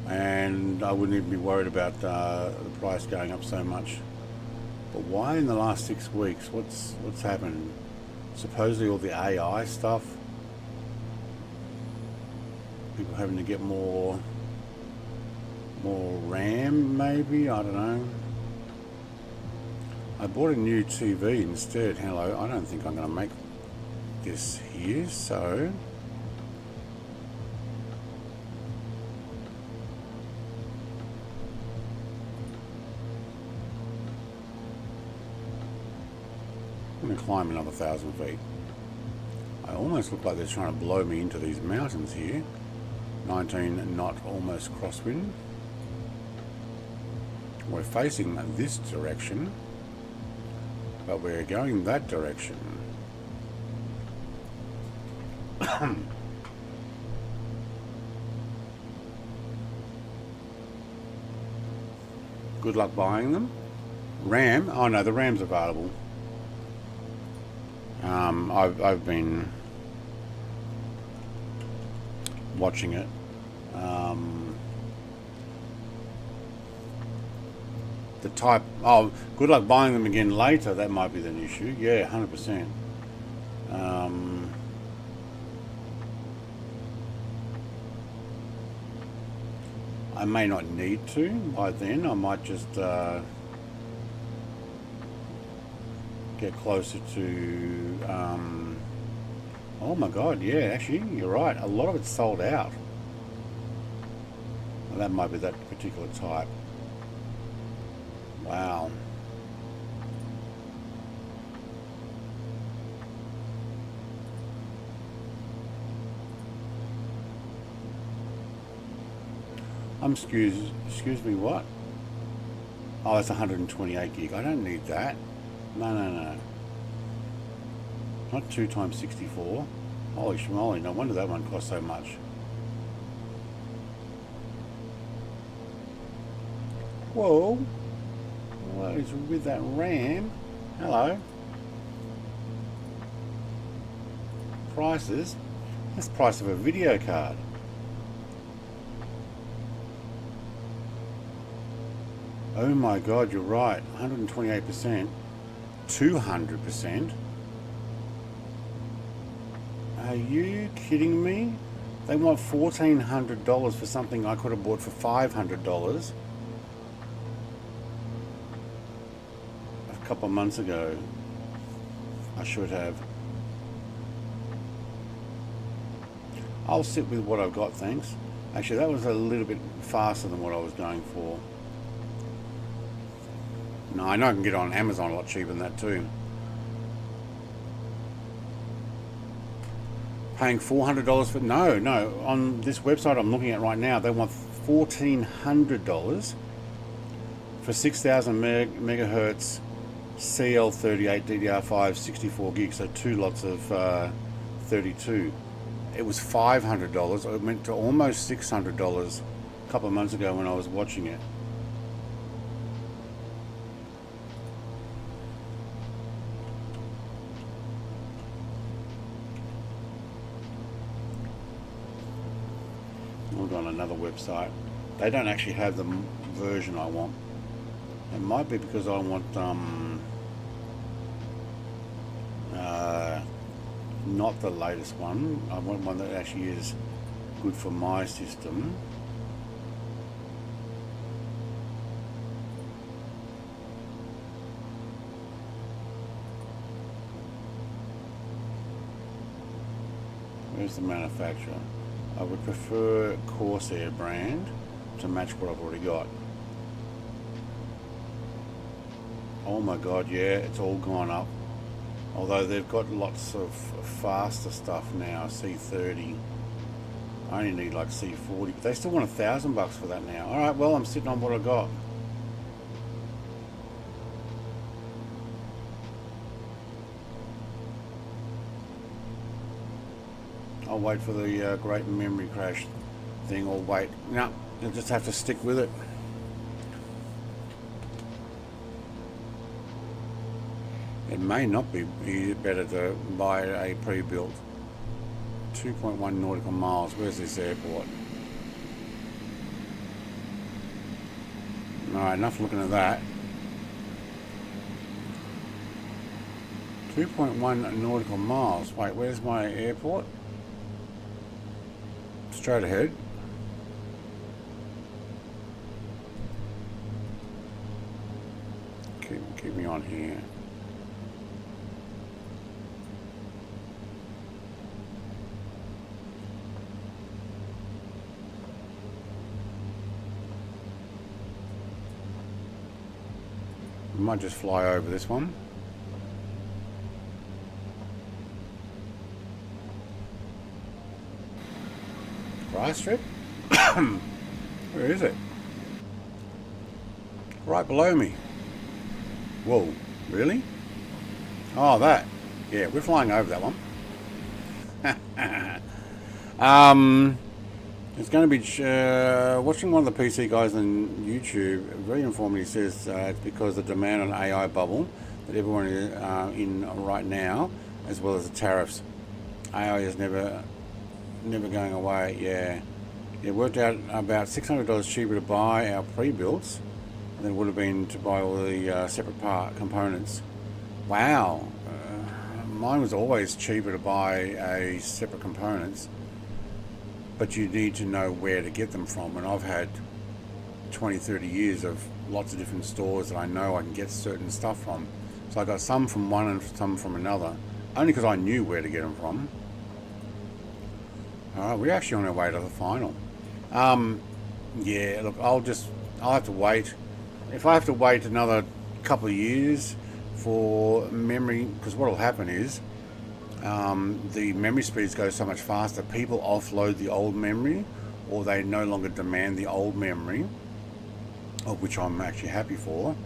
And I wouldn't even be worried about the price going up so much. But why in the last 6 weeks? What's happened? Supposedly all the AI stuff. People having to get more RAM, maybe. I don't know. I bought a new TV instead. Hello. I don't think I'm going to make this here. So I'm going to climb another 1,000 feet. I almost look like they're trying to blow me into these mountains here. 19 knot almost crosswind. We're facing this direction, but we're going that direction. Good luck buying them. RAM? Oh no, the RAM's available. I've been watching it. the type. Oh, good luck buying them again later. That might be an issue. Yeah, 100%. I may not need to by then. I might just get closer to. Oh my God! Yeah, actually, you're right. A lot of it's sold out. Well, that might be that particular type. Wow. Excuse me, what? Oh, it's 128 gig. I don't need that. No. Not 2 times 64. Holy schmoly, no wonder that one cost so much. Whoa. What is with that RAM? Hello. Prices? That's the price of a video card. Oh my God, you're right. 128%. 200%. Are you kidding me? They want $1,400 for something I could have bought for $500 a couple of months ago. I should have. I'll sit with what I've got, thanks. Actually, that was a little bit faster than what I was going for. No, I know I can get it on Amazon a lot cheaper than that too. Paying $400 for... No. On this website I'm looking at right now, they want $1,400 for 6,000 megahertz CL38 DDR5 64 gigs, so 2 lots of 32. It was $500. It went to almost $600 a couple of months ago when I was watching it. On another website, they don't actually have the version I want. It might be because I want not the latest one. I want one that actually is good for my system. Where's the manufacturer? I would prefer Corsair brand to match what I've already got. Oh my God, yeah, it's all gone up. Although they've got lots of faster stuff now, C30. I only need like C40, but they still want $1,000 for that now. All right, well, I'm sitting on what I got. I'll wait for the great memory crash thing, or wait. No, you'll just have to stick with it. It may not be better to buy a pre-built. 2.1 nautical miles. Where's this airport? Alright, enough looking at that. 2.1 nautical miles. Wait, where's my airport? Straight ahead. Keep me on here. We might just fly over this one. Dry strip? Where is it? Right below me. Whoa, really? Oh, that. Yeah, we're flying over that one. It's going to be watching one of the PC guys on YouTube. Very informative. Says it's because the demand on AI bubble that everyone is in right now, as well as the tariffs. AI is never going away. Yeah, it worked out about $600 cheaper to buy our pre-builts than it would have been to buy all the separate part components. Wow, mine was always cheaper to buy a separate components, but you need to know where to get them from. And I've had 20-30 years of lots of different stores that I know I can get certain stuff from. So I got some from one and some from another, only because I knew where to get them from. Alright, we're actually on our way to the final. Yeah, look, I'll have to wait. If I have to wait another couple of years for memory, because what will happen is the memory speeds go so much faster, people offload the old memory, or they no longer demand the old memory, of which I'm actually happy for.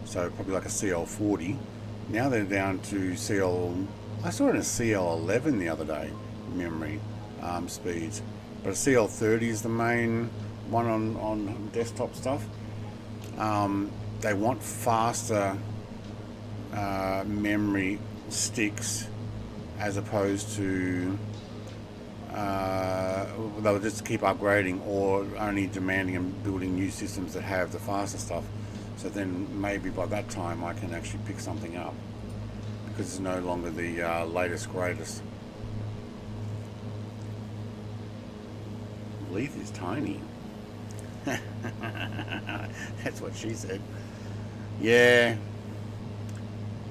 So probably like a CL40. Now they're down to I saw it in a CL11 the other day, memory speeds, but a CL30 is the main one on desktop stuff. They want faster memory sticks, as opposed to they'll just keep upgrading or only demanding and building new systems that have the faster stuff. So then maybe by that time I can actually pick something up, because it's no longer the latest greatest. LETH is tiny. That's what she said. Yeah.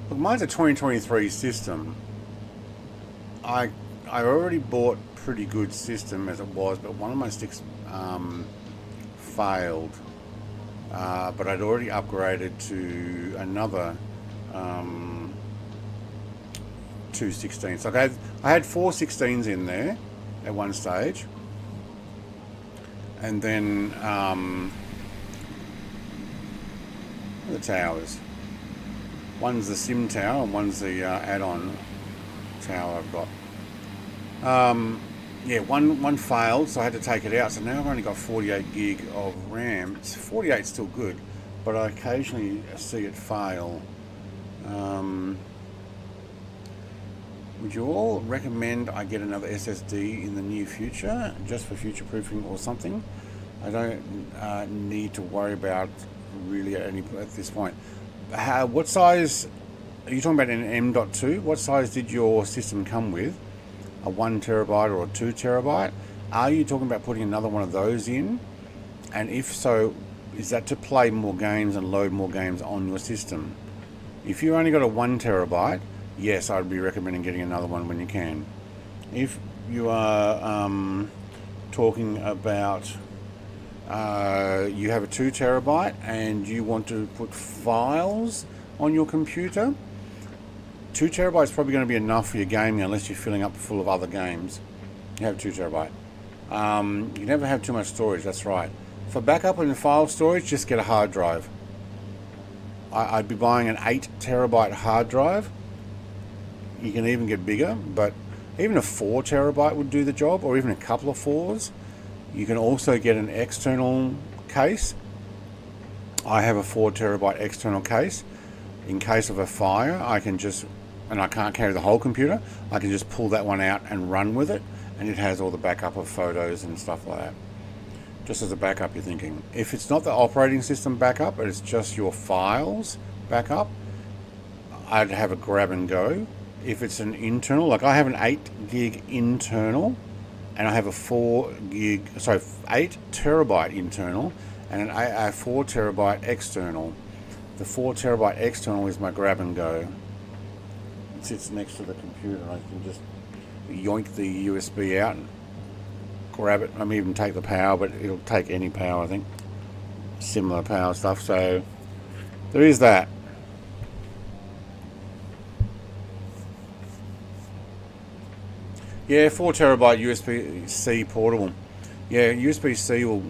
Look, mine's a 2023 system. I already bought a pretty good system as it was, but one of my sticks failed. But I'd already upgraded to another 216s. So I had 4 16s in there at one stage, and then the towers. One's the sim tower and one's the add-on tower I've got. Yeah, one failed, so I had to take it out. So now I've only got 48 gig of RAM. 48 is still good, but I occasionally see it fail. Would you all recommend I get another SSD in the near future, just for future proofing or something? I don't need to worry about really at this point. What size are you talking about in M.2? What size did your system come with? A 1 terabyte or a 2 terabyte? Are you talking about putting another one of those in? And if so, is that to play more games and load more games on your system? If you only got a 1 terabyte, yes, I'd be recommending getting another one when you can. If you are talking about you have a 2 terabyte and you want to put files on your computer, 2 terabytes is probably going to be enough for your gaming, unless you're filling up full of other games. You have 2 terabyte. You never have too much storage, that's right. For backup and file storage, just get a hard drive. I'd be buying an 8 terabyte hard drive. You can even get bigger, but even a 4 terabyte would do the job, or even a couple of 4s. You can also get an external case. I have a 4 terabyte external case. In case of a fire, I can just, and I can't carry the whole computer, I can just pull that one out and run with it, and it has all the backup of photos and stuff like that. Just as a backup, you're thinking. If it's not the operating system backup, but it's just your files backup, I'd have a grab and go. If it's an internal, like I have an 8 gig internal, and I have a 8 terabyte internal, and a 4 terabyte external. The 4 terabyte external is my grab and go. It sits next to the computer. I can just yoink the USB out and grab it. I may even take the power, but it'll take any power, I think. Similar power stuff, so there is that. Yeah, 4 terabyte USB-C portable. Yeah, USB-C will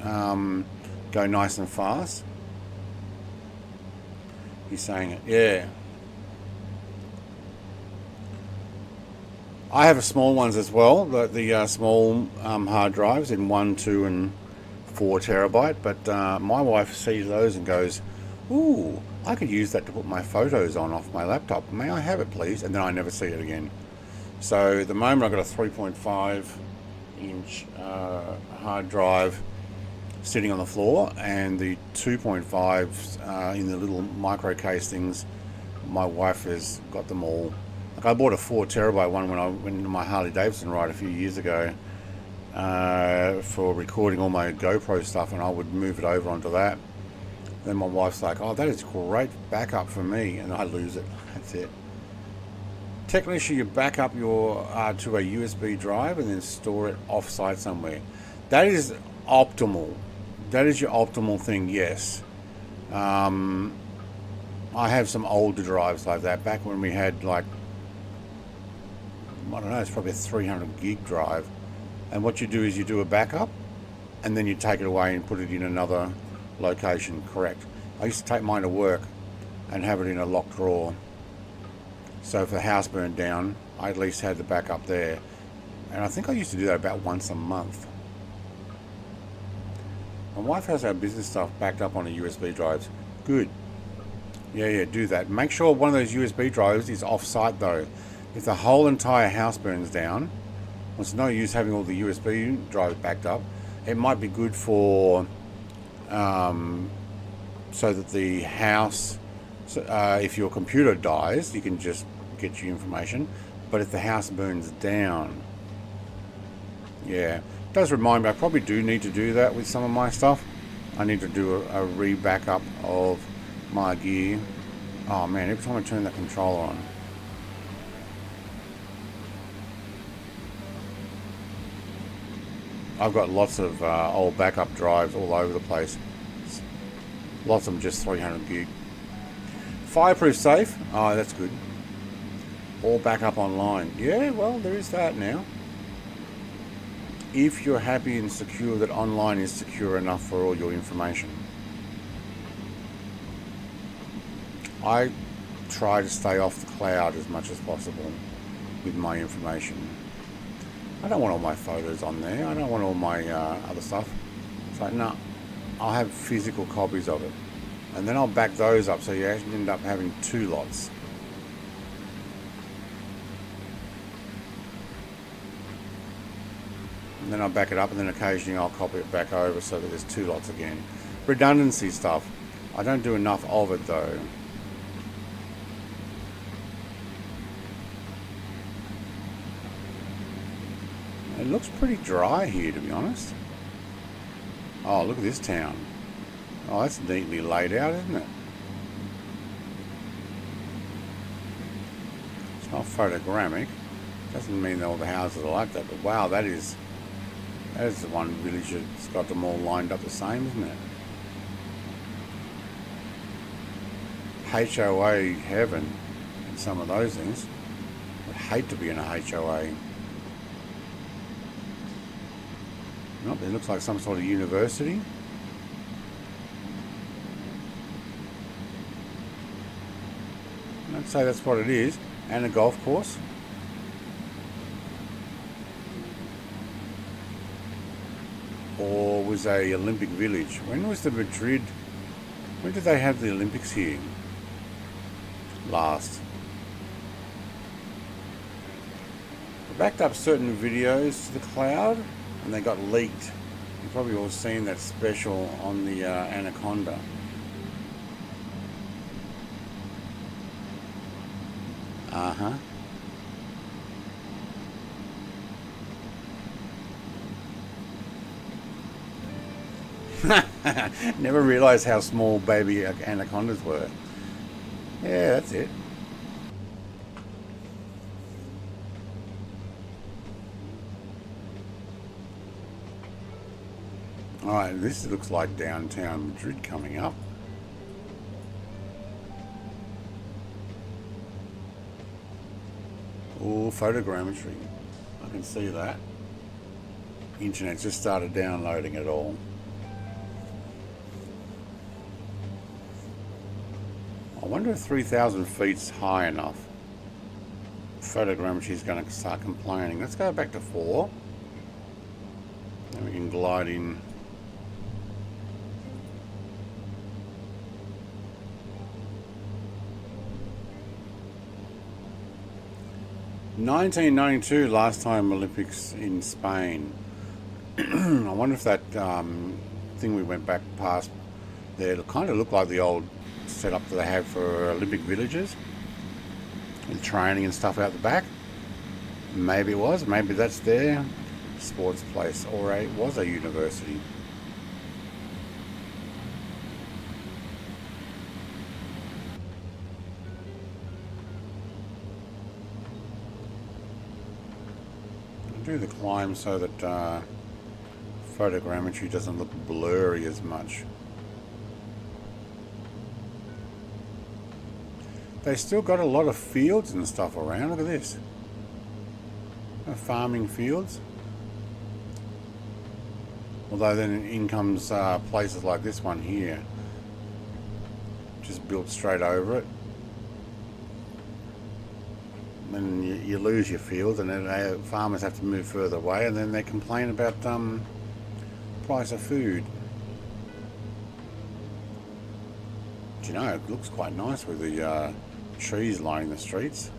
go nice and fast. He's saying it, yeah. I have small ones as well, the small hard drives in 1, 2 and 4 terabyte, but my wife sees those and goes, ooh, I could use that to put my photos on off my laptop. May I have it please? And then I never see it again. So at the moment I've got a 3.5 inch hard drive sitting on the floor, and the 2.5s in the little micro case things, my wife has got them all. Like I bought a 4TB one when I went into my Harley Davidson ride a few years ago for recording all my GoPro stuff, and I would move it over onto that. Then my wife's like, oh, that is great backup for me, and I lose it. That's it. Technically, you back up your to a USB drive and then store it off-site somewhere. That is optimal. That is your optimal thing, yes. I have some older drives like that. Back when we had, like, I don't know, it's probably a 300 gig drive. And what you do is you do a backup, and then you take it away and put it in another location. Correct. I used to take mine to work and have it in a locked drawer. So if the house burned down, I at least had the backup there. And I think I used to do that about once a month. My wife has our business stuff backed up on the USB drives. Good. Yeah, do that. Make sure one of those USB drives is off-site though. If the whole entire house burns down, well, it's no use having all the USB drives backed up. It might be good for so that the house, if your computer dies, you can just get your information. But if the house burns down, yeah, it does remind me, I probably do need to do that with some of my stuff. I need to do a re-backup of my gear. Oh man, every time I turn that controller on. I've got lots of old backup drives all over the place. Lots of them just 300 gig. Fireproof safe. Oh, that's good. All backup online. Yeah, well, there is that now. If you're happy and secure that online is secure enough for all your information. I try to stay off the cloud as much as possible with my information. I don't want all my photos on there. I don't want all my other stuff. It's like, no, I'll have physical copies of it. And then I'll back those up so you actually end up having two lots. And then I'll back it up, and then occasionally I'll copy it back over so that there's two lots again. Redundancy stuff. I don't do enough of it though. It looks pretty dry here, to be honest. Oh, look at this town. Oh, that's neatly laid out, isn't it? It's not photogrammic. Doesn't mean that all the houses are like that, but wow, that is the one village that's got them all lined up the same, isn't it? HOA heaven and some of those things. I'd hate to be in a HOA. Nope, it looks like some sort of university. I'd say that's what it is. And a golf course. Or was a Olympic village. When was the Madrid? When did they have the Olympics here? Last. I backed up certain videos to the cloud and they got leaked. You've probably all seen that special on the Anaconda. Uh-huh. Never realised how small baby anacondas were. Yeah, that's it. Alright, this looks like downtown Madrid coming up. Oh, photogrammetry. I can see that. Internet just started downloading it all. I wonder if 3,000 feet's high enough. Photogrammetry is going to start complaining. Let's go back to 4. Then we can glide in. (1992) last time Olympics in Spain. I wonder if that thing we went back past there. It kind of looked like the old setup that they have for Olympic villages with training and stuff out the back. Maybe it was. Maybe that's their sports place, or it was a university. Do the climb so that photogrammetry doesn't look blurry as much. They still got a lot of fields and stuff around. Look at this. Farming fields. Although then in comes places like this one here. Just built straight over it. And you lose your fields, and then farmers have to move further away, and then they complain about price of food. Do you know, it looks quite nice with the trees lining the streets.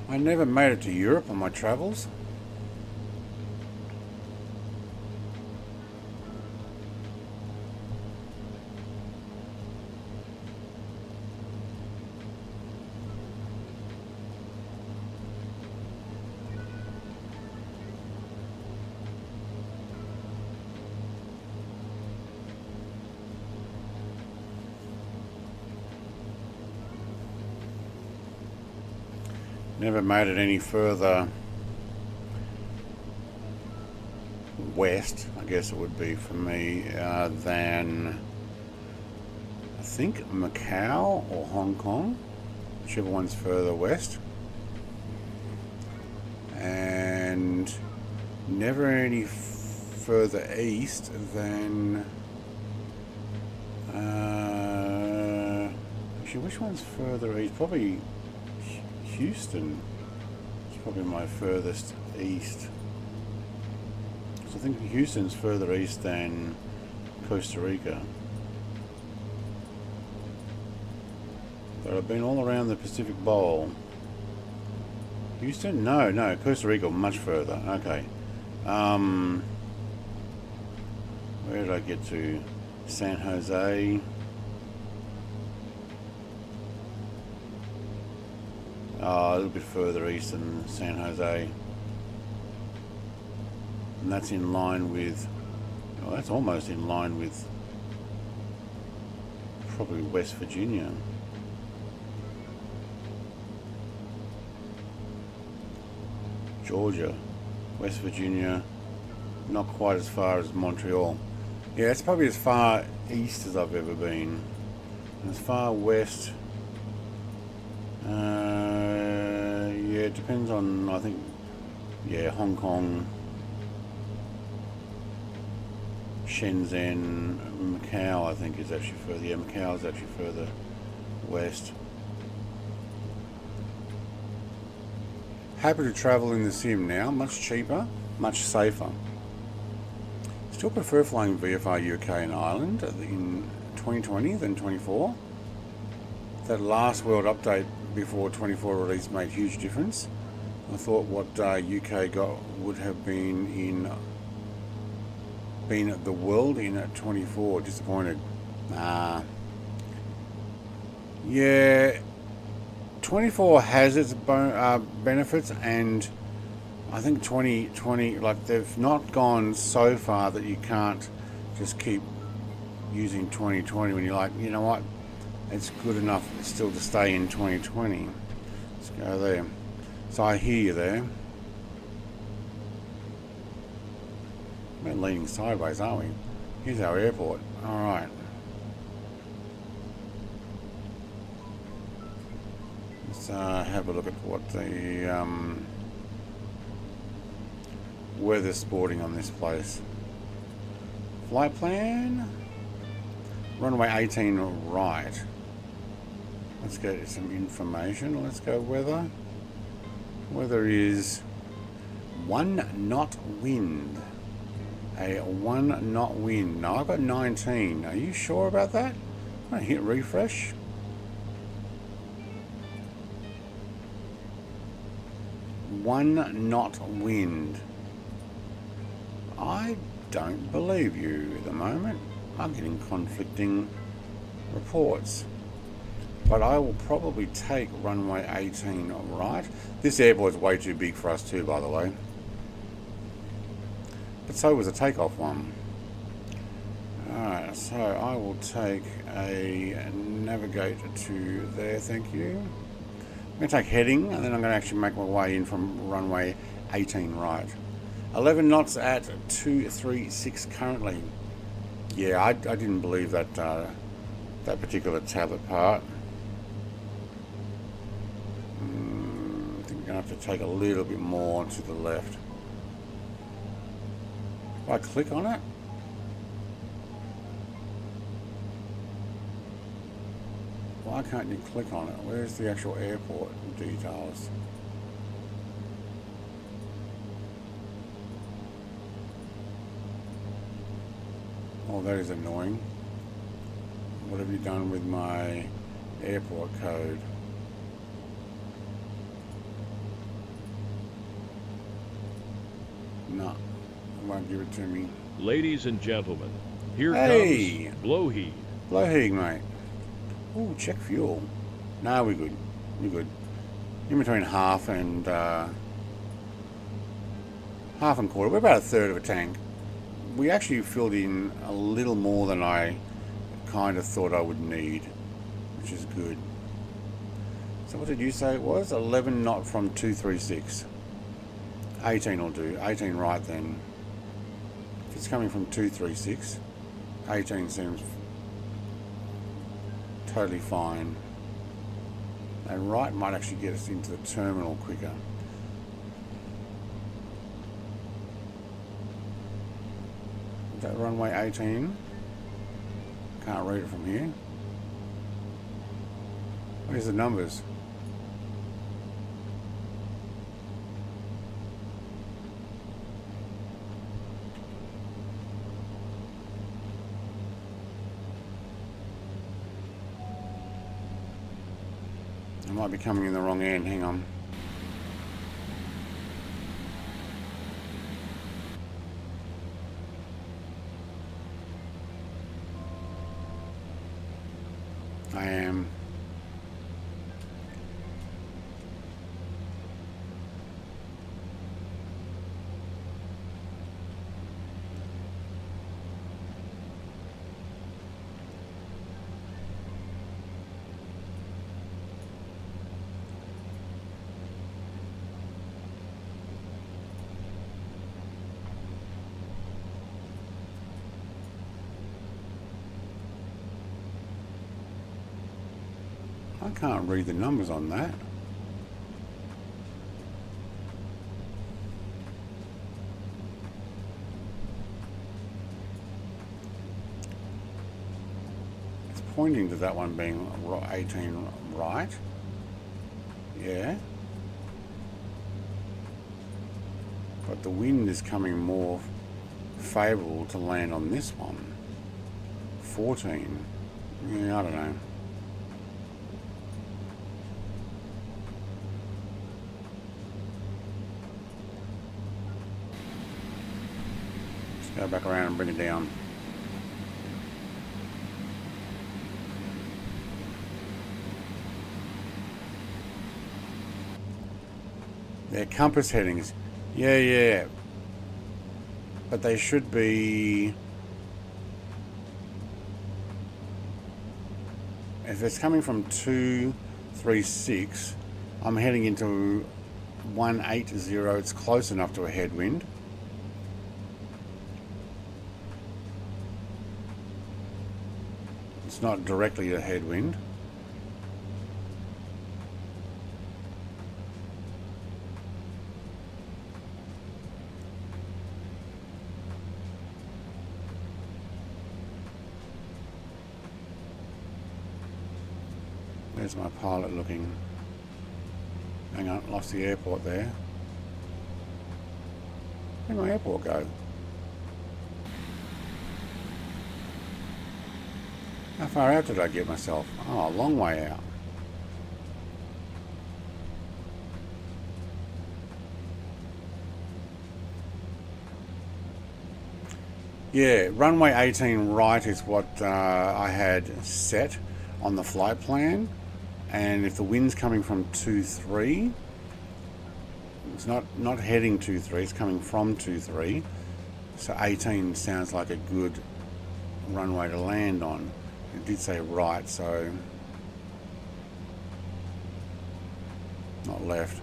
I never made it to Europe on my travels. Never made it any further west, I guess it would be for me, than I think Macau or Hong Kong, whichever one's further west, and never any further east than actually, which one's further east? Probably Houston. It's probably my furthest east. So I think Houston's further east than Costa Rica. But I've been all around the Pacific Bowl. Houston? No, Costa Rica much further. Okay. Where did I get to? San Jose. A little bit further east than San Jose. And that's in line with, well, that's almost in line with probably West Virginia. Georgia, West Virginia, not quite as far as Montreal. Yeah, it's probably as far east as I've ever been. As far west, yeah, it depends on, I think, yeah, Hong Kong, Shenzhen, Macau, I think is actually further, yeah, Macau is actually further west. Happy to travel in the sim now, much cheaper, much safer. Still prefer flying VFR UK and Ireland in 2020 than 24. That last world update before 24 release made huge difference. I thought what UK got would have been the world in 24. Disappointed. Yeah, 24 has its benefits, and I think 2020, like, they've not gone so far that you can't just keep using 2020 when you're like, you know what, it's good enough still to stay in 2020. Let's go there. So I hear you there. We're leaning sideways, aren't we? Here's our airport. Alright. Let's have a look at what the weather's sporting on this place. Flight plan. Runway 18 right. Let's get some information. Let's go weather. Weather is 1 knot wind. A 1 knot wind. No, I've got 19. Are you sure about that? I'm going to hit refresh. One knot wind. I don't believe you at the moment. I'm getting conflicting reports. But I will probably take runway 18 right. This airport's way too big for us too, by the way. But so was a takeoff one. Alright, so I will take a navigate to there, thank you. I'm going to take heading, and then I'm going to actually make my way in from runway 18 right. 11 knots at 236 currently. Yeah, I didn't believe that that particular tablet part. I think I'm going to have to take a little bit more to the left. If I click on it, why can't you click on it? Where's the actual airport details? Oh, that is annoying. What have you done with my airport code? No, it won't give it to me. Ladies and gentlemen, here Hey! comes Blowheed. Blowheed, mate. Oh, check fuel. No, we're good. We're good. In between half and quarter. We're about a third of a tank. We actually filled in a little more than I kind of thought I would need, which is good. So what did you say it was? 11 knot from 236. 18 will do. 18 right then. If it's coming from 236, 18 seems totally fine. And right might actually get us into the terminal quicker. Is that runway 18? Can't read it from here. Where's the numbers? I might be coming in the wrong end, hang on. I am. I can't read the numbers on that. It's pointing to that one being 18 right. Yeah. But the wind is coming more favourable to land on this one. 14. Yeah, I don't know. Go back around and bring it down. They're compass headings. Yeah. But they should be... If it's coming from 236, I'm heading into 180. It's close enough to a headwind. It's not directly a headwind. There's my pilot looking. Hang on, lost the airport there. Where'd my airport go? How far out did I get myself? Oh, a long way out. Yeah, runway 18 right is what I had set on the flight plan, and if the wind's coming from 23, it's not heading 23, it's coming from 23, so 18 sounds like a good runway to land on. It did say right, so not left.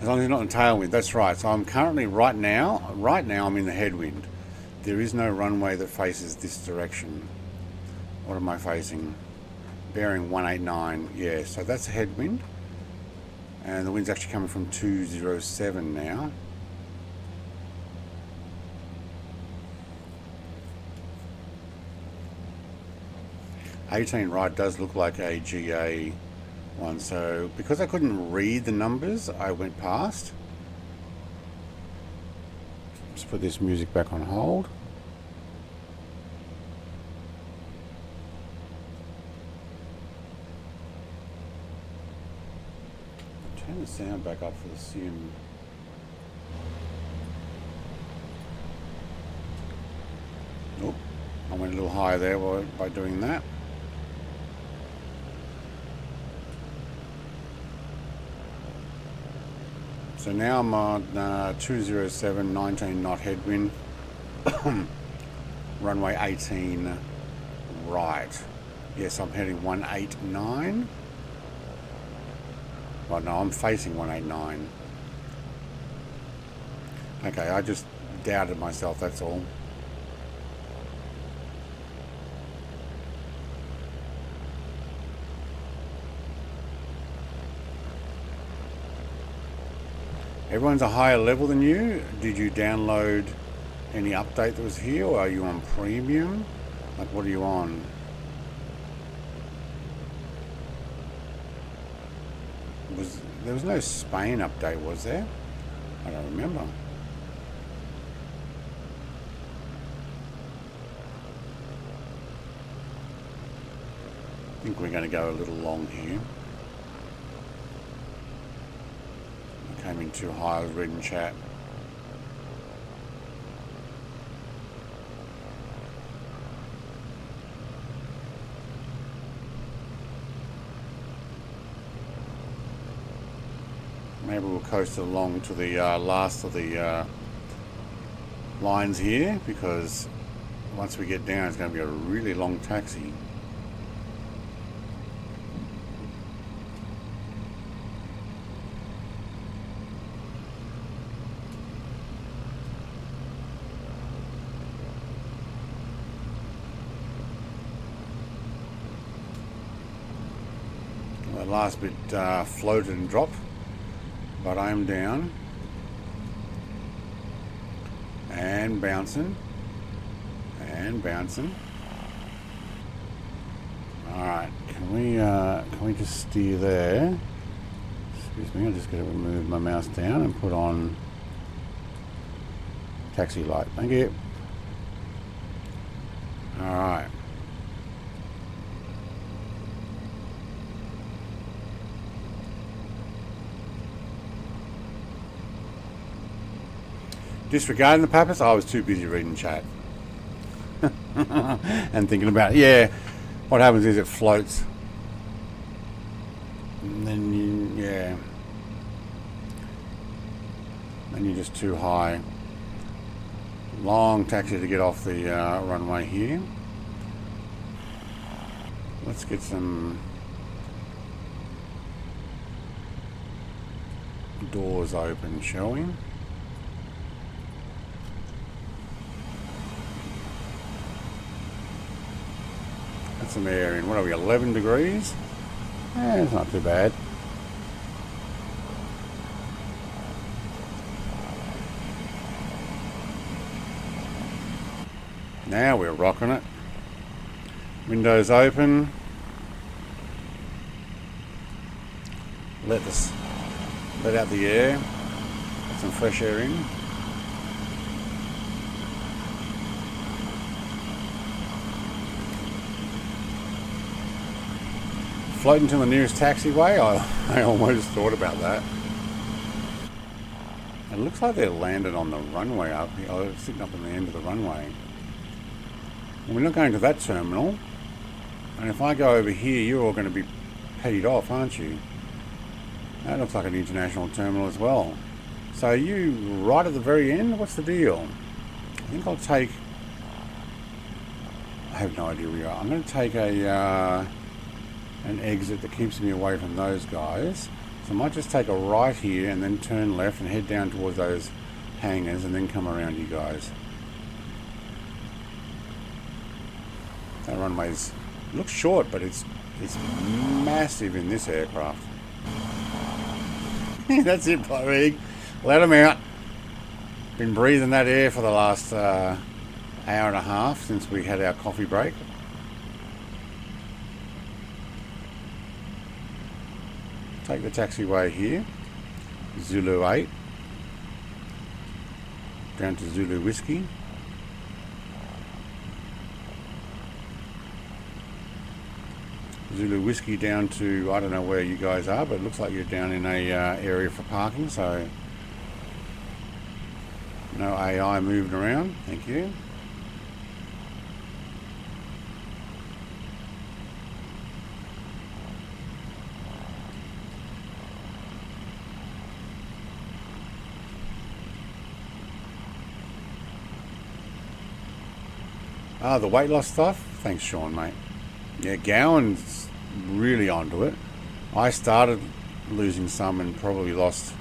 As long as it's not in tailwind, that's right. So I'm currently right now I'm in the headwind. There is no runway that faces this direction. What am I facing? Bearing 189, yeah, so that's a headwind. And the wind's actually coming from 207 now. right does look like a GA one, so because I couldn't read the numbers, I went past. Let's put this music back on hold. Turn the sound back up for the sim. Nope, I went a little higher there by doing that. So now I'm on 207, 19 knot headwind, runway 18 right. Yes, I'm heading 189. Well, no, I'm facing 189. Okay, I just doubted myself, that's all. Everyone's a higher level than you. Did you download any update that was here, or are you on premium? Like, what are you on? There was no Spain update, was there? I don't remember. I think we're going to go a little long here. Came in too high, I was reading chat. Maybe we'll coast along to the last of the lines here, because once we get down it's going to be a really long taxi. The last bit floated and dropped, but I'm down and bouncing and bouncing. All right, can we just steer there? Excuse me, I'm just going to move my mouse down and put on taxi light. Thank you. All right. Disregarding the papas, I was too busy reading chat and thinking about it. Yeah, what happens is it floats, and then then you're just too high. Long taxi to get off the runway here. Let's get some doors open, shall we? Some air in. What are we, 11 degrees? It's not too bad. Now we're rocking it. Windows open. Let out the air. Get some fresh air in. Floating to the nearest taxiway, I almost thought about that. It looks like they're landed on the runway up here, or sitting up on the end of the runway. And we're not going to that terminal. And if I go over here, you're all going to be paid off, aren't you? That looks like an international terminal as well. So are you right at the very end? What's the deal? I think I'll take... I have no idea where you are. I'm going to take a an exit that keeps me away from those guys. So I might just take a right here and then turn left and head down towards those hangars and then come around you guys. That runway's looks short, but it's massive in this aircraft. That's it, Blowig. Let them out. Been breathing that air for the last hour and a half since we had our coffee break. Take the taxiway here. Zulu 8. Down to Zulu Whiskey. Zulu Whiskey down to, I don't know where you guys are, but it looks like you're down in a area for parking, so no AI moving around. Thank you. Ah, the weight loss stuff. Thanks, Sean, mate. Yeah, Gowan's really onto it. I started losing some and probably lost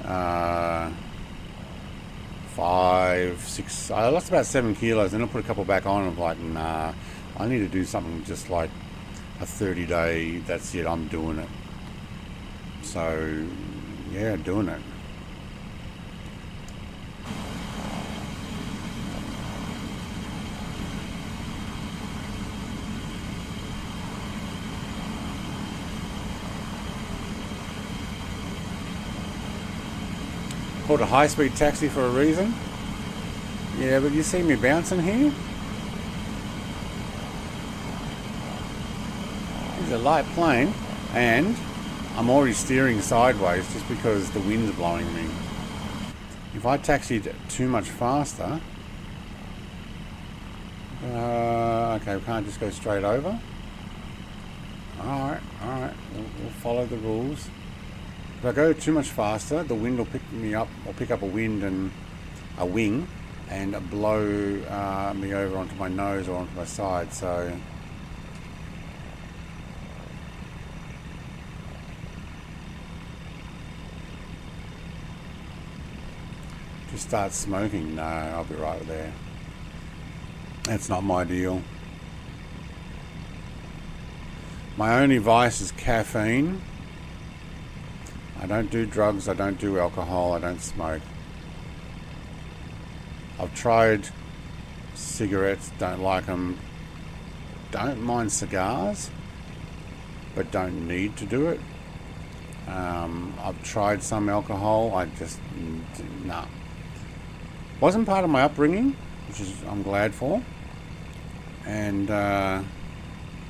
5, 6. I lost about 7 kilos, and I put a couple back on. And I'm like, nah, I need to do something just like a 30-day. That's it. I'm doing it. So yeah, doing it. Called a high-speed taxi for a reason. Yeah, but you see me bouncing here? It's a light plane, and I'm already steering sideways just because the wind's blowing me. If I taxied too much faster... okay, we can't just go straight over. Alright, we'll follow the rules. If I go too much faster, the wind will pick me up, or pick up a wind and a wing, and blow me over onto my nose or onto my side. So just start smoking. No, I'll be right there. That's not my deal. My only vice is caffeine. I don't do drugs, I don't do alcohol, I don't smoke. I've tried cigarettes, don't like them. Don't mind cigars, but don't need to do it. I've tried some alcohol, I just, nah. Wasn't part of my upbringing, which is I'm glad for. And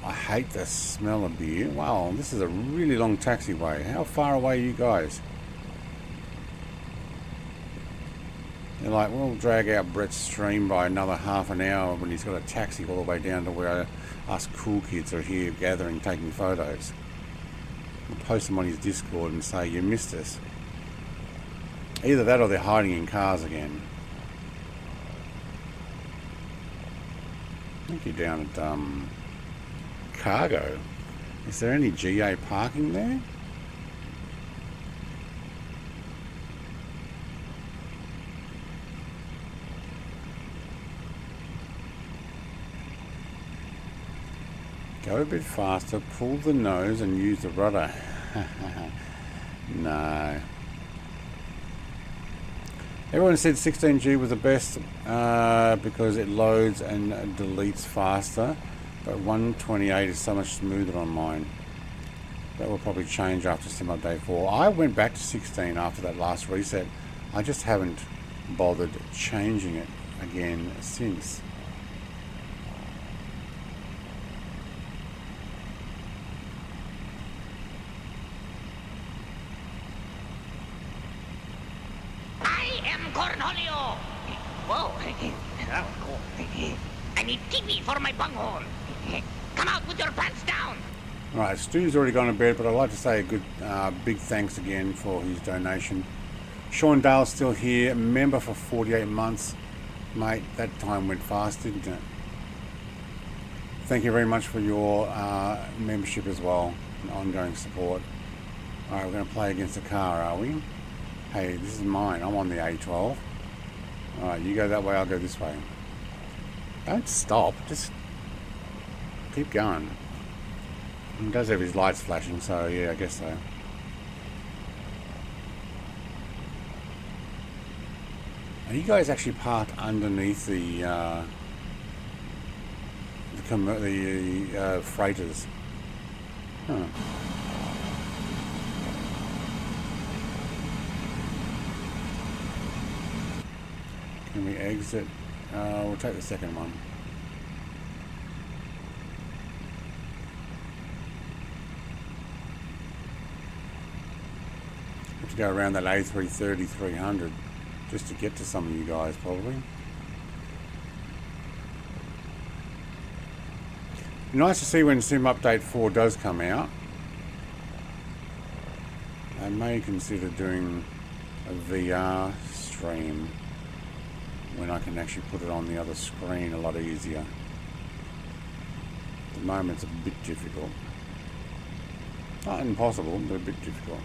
I hate the smell of beer. Wow, this is a really long taxiway. How far away are you guys? They're like, we'll drag out Brett's stream by another half an hour when he's got a taxi all the way down to where us cool kids are here gathering, taking photos. We'll post them on his Discord and say, you missed us. Either that or they're hiding in cars again. I think you're down at, cargo. Is there any GA parking there? Go a bit faster, pull the nose and use the rudder. No. Everyone said 16G was the best because it loads and deletes faster. But 128 is so much smoother on mine. That will probably change after Sim Update 4. I went back to 16 after that last reset. I just haven't bothered changing it again since. cornholio. Whoa, that was cool. I need TV for my bunghole. Come out with your pants down. Alright, Stu's already gone to bed, but I'd like to say a good big thanks again for his donation. Sean Dale's still here, member for 48 months. Mate, that time went fast, didn't it? Thank you very much for your membership as well, and ongoing support. Alright, we're going to play against the car, are we? Hey, this is mine. I'm on the A12. Alright, you go that way, I'll go this way. Don't stop, just keep going. He does have his lights flashing, so yeah, I guess so. Are you guys actually parked underneath the freighters? Huh. Can we exit? We'll take the second one. Have to go around that A330 300 just to get to some of you guys, probably. Nice to see when Sim Update 4 does come out. I may consider doing a VR stream when I can actually put it on the other screen a lot easier. At the moment it's a bit difficult. Not impossible, but a bit difficult.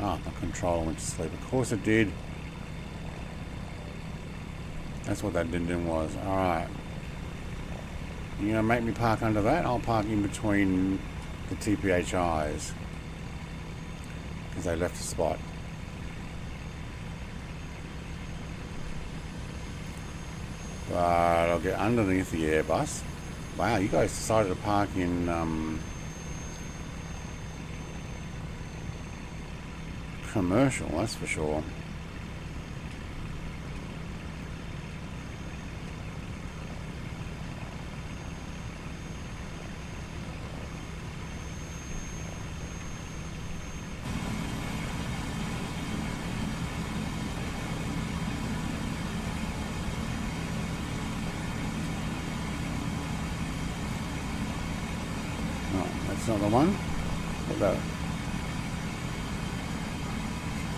Ah, my controller went to sleep. Of course it did. That's what that din-din was. Alright. You're going to make me park under that? I'll park in between the TPHIs. Because they left a spot. But I'll get underneath the Airbus. Wow, you guys decided to park in commercial, that's for sure. No, that's not the one. What about it?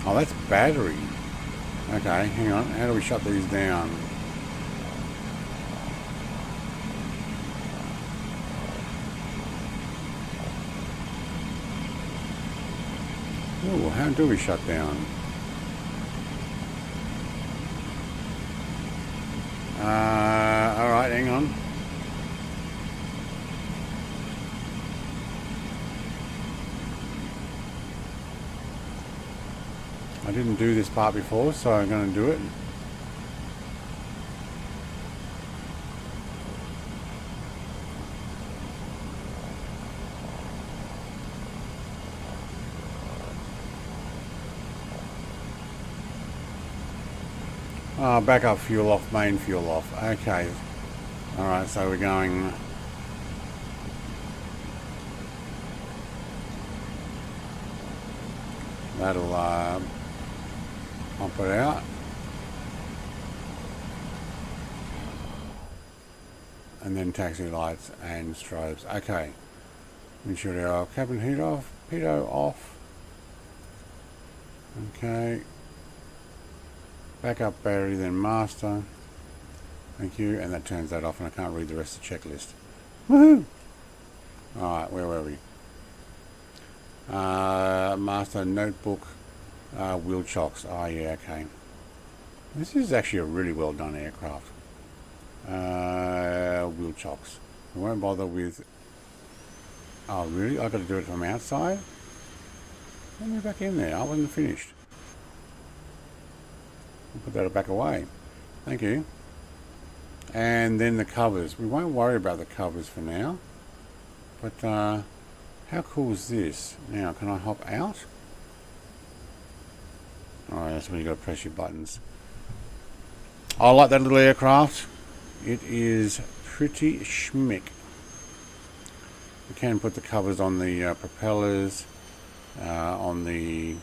Oh, that's battery. Okay, hang on. How do we shut these down? Oh, how do we shut down? Alright, hang on. I didn't do this part before, so I'm going to do it. Backup fuel off, main fuel off. Okay. Alright, so we're going... That'll pump it out. And then taxi lights and strobes. Okay. Windshield air off, cabin heat off, pitot off. Okay. Backup battery, then master. Thank you. And that turns that off, and I can't read the rest of the checklist. Woohoo! Alright, where were we? Master notebook, wheel chocks. Oh yeah, okay. This is actually a really well done aircraft. Wheel chocks. I won't bother with... Oh really? I've got to do it from outside? Let me back in there. I wasn't finished. I'll put that back away. Thank you. And then the covers. We won't worry about the covers for now. But how cool is this? Now, can I hop out? Alright, that's when you got to press your buttons. I like that little aircraft. it is pretty schmick. We can put the covers on the propellers, on the...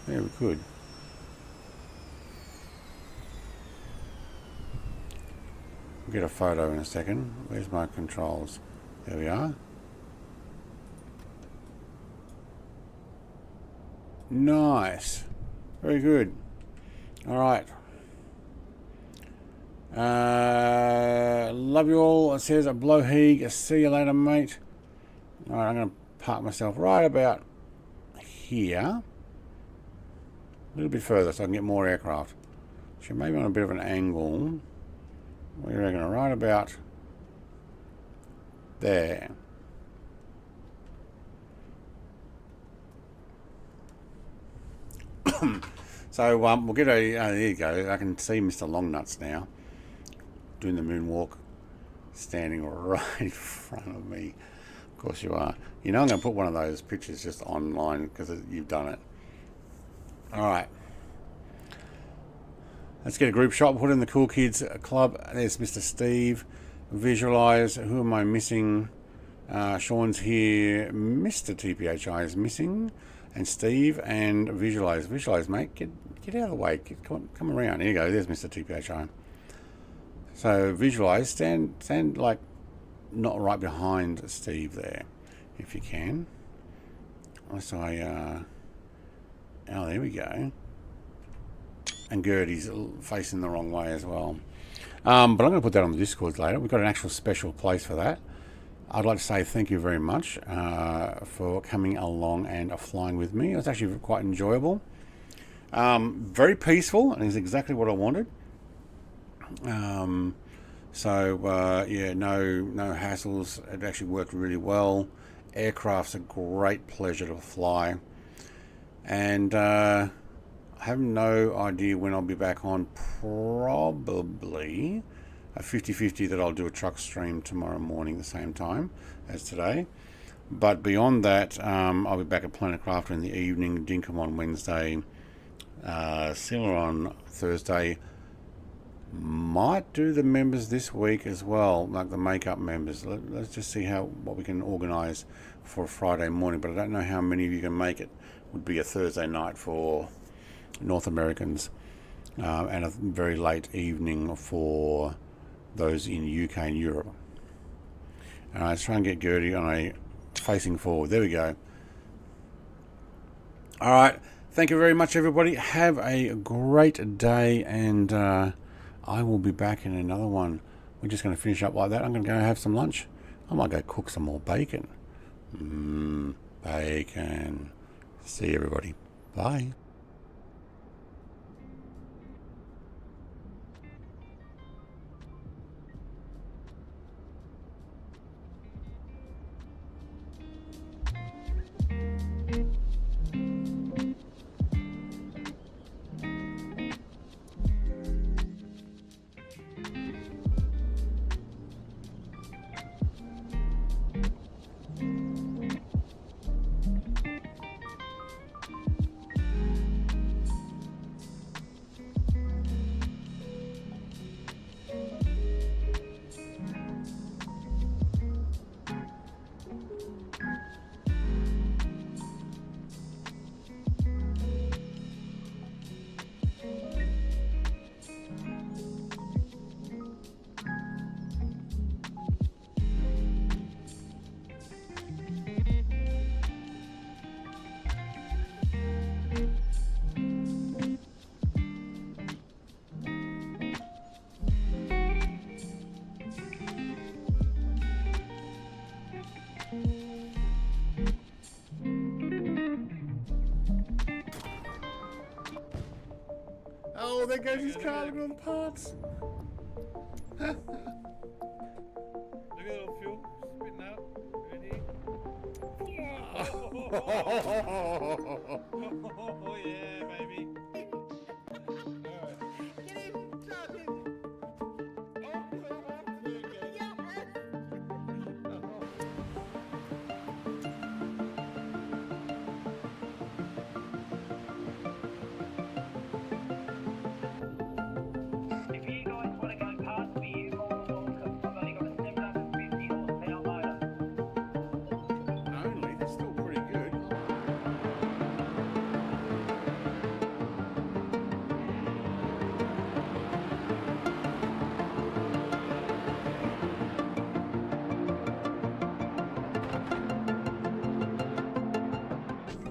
Yeah, we could. We'll get a photo in a second. Where's my controls? There we are. Nice. Very good. All right. Love you all. It says Blowheeg. See you later, mate. All right, I'm going to park myself right about here. A little bit further so I can get more aircraft. So maybe on a bit of an angle. What do you reckon? Right about there. So we'll get a... there you go. I can see Mr. Longnuts now. Doing the moonwalk. Standing right in front of me. Of course you are. You know I'm going to put one of those pictures just online because you've done it. Alright. Let's get a group shot. Put in the Cool Kids Club. There's Mr. Steve. Visualize. Who am I missing? Sean's here. Mr. TPHI is missing. And Steve and Visualize. Visualize, mate. Get out of the way. Come around. Here you go. There's Mr. TPHI. So Visualize. Stand like not right behind Steve there, if you can. So oh, there we go. And Gertie's facing the wrong way as well. But I'm going to put that on the Discord later. We've got an actual special place for that. I'd like to say thank you very much for coming along and flying with me. It was actually quite enjoyable. Very peaceful, and is exactly what I wanted. Yeah, no hassles. It actually worked really well. Aircraft's a great pleasure to fly. And I have no idea when I'll be back on. Probably a 50-50 that I'll do a truck stream tomorrow morning the same time as today. But beyond that, I'll be back at Planet Crafter in the evening, Dinkum on Wednesday, Similar on Thursday. Might do the members this week as well, like the makeup members. Let's just see what we can organise for Friday morning, but I don't know how many of you can make it. Would be a Thursday night for North Americans, and a very late evening for those in UK and Europe. Let's try and get Gertie on a facing forward. There we go. All right. Thank you very much, everybody. Have a great day, and I will be back in another one. We're just going to finish up like that. I'm going to go have some lunch. I might go cook some more bacon. Bacon. See you, everybody. Bye. Oh, there goes his car. Look at all the parts. Look at the little fuel spitting out. Ready? Oh yeah, baby. If you guys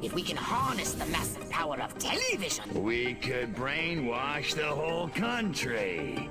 If we can harness the massive power of television, We could brainwash the whole country.